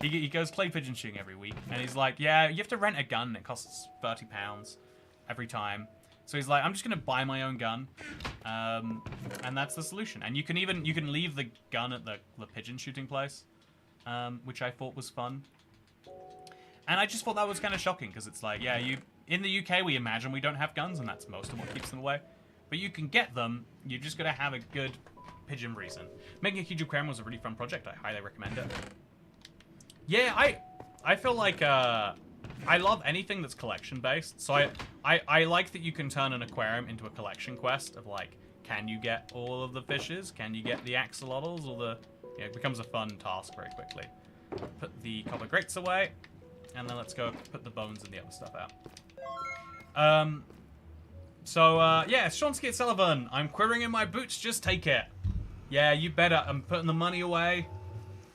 he goes play pigeon shooting every week, and he's like, yeah, you have to rent a gun. It costs £30 every time. So he's like, I'm just gonna buy my own gun, and that's the solution. And you can leave the gun at the pigeon shooting place, which I thought was fun. And I just thought that was kind of shocking because it's like, yeah, in the UK we imagine we don't have guns, and that's most of what keeps them away. But you can get them. You just gotta have a good pigeon reason. Making a huge aquarium was a really fun project. I highly recommend it. Yeah, I feel like I love anything that's collection based. So I like that you can turn an aquarium into a collection quest of like, can you get all of the fishes? Can you get the axolotls? Or the it becomes a fun task very quickly. Put the copper grates away, and then let's go put the bones and the other stuff out. Yeah, Sean Skate Sullivan. I'm quivering in my boots. Just take it. Yeah, you better. I'm putting the money away.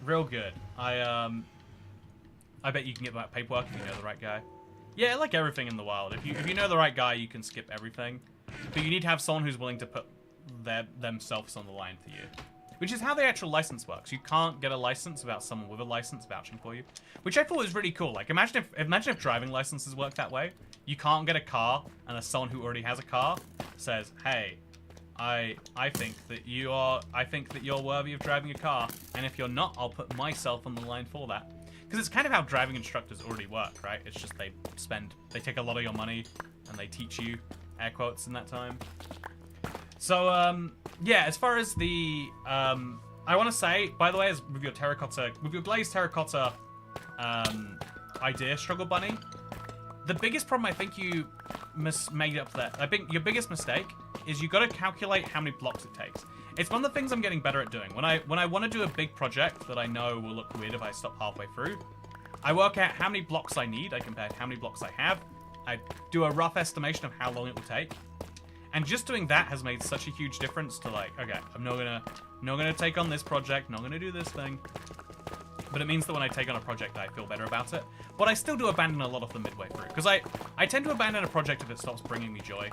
Real good. I bet you can get that paperwork if you know the right guy. Yeah, like everything in the wild. If you know the right guy, you can skip everything. But you need to have someone who's willing to put themselves on the line for you. Which is how the actual license works. You can't get a license without someone with a license vouching for you. Which I thought was really cool. Like, imagine if driving licenses work that way. You can't get a car, and as someone who already has a car says, hey, I think that you're worthy of driving a car, and if you're not, I'll put myself on the line for that. Because it's kind of how driving instructors already work, right? It's just they take a lot of your money, and they teach you, air quotes, in that time. So, yeah, as far as the, I want to say, by the way, as with your glazed terracotta, idea, Struggle Bunny, the biggest problem I think you made up there, I think your biggest mistake is you got to calculate how many blocks it takes. It's one of the things I'm getting better at doing. When I want to do a big project that I know will look weird if I stop halfway through, I work out how many blocks I need, I compare how many blocks I have, I do a rough estimation of how long it will take. And just doing that has made such a huge difference to like, okay, I'm not gonna take on this project, not gonna do this thing. But it means that when I take on a project, I feel better about it. But I still do abandon a lot of them midway through, because I tend to abandon a project if it stops bringing me joy.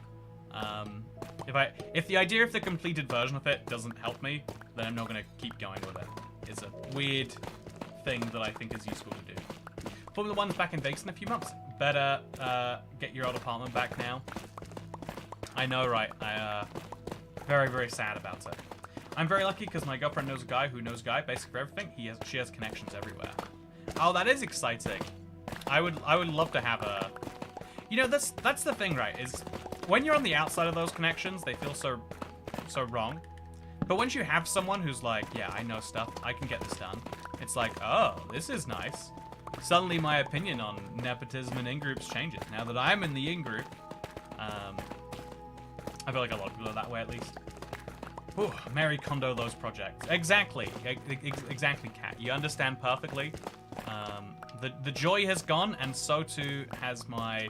If the idea of the completed version of it doesn't help me, then I'm not gonna keep going with it. It's a weird thing that I think is useful to do. Formula 1's back in Vegas in a few months. Better get your old apartment back now. I know, right? Very, very sad about it. I'm very lucky because my girlfriend knows a guy who knows a guy, basically for everything. She has connections everywhere. Oh, that is exciting. I would love to have a... You know, that's the thing, right? Is when you're on the outside of those connections, they feel so wrong. But once you have someone who's like, yeah, I know stuff, I can get this done, it's like, oh, this is nice. Suddenly my opinion on nepotism and in-groups changes. Now that I'm in the in-group, I feel like a lot of people are that way at least. Ooh, Mary Kondo those projects. Exactly. Exactly, Kat. You understand perfectly. The joy has gone, and so too has my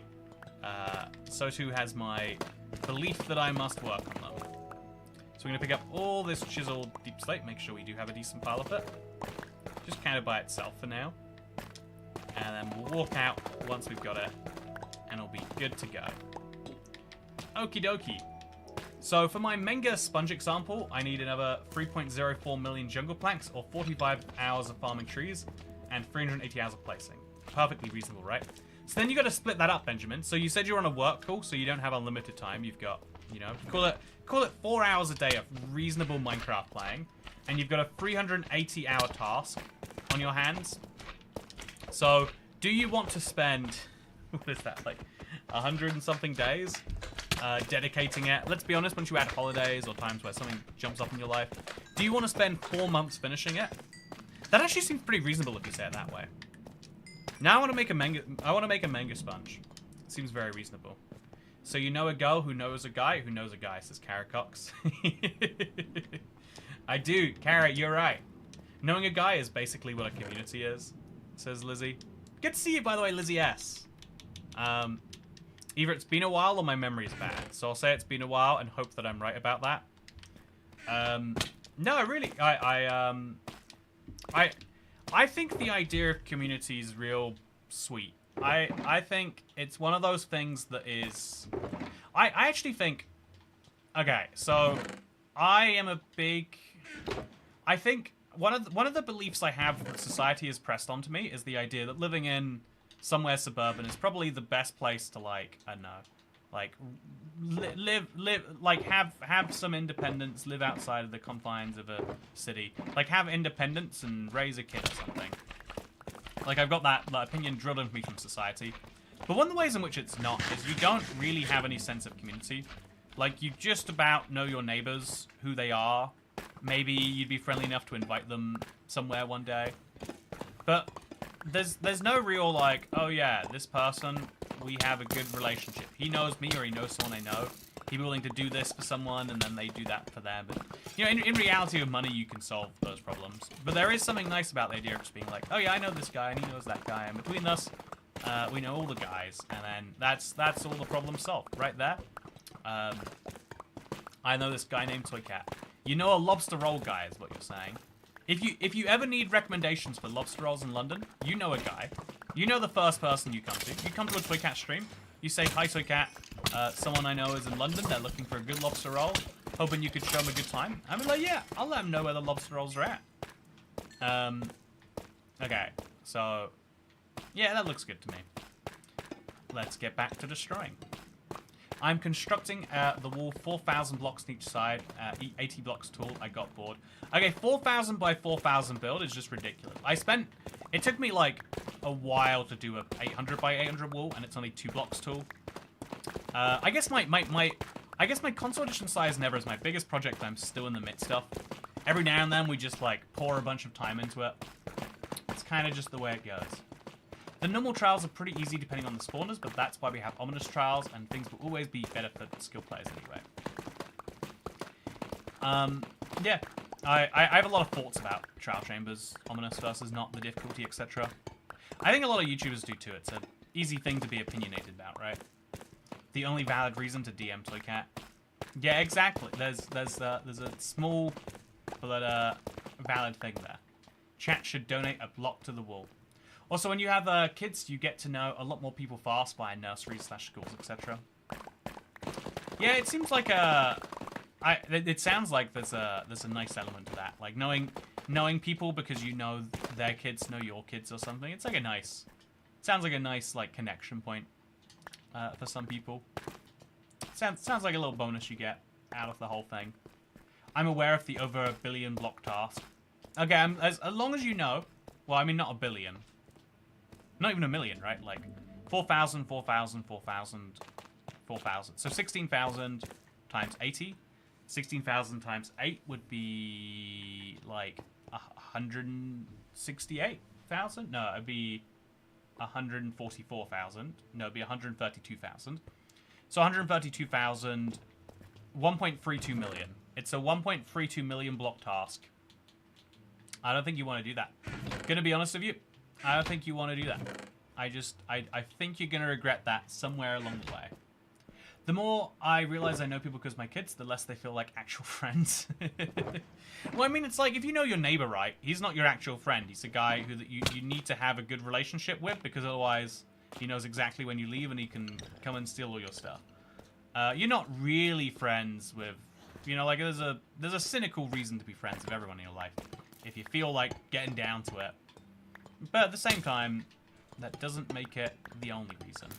belief that I must work on them. So we're gonna pick up all this chiseled deep slate, make sure we do have a decent pile of it. Just kind of by itself for now. And then we'll walk out once we've got it, and it'll be good to go. Okie dokie. So for my Menga sponge example, I need another 3.04 million jungle planks, or 45 hours of farming trees, and 380 hours of placing. Perfectly reasonable, right? So then you got to split that up, Benjamin. So you said you're on a work call, so you don't have unlimited time. You've got, you know, call it 4 hours a day of reasonable Minecraft playing, and you've got a 380-hour task on your hands. So do you want to spend, what is that, like 100 and something days dedicating it? Let's be honest, once you add holidays or times where something jumps up in your life, do you want to spend 4 months finishing it? That actually seems pretty reasonable if you say it that way. Now I want to make a manga sponge. Seems very reasonable. So you know a girl who knows a guy who knows a guy, says Carrot Cox. I do, Carrot, you're right. Knowing a guy is basically what a community is, says Lizzie. Good to see you, by the way, Lizzie S. Either it's been a while or my memory's bad. So I'll say it's been a while and hope that I'm right about that. No, really, I think the idea of community is real sweet. I think it's one of those things that is... I actually think... Okay, so I am a big... I think one of the beliefs I have that society has pressed onto me is the idea that living in somewhere suburban is probably the best place to, like, I don't know, like live like have some independence, live outside of the confines of a city, like have independence and raise a kid or something. Like I've got that opinion drilled into me from society. But one of the ways in which it's not is you don't really have any sense of community. Like you just about know your neighbors, who they are. Maybe you'd be friendly enough to invite them somewhere one day. But there's no real like, oh yeah, this person, we have a good relationship. He knows me or he knows someone I know. He'd be willing to do this for someone and then they do that for them. But, you know, in reality with money, you can solve those problems. But there is something nice about the idea of just being like, oh yeah, I know this guy and he knows that guy. And between us, we know all the guys. And then that's all the problems solved right there. I know this guy named Toycat. You know a lobster roll guy is what you're saying. If you ever need recommendations for lobster rolls in London, you know a guy. You know the first person you come to. You come to a Toycat stream. You say, hi Toycat, someone I know is in London. They're looking for a good lobster roll. Hoping you could show them a good time. I'm like, yeah, I'll let them know where the lobster rolls are at. Okay, so yeah, that looks good to me. Let's get back to destroying. I'm constructing the wall 4,000 blocks on each side, 80 blocks tall. I got bored. Okay, 4,000 by 4,000 build is just ridiculous. It took me like a while to do a 800 by 800 wall, and it's only 2 blocks tall. I guess my console edition size never is my biggest project. I'm still in the midst of. Every now and then we just like pour a bunch of time into it. It's kind of just the way it goes. The normal trials are pretty easy depending on the spawners, but that's why we have ominous trials, and things will always be better for skill players anyway. Yeah, I have a lot of thoughts about trial chambers, ominous versus not, the difficulty, etc. I think a lot of YouTubers do too. It's an easy thing to be opinionated about, right? The only valid reason to DM Toycat. Yeah, exactly. There's a small but valid thing there. Chat should donate a block to the wall. Also, when you have kids, you get to know a lot more people fast via nurseries / schools, etc. Yeah, it seems like it sounds like there's a nice element to that, like knowing people because you know their kids know your kids or something. It's like sounds like a nice like connection point for some people. Sounds like a little bonus you get out of the whole thing. I'm aware of the over 1 billion block task. Okay, as long as you know. Well, I mean not 1 billion. Not even 1 million, right? Like 4,000, 4,000, 4,000, 4,000. So 16,000 times 80 16,000 times 8 would be like 168,000. No, it'd be 144,000. No, it'd be 132,000. So 132,000, 1.32 million. It's a 1.32 million block task. I don't think you want to do that. Gonna be honest with you, I don't think you want to do that. I think you're gonna regret that somewhere along the way. The more I realize I know people because of my kids, the less they feel like actual friends. Well, I mean, it's like, if you know your neighbor, right? He's not your actual friend. He's a guy who you need to have a good relationship with, because otherwise he knows exactly when you leave and he can come and steal all your stuff. You're not really friends with, you know, like, there's a cynical reason to be friends with everyone in your life, if you feel like getting down to it. But at the same time, that doesn't make it the only reason.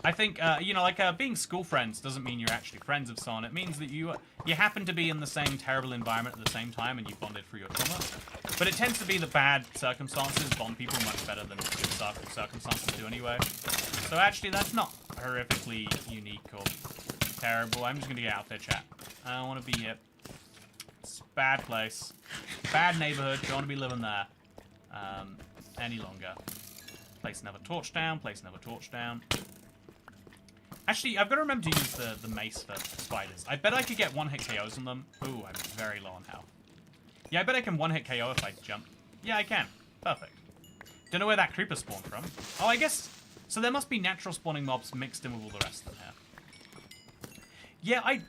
I think, you know, like, being school friends doesn't mean you're actually friends with someone. It means that you happen to be in the same terrible environment at the same time and you bonded through your trauma. But it tends to be that bad circumstances bond people much better than good circumstances do anyway. So actually, that's not horrifically unique or terrible. I'm just going to get out there, chat. I don't want to be here. It's a bad place. Bad neighborhood. Don't want to be living there any longer. Place never torched down. Place never torched down. Actually, I've got to remember to use the mace for spiders. I bet I could get one-hit KOs on them. Ooh, I'm very low on health. Yeah, I bet I can one-hit KO if I jump. Yeah, I can. Perfect. Don't know where that creeper spawned from. Oh, I guess... So there must be natural spawning mobs mixed in with all the rest of them here. Yeah,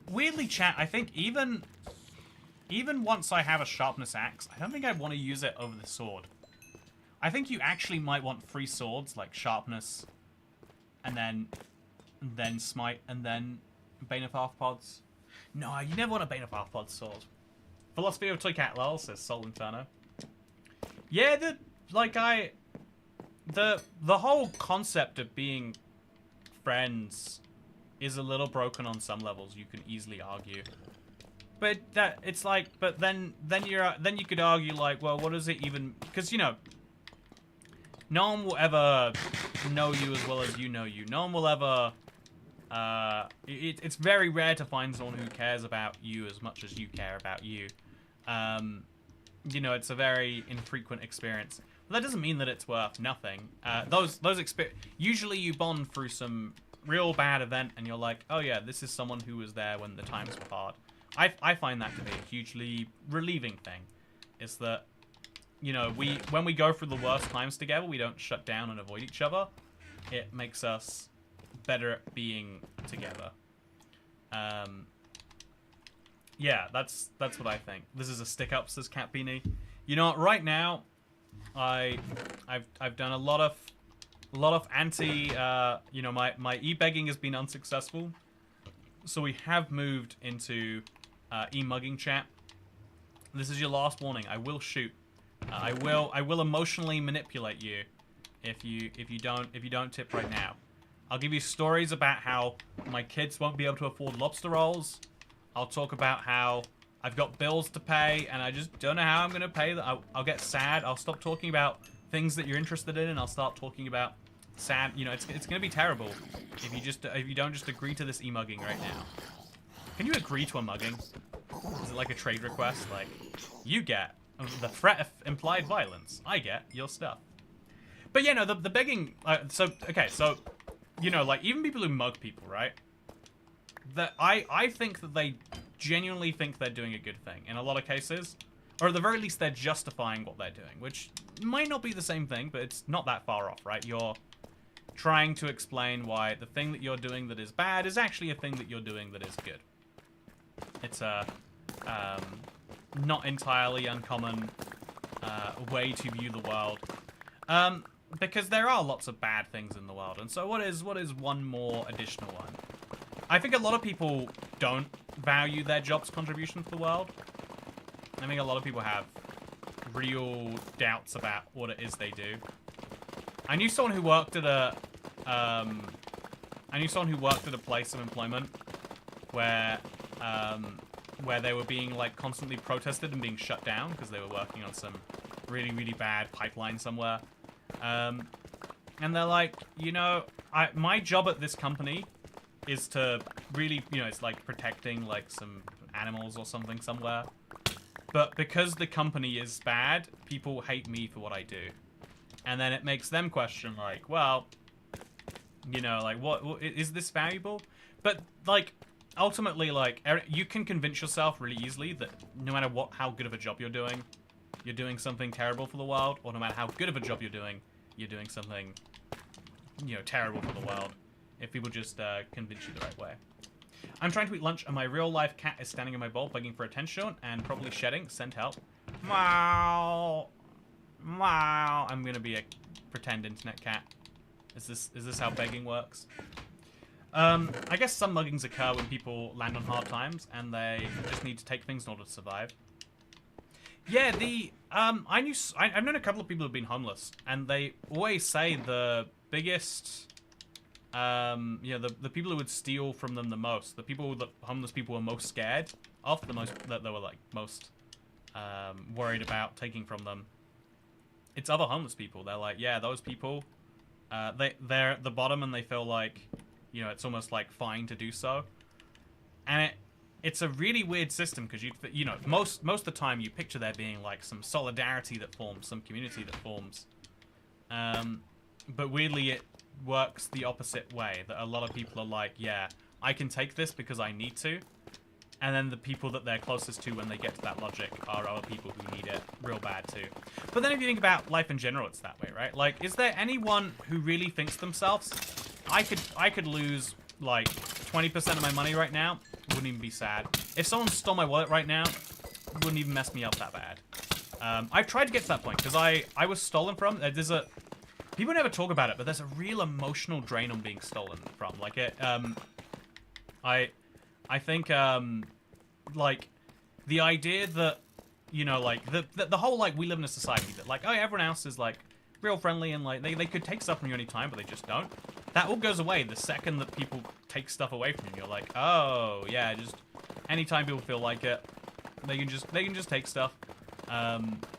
weirdly, chat, I think even once I have a sharpness axe, I don't think I'd want to use it over the sword. I think you actually might want 3 swords, like sharpness... and then smite, and then Bane of Arthropods. No, you never want a Bane of Arthropods sword. Philosophy of Toy Cat Lol, says Sol Inferno. Yeah, the whole concept of being friends is a little broken on some levels, you can easily argue. But then you could argue, like, well, what does it even, because, you know, no one will ever know you as well as you know you. No one will ever... it's very rare to find someone who cares about you as much as you care about you. You know, it's a very infrequent experience. But that doesn't mean that it's worth nothing. Usually you bond through some real bad event and you're like, oh yeah, this is someone who was there when the times were hard. I find that to be a hugely relieving thing. Is that... You know, when we go through the worst times together, we don't shut down and avoid each other. It makes us better at being together. Yeah, that's what I think. This is a stick up, says Cat Beanie. You know what? Right now, I've done a lot of anti. You know, my e-begging has been unsuccessful, so we have moved into e-mugging chat. This is your last warning. I will shoot. I will emotionally manipulate you if you don't tip right now. I'll give you stories about how my kids won't be able to afford lobster rolls. I'll talk about how I've got bills to pay and I just don't know how I'm gonna pay them. I'll get sad. I'll stop talking about things that you're interested in and I'll start talking about sad. You know, it's gonna be terrible if you don't just agree to this e-mugging right now. Can you agree to a mugging? Is it like a trade request? Like, you get the threat of implied violence. I get your stuff. But yeah, no, the begging... so, you know, like, even people who mug people, right? I think that they genuinely think they're doing a good thing in a lot of cases. Or at the very least, they're justifying what they're doing, which might not be the same thing, but it's not that far off, right? You're trying to explain why the thing that you're doing that is bad is actually a thing that you're doing that is good. It's a... not entirely uncommon way to view the world, because there are lots of bad things in the world. And so, what is one more additional one? I think a lot of people don't value their job's contribution to the world. I think a lot of people have real doubts about what it is they do. I knew someone who worked at a place of employment where they were being, like, constantly protested and being shut down because they were working on some really, really bad pipeline somewhere. And they're like, you know, my job at this company is to really, you know, it's like protecting like some animals or something somewhere. But because the company is bad, people hate me for what I do. And then it makes them question, like, well, you know, like, what is this valuable? But, like, ultimately, like, you can convince yourself really easily that no matter how good of a job you're doing something terrible for the world, or no matter how good of a job you're doing something, you know, terrible for the world. If people just convince you the right way. I'm trying to eat lunch, and my real-life cat is standing in my bowl, begging for attention, and probably shedding. Send help. Meow. Meow. I'm gonna be a pretend internet cat. Is this how begging works? I guess some muggings occur when people land on hard times, and they just need to take things in order to survive. Yeah, I've known a couple of people who've been homeless, and they always say the biggest... you know, the people who would steal from them the most, the people that homeless people were most scared of, that they were like most worried about taking from them. It's other homeless people. They're like, yeah, those people, they're at the bottom and they feel like, you know, it's almost like fine to do so. And it's a really weird system because you know, most of the time you picture there being like some solidarity that forms, some community that forms. But weirdly it works the opposite way, that a lot of people are like, yeah, I can take this because I need to, and then the people that they're closest to when they get to that logic are other people who need it real bad too. But then if you think about life in general, it's that way, right? Like, is there anyone who really thinks themselves, I could lose like 20% of my money right now, wouldn't even be sad. If someone stole my wallet right now, it wouldn't even mess me up that bad. I've tried to get to that point because I was stolen from. People never talk about it, but there's a real emotional drain on being stolen from. Like I think like the idea that, you know, like the whole like we live in a society that like, oh, everyone else is like real friendly and like they could take stuff from you any time, but they just don't. That all goes away the second that people take stuff away from you. You're like, oh yeah, just anytime people feel like it, they can just take stuff.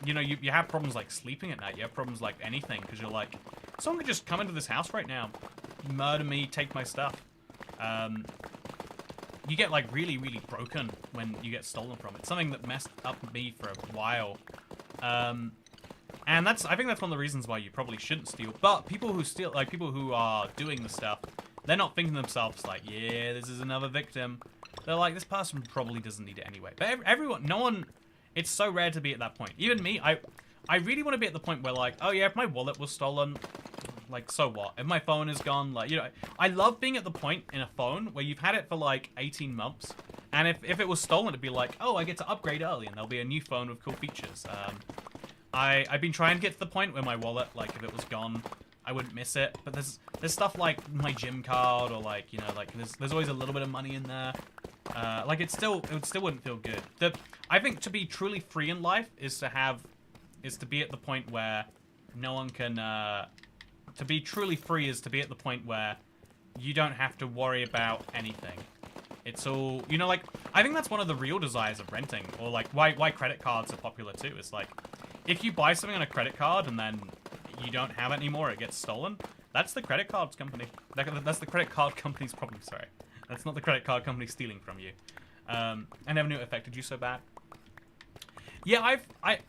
You know, you have problems like sleeping at night. You have problems like anything because you're like, someone could just come into this house right now, murder me, take my stuff. You get like really, really broken when you get stolen from. It's something that messed up me for a while. And I think that's one of the reasons why you probably shouldn't steal. But people who steal, like people who are doing the stuff, they're not thinking to themselves like, yeah, this is another victim. They're like, this person probably doesn't need it anyway. But everyone, no one, it's so rare to be at that point. Even me, I really want to be at the point where like, oh yeah, if my wallet was stolen, like, so what? If my phone is gone, like, you know, I love being at the point in a phone where you've had it for like 18 months. And if it was stolen, it'd be like, oh, I get to upgrade early and there'll be a new phone with cool features. I've been trying to get to the point where my wallet, like, if it was gone, I wouldn't miss it. But there's stuff like my gym card or like, you know, like there's always a little bit of money in there. Like it still wouldn't feel good. I think to be truly free in life is to be at the point where no one can, to be truly free is to be at the point where you don't have to worry about anything. It's all, you know, like, I think that's one of the real desires of renting, or like why credit cards are popular too. It's like, if you buy something on a credit card and then you don't have it anymore, it gets stolen, that's the credit cards company. That's the credit card company's problem, sorry. That's not the credit card company stealing from you. I never knew it affected you so bad. Yeah,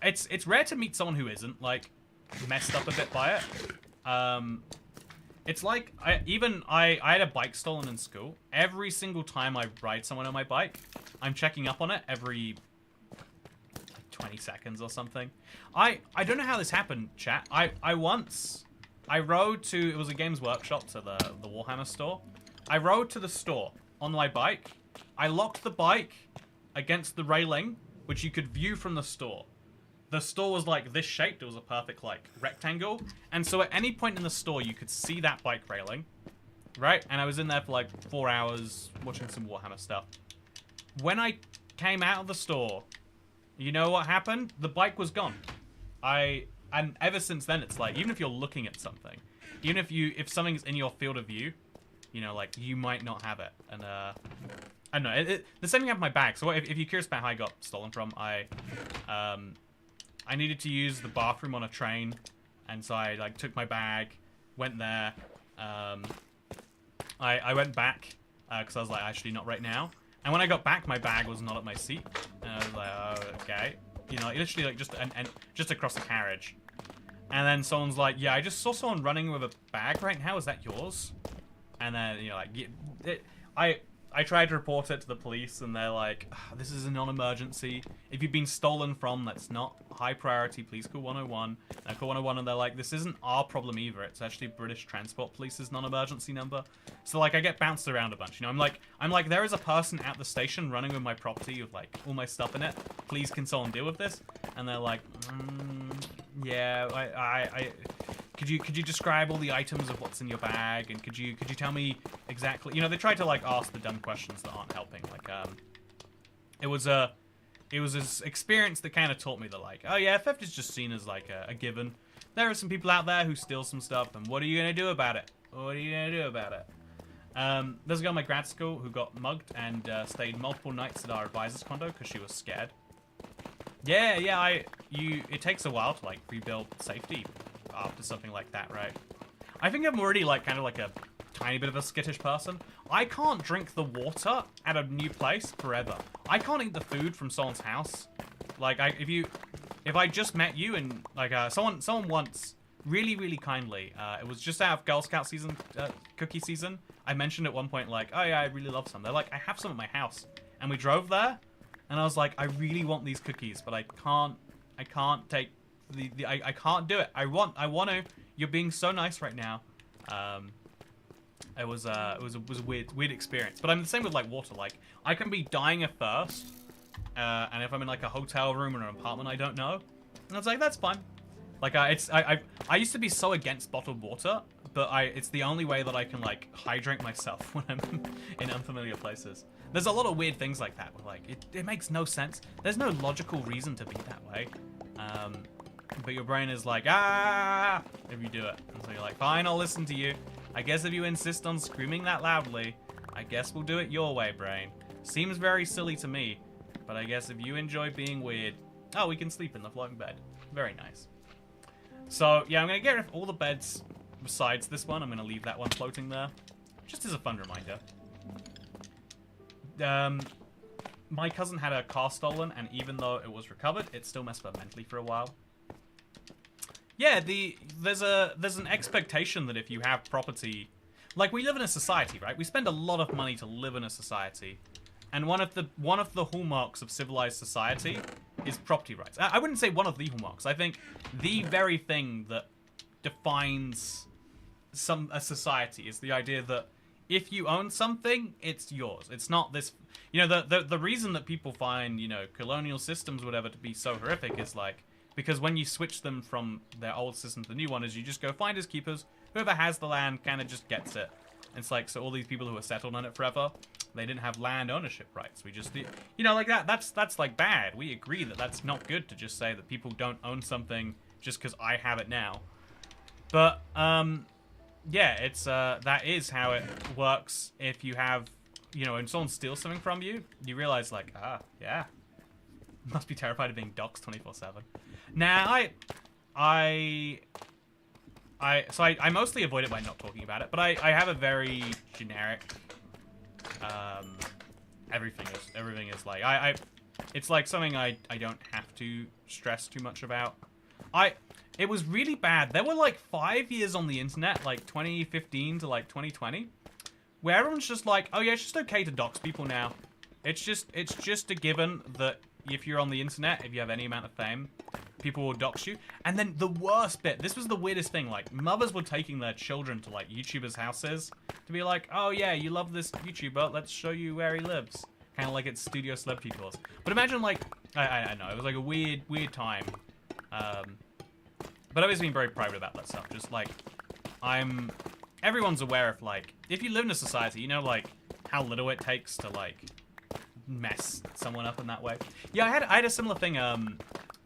it's rare to meet someone who isn't, like, messed up a bit by it. It's like, I had a bike stolen in school. Every single time I ride someone on my bike, I'm checking up on it every 20 seconds or something. I don't know how this happened, chat. I rode to, it was a Games Workshop, to the Warhammer store. I rode to the store on my bike. I locked the bike against the railing, which you could view from the store. The store was like this shaped. It was a perfect like rectangle. And so at any point in the store, you could see that bike railing, right? And I was in there for like 4 hours watching some Warhammer stuff. When I came out of the store, you know what happened? The bike was gone. And ever since then, it's like, even if you're looking at something, even if something's in your field of view, you know, like, you might not have it. And, I don't know, the same thing happened with my bag. So if you're curious about how I got stolen from, I needed to use the bathroom on a train. And so I, like, took my bag, went there. I went back. because I was like, actually not right now. And when I got back, my bag was not at my seat. And I was like, oh, okay. You know, literally like just across the carriage. And then someone's like, yeah, I just saw someone running with a bag right now. Is that yours? And then, you know, like, I tried to report it to the police, and they're like, this is a non-emergency. If you've been stolen from, that's not high priority. Please call 101. I call 101, and they're like, this isn't our problem either. It's actually British Transport Police's non-emergency number. So, like, I get bounced around a bunch. You know, I'm like, there is a person at the station running with my property with, like, all my stuff in it. Please, can someone deal with this? And they're like, yeah, Could you describe all the items of what's in your bag, and could you tell me exactly? You know, they try to like ask the dumb questions that aren't helping. Like, it was this experience that kind of taught me that, like, oh yeah, theft is just seen as like a given. There are some people out there who steal some stuff, and what are you gonna do about it? What are you gonna do about it? There's a girl in my grad school who got mugged and stayed multiple nights at our advisor's condo because she was scared. Yeah, it takes a while to like rebuild safety after something like that, right? I think I'm already like kind of like a tiny bit of a skittish person. I can't drink the water at a new place forever. I can't eat the food from someone's house. Like, if I just met you and like someone once really kindly, it was just out of Girl Scout season, cookie season. I mentioned at one point like, oh yeah, I really love some. They're like, I have some at my house, and we drove there, and I was like, I really want these cookies, but I can't take. I can't do it. I want to. You're being so nice right now. It was a weird experience. But I'm the same with like water. Like, I can be dying of thirst, and if I'm in like a hotel room or an apartment I don't know, and I was like, that's fine. Like, I used to be so against bottled water, but it's the only way that I can like hydrate myself when I'm in unfamiliar places. There's a lot of weird things like that. Where, like, it makes no sense. There's no logical reason to be that way. But your brain is like, if you do it. And so you're like, fine, I'll listen to you. I guess if you insist on screaming that loudly, I guess we'll do it your way, brain. Seems very silly to me, but I guess if you enjoy being weird, oh, we can sleep in the floating bed. Very nice. So, yeah, I'm going to get rid of all the beds besides this one. I'm going to leave that one floating there, just as a fun reminder. My cousin had a car stolen, and even though it was recovered, it still messed up mentally for a while. Yeah, there's an expectation that if you have property, like, we live in a society, right? We spend a lot of money to live in a society, and one of the hallmarks of civilized society is property rights. I wouldn't say one of the hallmarks. I think the very thing that defines a society is the idea that if you own something, it's yours. It's not this. You know, the reason that people find, you know, colonial systems, whatever, to be so horrific is like, because when you switch them from their old system to the new one, is you just go finders keepers. Whoever has the land kind of just gets it. It's like, so all these people who are settled on it forever, they didn't have land ownership rights. We just, you know, like that's like bad. We agree that that's not good to just say that people don't own something just because I have it now. But yeah, it's that is how it works. If you have, you know, when someone steals something from you, you realize like, yeah, must be terrified of being doxxed 24/7. Now, I mostly avoid it by not talking about it, but I have a very generic, everything is like, it's like something I don't have to stress too much about. It was really bad. There were like 5 years on the internet, like 2015 to like 2020, where everyone's just like, oh yeah, it's just okay to dox people now. It's just a given that if you're on the internet, if you have any amount of fame, people will dox you. And then the worst bit, this was the weirdest thing, like, mothers were taking their children to, like, YouTubers' houses to be like, oh yeah, you love this YouTuber, let's show you where he lives. Kind of like it's Studio Celebrity Tours. But imagine, like, I know, it was like a weird time. But I've always been very private about that stuff. Just, like, everyone's aware of, like, if you live in a society, you know, like, how little it takes to, like, mess someone up in that way. Yeah, I had a similar thing.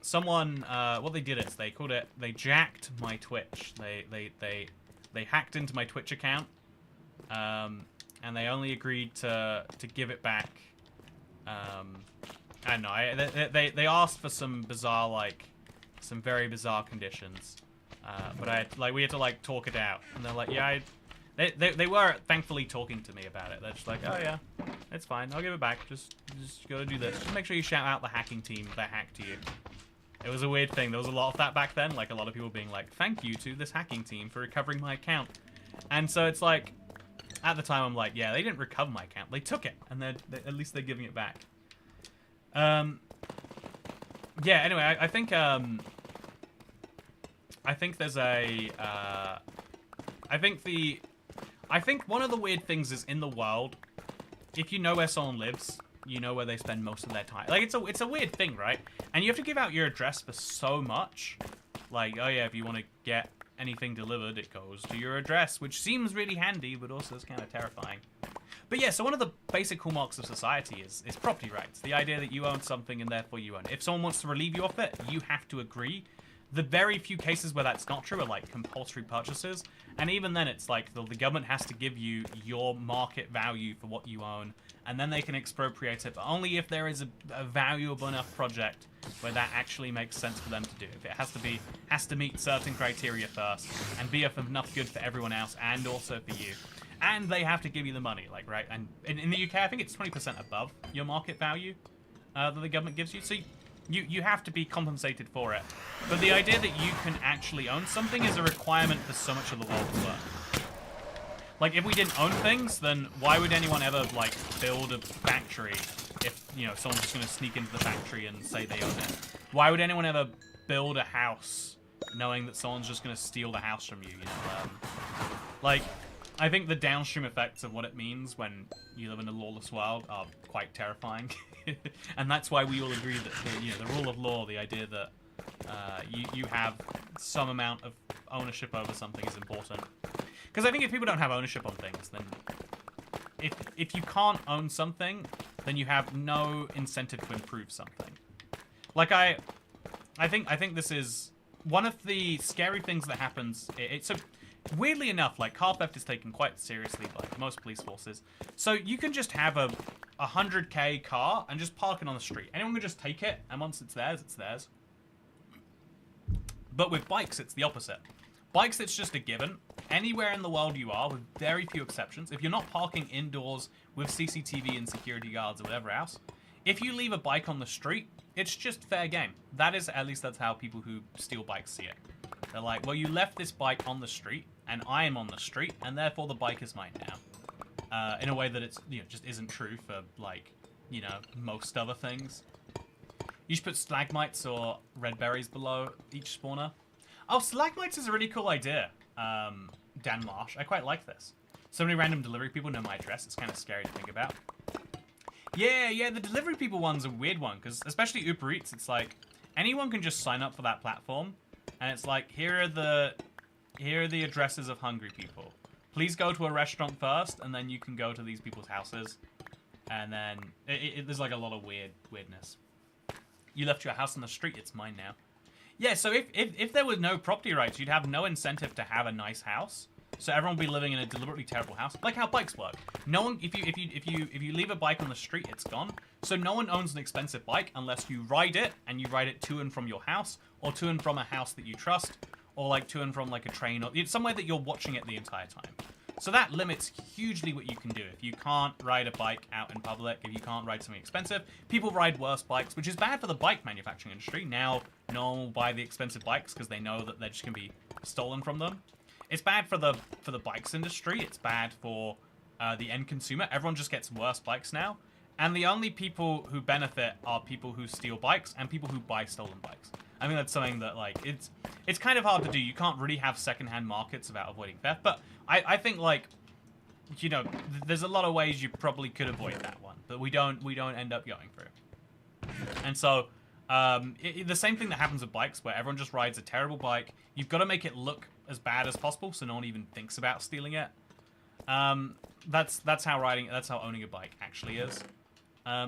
Someone, what they did is they jacked my Twitch. They hacked into my Twitch account, and they only agreed to give it back. I don't know. They asked for some bizarre, like, some very bizarre conditions, but we had to like talk it out, and they're like, yeah, They were thankfully talking to me about it. They're just like, oh yeah, it's fine. I'll give it back. Just gotta do this. Just make sure you shout out the hacking team that hacked you. It was a weird thing. There was a lot of that back then. Like a lot of people being like, thank you to this hacking team for recovering my account. And so it's like, at the time I'm like, yeah, they didn't recover my account. They took it, and at least they're giving it back. Yeah. Anyway, I think there's a. I think one of the weird things is in the world, if you know where someone lives, you know where they spend most of their time. Like, it's a weird thing, right? And you have to give out your address for so much. Like, oh yeah, if you want to get anything delivered, it goes to your address, which seems really handy, but also is kind of terrifying. But yeah, so one of the basic hallmarks of society is property rights. The idea that you own something and therefore you own it. If someone wants to relieve you of it, you have to agree. The very few cases where that's not true are like compulsory purchases. And even then it's like the government has to give you your market value for what you own. And then they can expropriate it, but only if there is a valuable enough project where that actually makes sense for them to do. If it has to meet certain criteria first and be of enough good for everyone else and also for you. And they have to give you the money, like, right? And in the UK, I think it's 20% above your market value that the government gives you. So you have to be compensated for it. But the idea that you can actually own something is a requirement for so much of the world to work. Like, if we didn't own things, then why would anyone ever, like, build a factory if, you know, someone's just going to sneak into the factory and say they own it? Why would anyone ever build a house knowing that someone's just going to steal the house from you, you know? Like, I think the downstream effects of what it means when you live in a lawless world are quite terrifying. And that's why we all agree that, the rule of law, the idea that you have some amount of ownership over something is important. Because I think if people don't have ownership on things, then if you can't own something, then you have no incentive to improve something. Like I think this is one of the scary things that happens. So weirdly enough, like car theft is taken quite seriously by most police forces. So you can just have a 100k car and just park it on the street. Anyone can just take it, and once it's theirs, it's theirs. But with bikes, it's the opposite. Bikes, it's just a given. Anywhere in the world you are, with very few exceptions, if you're not parking indoors with CCTV and security guards or whatever else, if you leave a bike on the street, it's just fair game. That is, at least that's how people who steal bikes see it. They're like, well, you left this bike on the street, and I am on the street, and therefore the bike is mine now. In a way that it's, just isn't true for, like, most other things. You should put stalagmites or red berries below each spawner. Oh, stalagmites is a really cool idea, Dan Marsh. I quite like this. So many random delivery people know my address. It's kind of scary to think about. Yeah, the delivery people one's a weird one, because especially Uber Eats, it's like, anyone can just sign up for that platform, and it's like, here are the addresses of hungry people. Please go to a restaurant first, and then you can go to these people's houses. And then, there's like a lot of weirdness. You left your house on the street, it's mine now. Yeah, so if there was no property rights, you'd have no incentive to have a nice house. So everyone would be living in a deliberately terrible house, like how bikes work. No one, if you leave a bike on the street, it's gone. So no one owns an expensive bike unless you ride it, and you ride it to and from your house, or to and from a house that you trust, or like to and from like a train, or somewhere that you're watching it the entire time. So that limits hugely what you can do. If you can't ride a bike out in public, if you can't ride something expensive, people ride worse bikes, which is bad for the bike manufacturing industry. Now, no one will buy the expensive bikes because they know that they're just going to be stolen from them. It's bad for the bikes industry. It's bad for the end consumer. Everyone just gets worse bikes now. And the only people who benefit are people who steal bikes and people who buy stolen bikes. I think that's something that, like, it's kind of hard to do. You can't really have secondhand markets without avoiding theft. But I think, like, there's a lot of ways you probably could avoid that one, but we don't end up going through. And so, the same thing that happens with bikes, where everyone just rides a terrible bike. You've got to make it look as bad as possible, so no one even thinks about stealing it. That's how owning a bike actually is.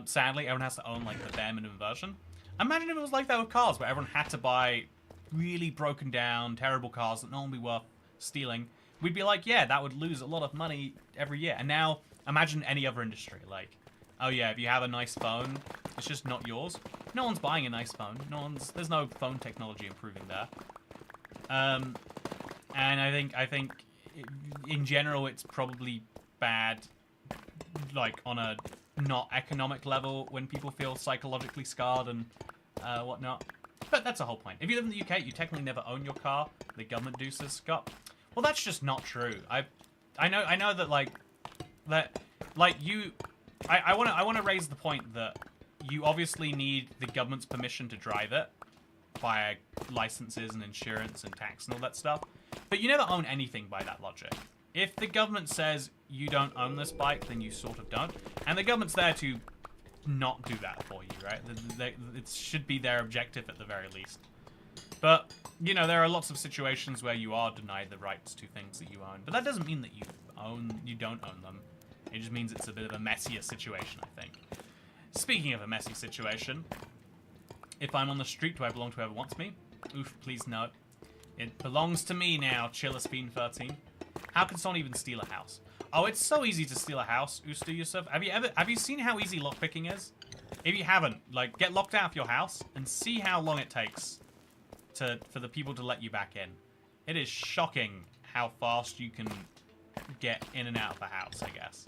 Sadly, everyone has to own like the bare minimum version. Imagine if it was like that with cars, where everyone had to buy really broken down, terrible cars that no one would be worth stealing. We'd be like, yeah, that would lose a lot of money every year. And now, imagine any other industry. Like, oh yeah, if you have a nice phone, it's just not yours. No one's buying a nice phone. There's no phone technology improving there. And I think in general, it's probably bad, like, on a not economic level when people feel psychologically scarred and whatnot. But that's the whole point. If you live in the UK, you technically never own your car. The government do, says Scott. Well, that's just not true. I know that, like, I want to raise the point that you obviously need the government's permission to drive it via licenses and insurance and tax and all that stuff. But you never own anything by that logic. If the government says you don't own this bike, then you sort of don't. And the government's there to not do that for you, right? It should be their objective at the very least. But, you know, there are lots of situations where you are denied the rights to things that you own. But that doesn't mean that you don't own them. It just means it's a bit of a messier situation, I think. Speaking of a messy situation, if I'm on the street, do I belong to whoever wants me? Oof, please no. It belongs to me now, Chillerspeen13. How can someone even steal a house? Oh, it's so easy to steal a house, Ustu Yusuf. Have you seen how easy lockpicking is? If you haven't, like, get locked out of your house and see how long it takes for the people to let you back in. It is shocking how fast you can get in and out of the house, I guess.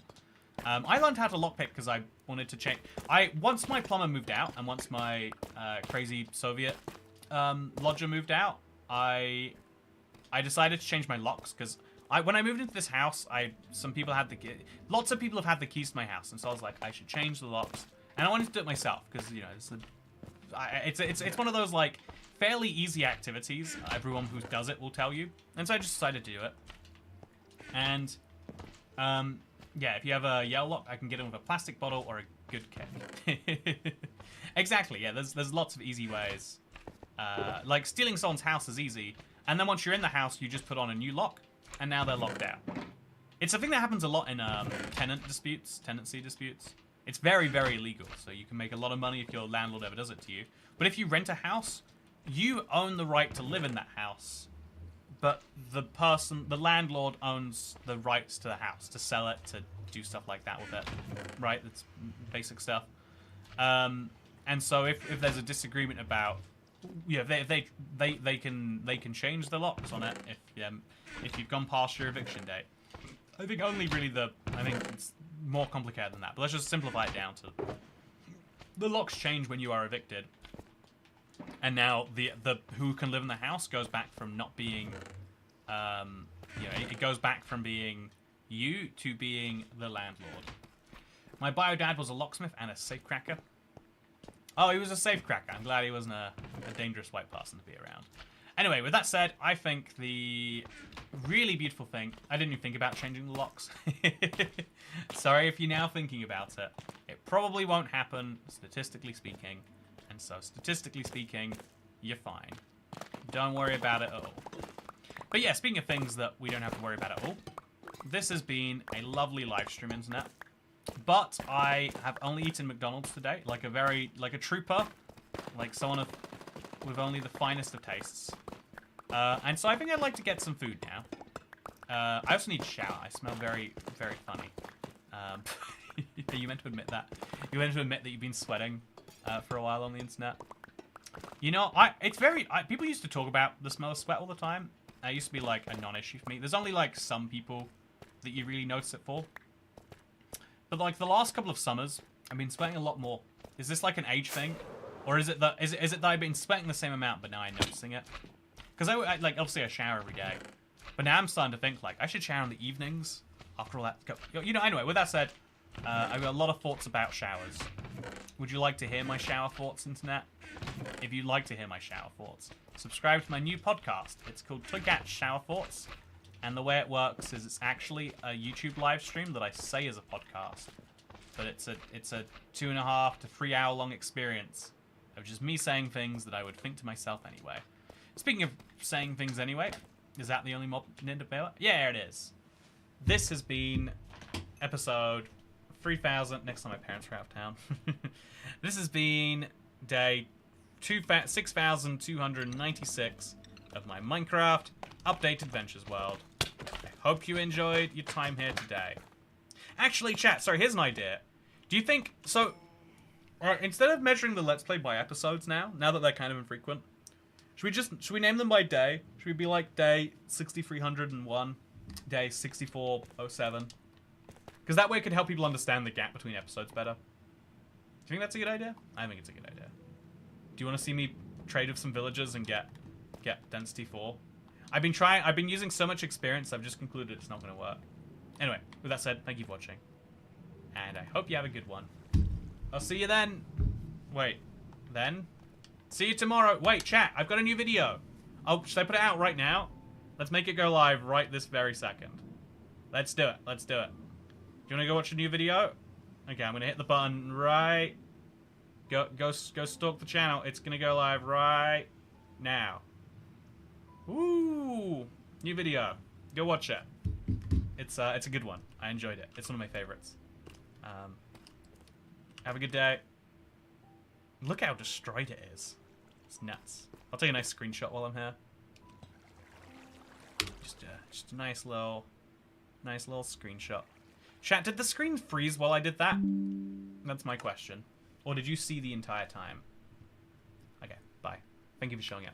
I learned how to lockpick because I wanted to change. Once my plumber moved out and once my crazy Soviet lodger moved out, I decided to change my locks because when I moved into this house, lots of people have had the keys to my house, and so I was like, I should change the locks, and I wanted to do it myself because, you know, it's one of those, like, fairly easy activities. Everyone who does it will tell you, and so I just decided to do it. And yeah, if you have a yellow lock, I can get in with a plastic bottle or a good keg. Exactly, yeah, there's lots of easy ways. Like, stealing someone's house is easy, and then once you're in the house, you just put on a new lock, and now they're locked out. It's a thing that happens a lot in tenancy disputes. It's very, very illegal, so you can make a lot of money if your landlord ever does it to you. But if you rent a house, you own the right to live in that house, but the landlord owns the rights to the house, to sell it, to do stuff like that with it, right? That's basic stuff. And so if there's a disagreement about, yeah, they can change the locks on it if you've gone past your eviction date. I think it's more complicated than that, but let's just simplify it down to the locks change when you are evicted. And now the who can live in the house goes back from not being, it goes back from being you to being the landlord. My bio dad was a locksmith and a safecracker. Oh, he was a safecracker. I'm glad he wasn't a dangerous white person to be around. Anyway, with that said, I think the really beautiful thing... I didn't even think about changing the locks. Sorry if you're now thinking about it. It probably won't happen, statistically speaking. And so, statistically speaking, you're fine. Don't worry about it at all. But yeah, speaking of things that we don't have to worry about at all, this has been a lovely live stream, internet. But I have only eaten McDonald's today, like a trooper, like someone with only the finest of tastes. And so I think I'd like to get some food now. I also need a shower. I smell very, very funny. You meant to admit that. You meant to admit that you've been sweating for a while on the internet. You know, people used to talk about the smell of sweat all the time. It used to be like a non-issue for me. There's only like some people that you really notice it for. But like the last couple of summers, I've been sweating a lot more. Is this like an age thing? Or is it that I've been sweating the same amount, but now I'm noticing it? Because I like, obviously I shower every day. But now I'm starting to think, like, I should shower in the evenings after all that. You know, anyway, with that said, I've got a lot of thoughts about showers. Would you like to hear my shower thoughts, internet? If you'd like to hear my shower thoughts, subscribe to my new podcast. It's called Tuggat Shower Thoughts. And the way it works is it's actually a YouTube live stream that I say is a podcast. But it's a 2.5 to 3 hour long experience of just me saying things that I would think to myself anyway. Speaking of saying things anyway, is that the only mob Ninja Bella? Yeah, it is. This has been episode 3000. Next time my parents are out of town. This has been day 6296 of my Minecraft Update Adventures World. I hope you enjoyed your time here today. Actually, chat, sorry, here's an idea. Do you think... So, alright, instead of measuring the Let's Play by episodes now that they're kind of infrequent, should we name them by day? Should we be like day 6301 day 6407. Because that way it could help people understand the gap between episodes better. Do you think that's a good idea? I think it's a good idea. Do you want to see me trade with some villagers and get density 4? I've been using so much experience, I've just concluded it's not going to work. Anyway, with that said, thank you for watching. And I hope you have a good one. I'll see you then. Wait, then? See you tomorrow. Wait, chat, I've got a new video. Oh, should I put it out right now? Let's make it go live right this very second. Let's do it. Let's do it. Do you want to go watch a new video? Okay, I'm going to hit the button right. Go stalk the channel. It's going to go live right now. Woo! New video. Go watch it. It's a good one. I enjoyed it. It's one of my favorites. Have a good day. Look how destroyed it is. It's nuts. I'll take a nice screenshot while I'm here. Just a nice little screenshot. Chat, did the screen freeze while I did that? That's my question. Or did you see the entire time? Okay, bye. Thank you for showing up.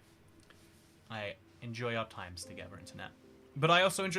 I enjoy our times together, internet. But I also enjoy